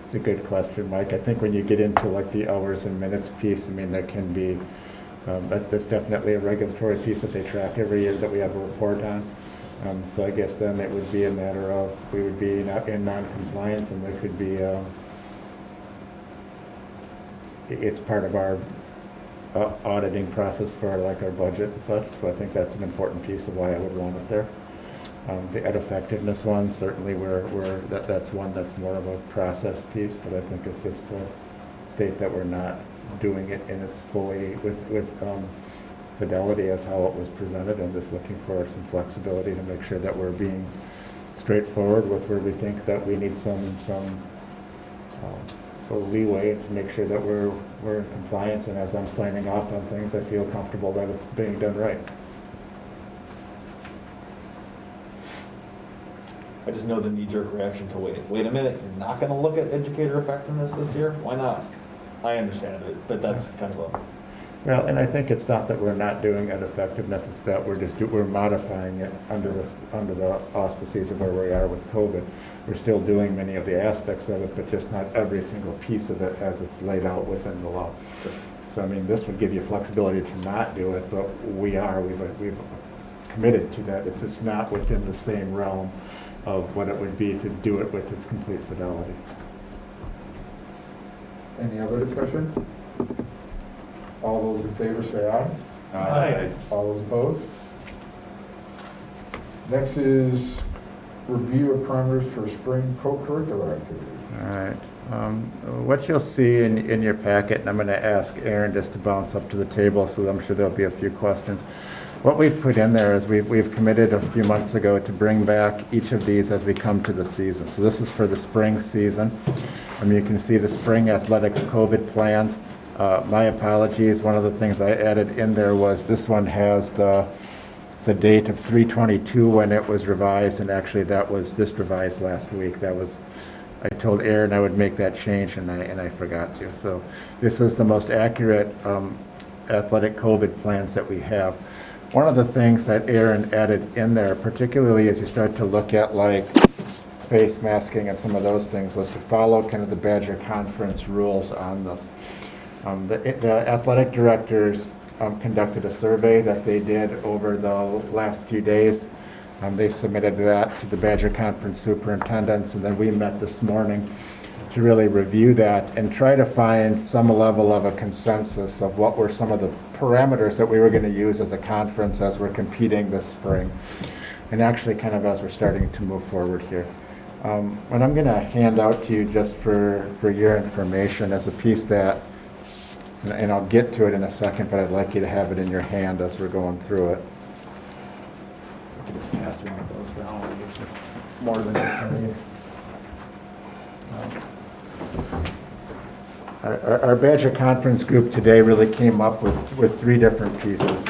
It's a good question, Mike. I think when you get into like the hours and minutes piece, I mean, there can be, that's definitely a regulatory piece that they track every year that we have a report on. So I guess then it would be a matter of, we would be in non-compliance, and there could be, it's part of our auditing process for like our budget and such. So I think that's an important piece of why I would want it there. The ed effectiveness one, certainly that's one that's more of a process piece, but I think it's just to state that we're not doing it in its fully with fidelity as how it was presented, and just looking for some flexibility to make sure that we're being straightforward with where we think that we need some leeway to make sure that we're in compliance, and as I'm signing off on things, I feel comfortable that it's being done right. I just know the knee-jerk reaction to wait a minute, you're not going to look at educator effectiveness this year? Why not? I understand it, but that's kind of a... Well, and I think it's not that we're not doing ed effectiveness, it's that we're modifying it under the auspices of where we are with COVID. We're still doing many of the aspects of it, but just not every single piece of it as it's laid out within the law. So I mean, this would give you flexibility to not do it, but we've committed to that. It's just not within the same realm of what it would be to do it with its complete fidelity. Any other discussion? All those in favor say aye. Aye. All those opposed? Next is review of parameters for spring co-curricular activities. All right. What you'll see in your packet, and I'm going to ask Aaron just to bounce up to the table, so I'm sure there'll be a few questions. What we've put in there is we've committed a few months ago to bring back each of these as we come to the season. So this is for the spring season. You can see the spring athletics COVID plans. My apologies, one of the things I added in there was this one has the date of 3/22 when it was revised, and actually that was just revised last week. I told Aaron I would make that change, and I forgot to. So this is the most accurate athletic COVID plans that we have. One of the things that Aaron added in there, particularly as you start to look at like face masking and some of those things, was to follow kind of the Badger Conference rules on this. The athletic directors conducted a survey that they did over the last few days. They submitted that to the Badger Conference superintendents, and then we met this morning to really review that and try to find some level of a consensus of what were some of the parameters that we were going to use as a conference as we're competing this spring, and actually kind of as we're starting to move forward here. What I'm going to hand out to you just for your information as a piece that, and I'll get to it in a second, but I'd like you to have it in your hand as we're going through it. Just pass one of those down, more than you can need. Our Badger Conference group today really came up with three different pieces.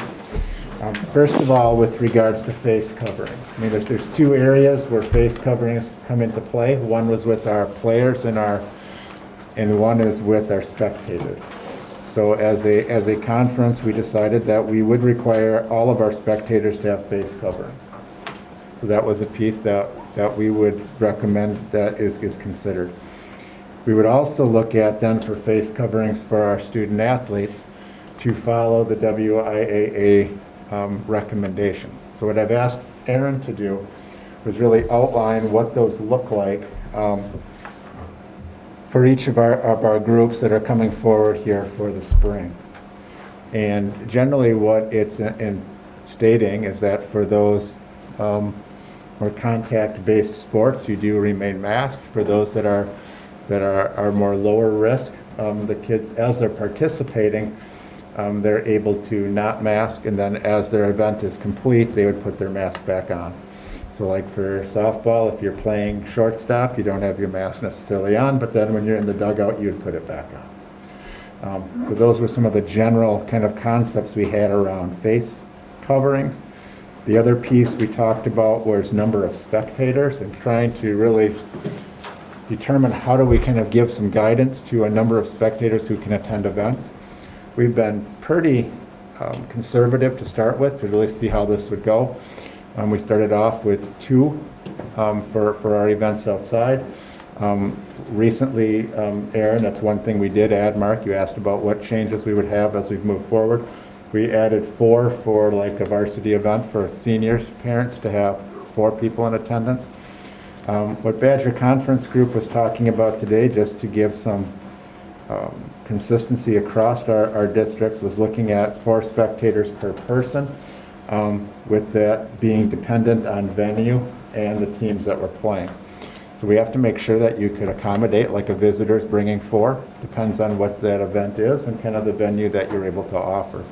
First of all, with regards to face coverings. There's two areas where face coverings come into play. One was with our players and one is with our spectators. So as a conference, we decided that we would require all of our spectators to have face coverings. So that was a piece that we would recommend that is considered. We would also look at then for face coverings for our student athletes to follow the WIAA recommendations. So what I've asked Aaron to do was really outline what those look like for each of our groups that are coming forward here for the spring. And generally what it's in stating is that for those more contact-based sports, you do remain masked. For those that are more lower risk, the kids, as they're participating, they're able to not mask, and then as their event is complete, they would put their mask back on. So like for softball, if you're playing shortstop, you don't have your mask necessarily on, but then when you're in the dugout, you would put it back on. So those were some of the general kind of concepts we had around face coverings. The other piece we talked about was number of spectators and trying to really determine how do we kind of give some guidance to a number of spectators who can attend events. We've been pretty conservative to start with to really see how this would go. We started off with 2 for our events outside. Recently, Aaron, that's one thing we did add. Mark, you asked about what changes we would have as we move forward. We added 4 for like a varsity event for seniors, parents to have 4 people in attendance. What Badger Conference Group was talking about today, just to give some consistency across our districts, was looking at 4 spectators per person, with that being dependent on venue and the teams that we're playing. So we have to make sure that you could accommodate, like a visitor's bringing 4, depends on what that event is and kind of the venue that you're able to offer.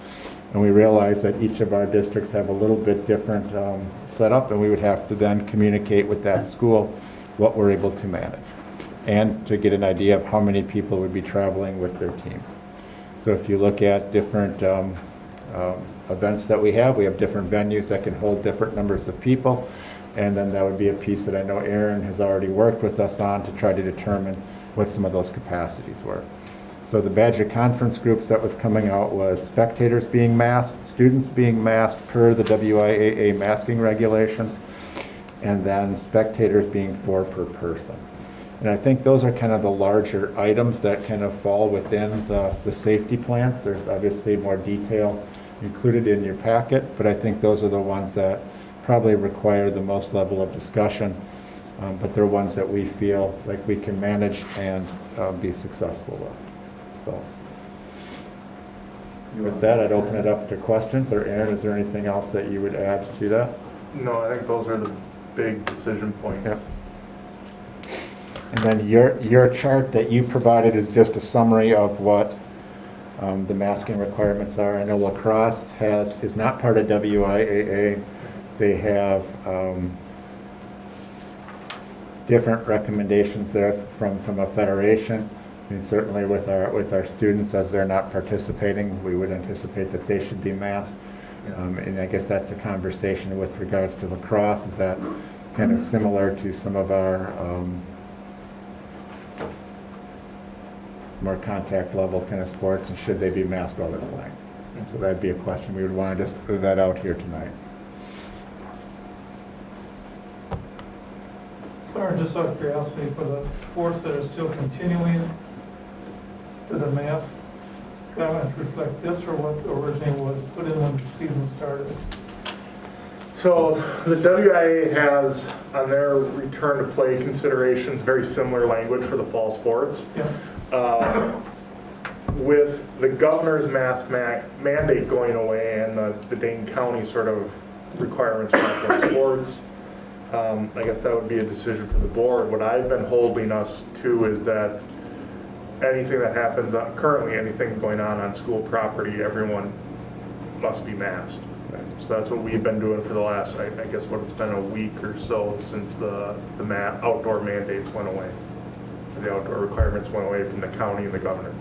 And we realize that each of our districts have a little bit different setup, and we would have to then communicate with that school what we're able to manage and to get an idea of how many people would be traveling with their team. So if you look at different events that we have different venues that can hold different numbers of people, and then that would be a piece that I know Aaron has already worked with us on to try to determine what some of those capacities were. So the Badger Conference groups that was coming out was spectators being masked, students being masked per the WIAA masking regulations, and then spectators being 4 per person. And I think those are kind of the larger items that kind of fall within the safety plans. There's obviously more detail included in your packet, but I think those are the ones that probably require the most level of discussion, but they're ones that we feel like we can manage and be successful with. So with that, I'd open it up to questions. Or Aaron, is there anything else that you would add to that? No, I think those are the big decision points. Yep. And then your chart that you provided is just a summary of what the masking requirements are. I know lacrosse is not part of WIAA. They have different recommendations there from a federation. I mean, certainly with our students, as they're not participating, we would anticipate that they should be masked. And I guess that's a conversation with regards to lacrosse. Is that kind of similar to some of our more contact level kind of sports, and should they be masked while they're playing? So that'd be a question we would want to just throw that out here tonight. Sorry, just out of curiosity, for the sports that are still continuing, do the mask guidelines reflect this or what originally was put in when the season started? So the WIA has on their return to play considerations very similar language for the fall sports. Yeah. With the governor's mask mandate going away and the Dane County sort of requirements for outdoor sports, I guess that would be a decision for the board. What I've been holding us to is that anything that happens, currently anything going on school property, everyone must be masked. So that's what we've been doing for the last, I guess what it's been a week or so since the outdoor mandates went away. The outdoor requirements went away from the county and the governor.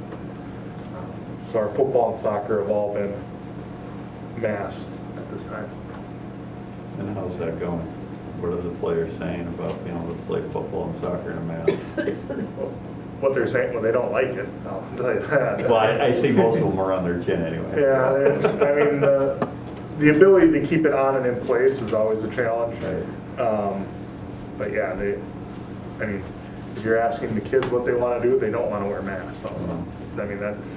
So our football and soccer have all been masked at this time. And how's that going? What are the players saying about being able to play football and soccer in a mask? What they're saying, well, they don't like it. I'll tell you that. Well, I see most of them are on their chin anyway. Yeah, I mean, the ability to keep it on and in place is always a challenge. But yeah, I mean, if you're asking the kids what they want to do, they don't want to wear masks. I mean, that's...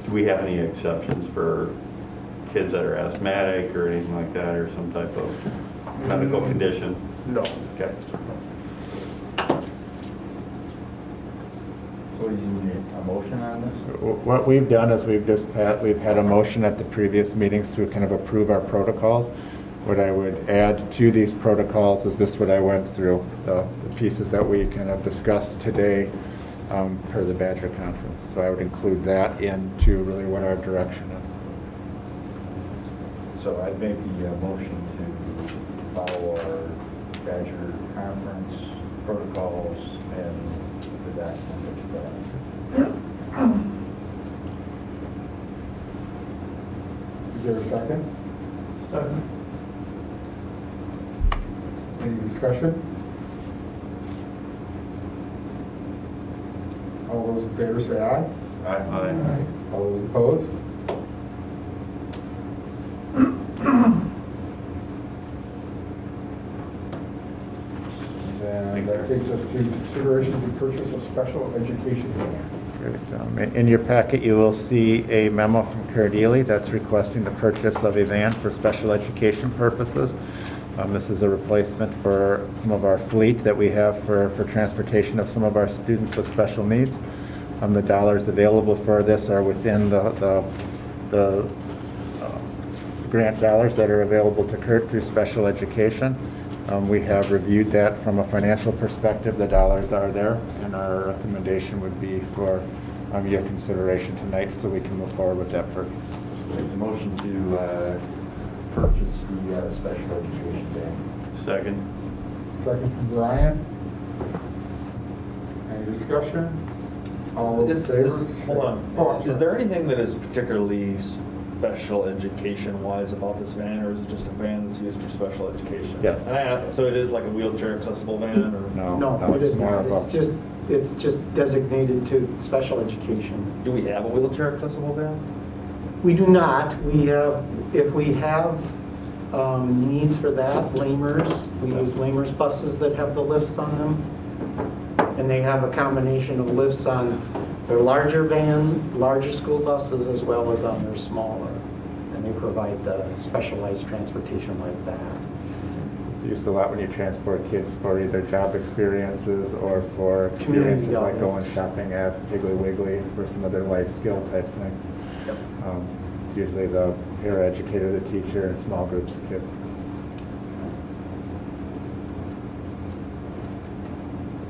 Do we have any exceptions for kids that are asthmatic or anything like that, or some type of medical condition? No. Okay. So you need a motion on this? What we've done is we've had a motion at the previous meetings to kind of approve our protocols. What I would add to these protocols is just what I went through, the pieces that we kind of discussed today per the Badger Conference. So I would include that into really what our direction is. So I'd make the motion to follow our Badger Conference protocols and the document that. Is there a second? Second. Any discussion? All those in favor say aye. Aye. All those opposed? And that takes us to consideration to purchase a special education van. Great. In your packet, you will see a memo from Cardili that's requesting the purchase of a van for special education purposes. This is a replacement for some of our fleet that we have for transportation of some of our students with special needs. The dollars available for this are within the grant dollars that are available to CURT through special education. We have reviewed that from a financial perspective. The dollars are there, and our recommendation would be for your consideration tonight so we can move forward with that purchase. Make the motion to purchase the special education van. Second. Second from Brian. Any discussion? All those in favor? Hold on. Oh, I'm Is sorry. there anything that is particularly special education-wise about this van, or is it just a van that's used for special education? Yes. So it is like a wheelchair accessible van, or? No, It is more not. of a- It's just designated to special education. Do we have a wheelchair accessible van? We do not. We have, if we have needs for that, lamers, we use lamers buses that have the lifts on them. And they have a combination of lifts on their larger van, larger school buses, as well as on their smaller. And they provide the specialized transportation like that. It's used a lot when you transport kids for either job experiences or for Community experiences like elements. going shopping at Piggly Wiggly for some of their life skill type things. Yep. Usually the paraeducator, the teacher, and small groups of kids.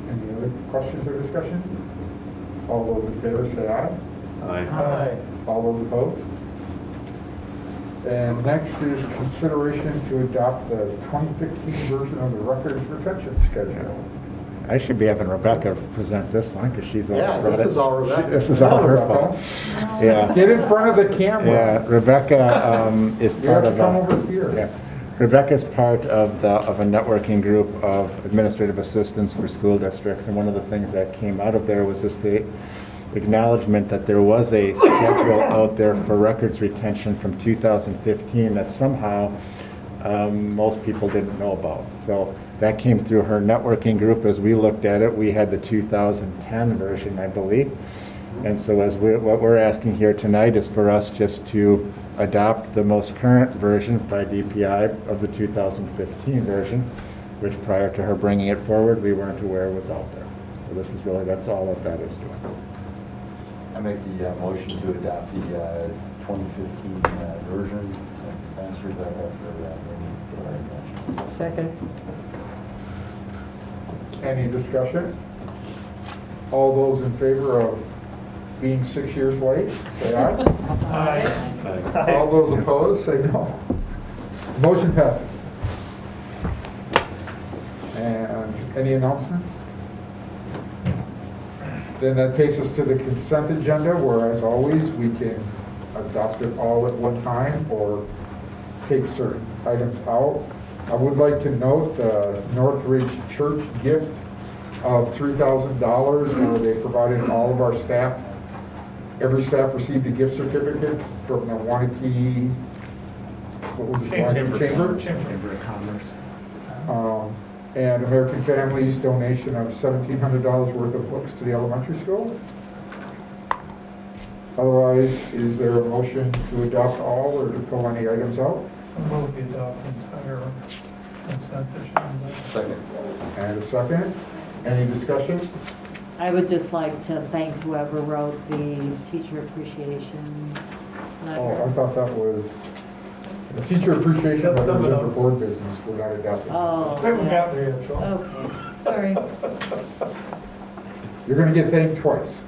Any other questions or discussion? All those in favor say aye. Aye. Aye. All those opposed? And next is consideration to adopt the 2015 version of the records retention schedule. I should be having Rebecca present this one because she's all Yeah, about this it. is all Rebecca. This is all her fault. Yeah. Get in front of the camera. Yeah, Rebecca is You part have to of come a, over here. yeah. Rebecca's part of a networking group of administrative assistants for school districts, and one of the things that came out of there was just the acknowledgement that there was a schedule out there for records retention from 2015 that somehow most people didn't know about. So that came through her networking group. As we looked at it, we had the 2010 version, I believe. And so what we're asking here tonight is for us just to adopt the most current version by DPI of the 2015 version, which prior to her bringing it forward, we weren't aware was out there. So this is really, that's all that is doing. I make the motion to adopt the 2015 version. Thanks, Rebecca, for our attention. Second. Any discussion? All those in favor of being 6 years late, say aye. Aye. All those opposed, say no. Motion passes. And any announcements? Then that takes us to the consent agenda, where as always, we can adopt it all at one time or take certain items out. I would like to note the Northridge Church gift of $3,000, where they provided all of our staff. Every staff received a gift certificate from the Waunakee, what was it? Waunakee Chamber of Commerce. And American Families donation of $1,700 worth of books to the elementary school. Otherwise, is there a motion to adopt all or to pull any items out? Move the adopt entire consent agenda. Second. And a second. Any discussion? I would just like to thank whoever wrote the teacher appreciation letter. Oh, I thought that was, the teacher appreciation letter is in the board business, we're not adopting. Oh, Haven't yeah. got there yet, Joe. Okay, sorry. You're gonna get thanked twice.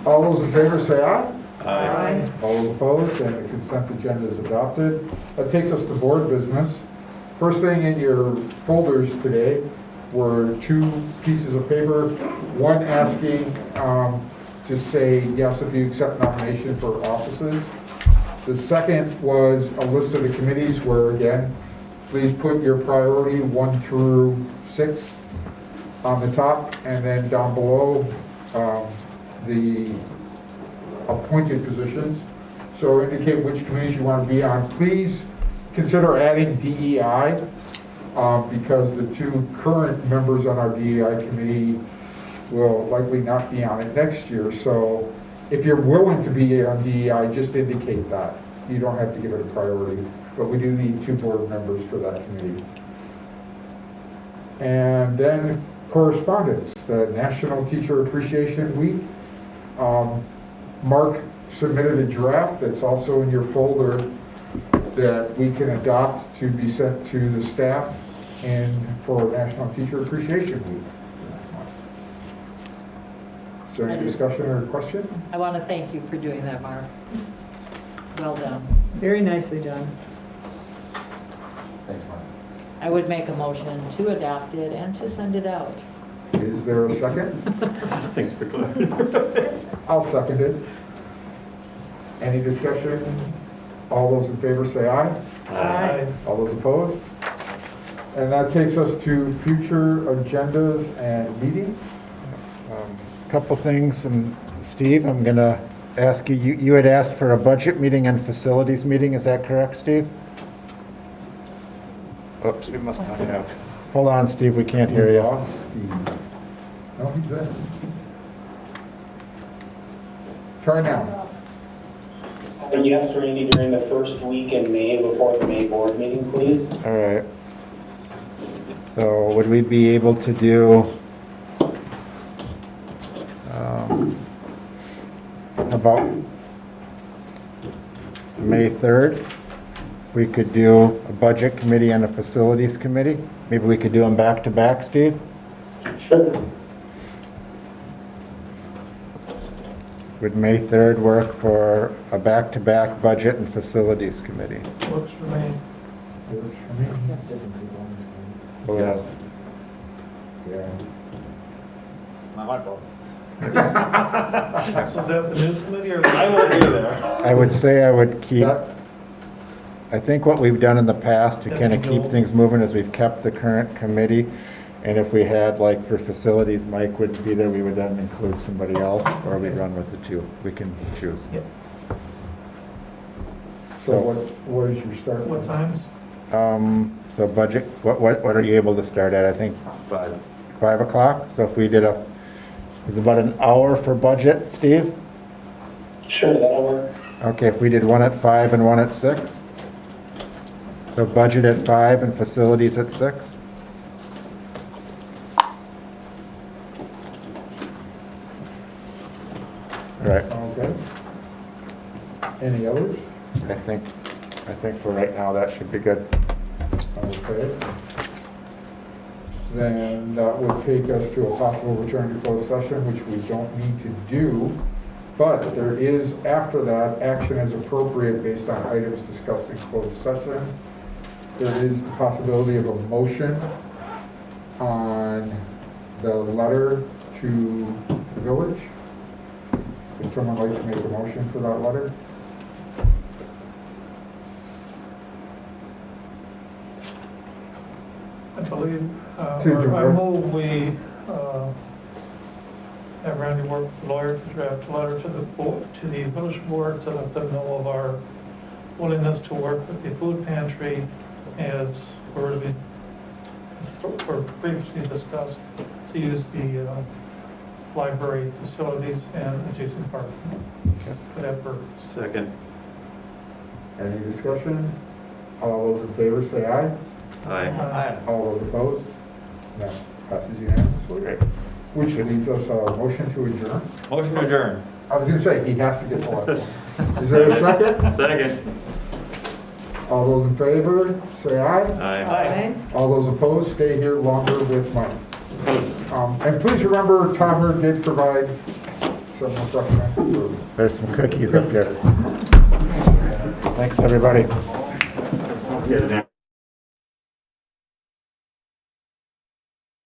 All those in favor say aye. Aye. All those opposed, and the consent agenda is adopted. That takes us to board business. First thing in your folders today were two pieces of paper. One asking to say yes if you accept nomination for offices. The second was a list of the committees where, again, please put your priority 1 through 6 on the top, and then down below the appointed positions. So indicate which committees you want to be on. Please consider adding DEI because the two current members on our DEI committee will likely not be on it next year. So if you're willing to be on DEI, just indicate that. You don't have to give it a priority, but we do need 2 board members for that committee. And then correspondence, the National Teacher Appreciation Week. Mark submitted a draft that's also in your folder that we can adopt to be sent to the staff and for National Teacher Appreciation Week. Is there any discussion or question? I want to thank you for doing that, Mark. Well done. Very nicely done. Thanks, Mark. I would make a motion to adopt it and to send it out. Is there a second? Thanks for clarifying. I'll second it. Any discussion? All those in favor say aye. Aye. All those opposed? And that takes us to future agendas and meetings. Couple things, and Steve, I'm going to ask you, you had asked for a budget meeting and facilities meeting, is that correct, Steve? Oops, we must not have. Hold on, Steve, we can't hear you. Lost Steve. No, he's there. Try now. Yes, Randy, during the first week in May before the May board meeting, please. All right. So would we be able to do about May 3rd? We could do a budget committee and a facilities committee. Maybe we could do them back to back, Steve? Sure. Would May 3rd work for a back-to-back budget and facilities committee? Works for me. Works for me. We'll have Yeah. Not my problem. So is that the news committee or? I will be there. I would say I would keep, That- I think what we've done in the past to kind of keep things moving is we've kept the current committee. And if we had, like, for facilities, Mike would be there, we would then include somebody else, or we'd run with the two. We can choose. So what is your start? What times? So budget, what are you able to start at? I think 5 o'clock? So if we did it's about an hour for budget, Steve? Sure, that'll work. Okay, if we did one at 5 and one at 6? So budget at 5 and facilities at 6? All right, Okay. Any others? I think for right now, that should be good. Okay. Then that would take us to a possible return to closed session, which we don't need to do. But there is, after that, action as appropriate based on items discussed in closed session. There is the possibility of a motion on the letter to the village. Would someone like to make a motion for that letter? I believe, To or I direct- move we have Randy work with the lawyer to draft a letter to the board, to the village board to let them know of our willingness to work with the food pantry as were previously discussed, to use the library facilities and adjacent parking for that purpose. Second. Any discussion? All those in favor say aye. Aye. All those opposed? No. Passes unanimously. Which leaves us a motion to adjourn. Motion to adjourn. I was going to say, he has to get the last one. Is there a second? Second. All those in favor, say aye. Aye. All those opposed, stay here longer with Mike. And please remember, Tomer did provide some refreshment. There's some cookies up there. Thanks, everybody. Yeah.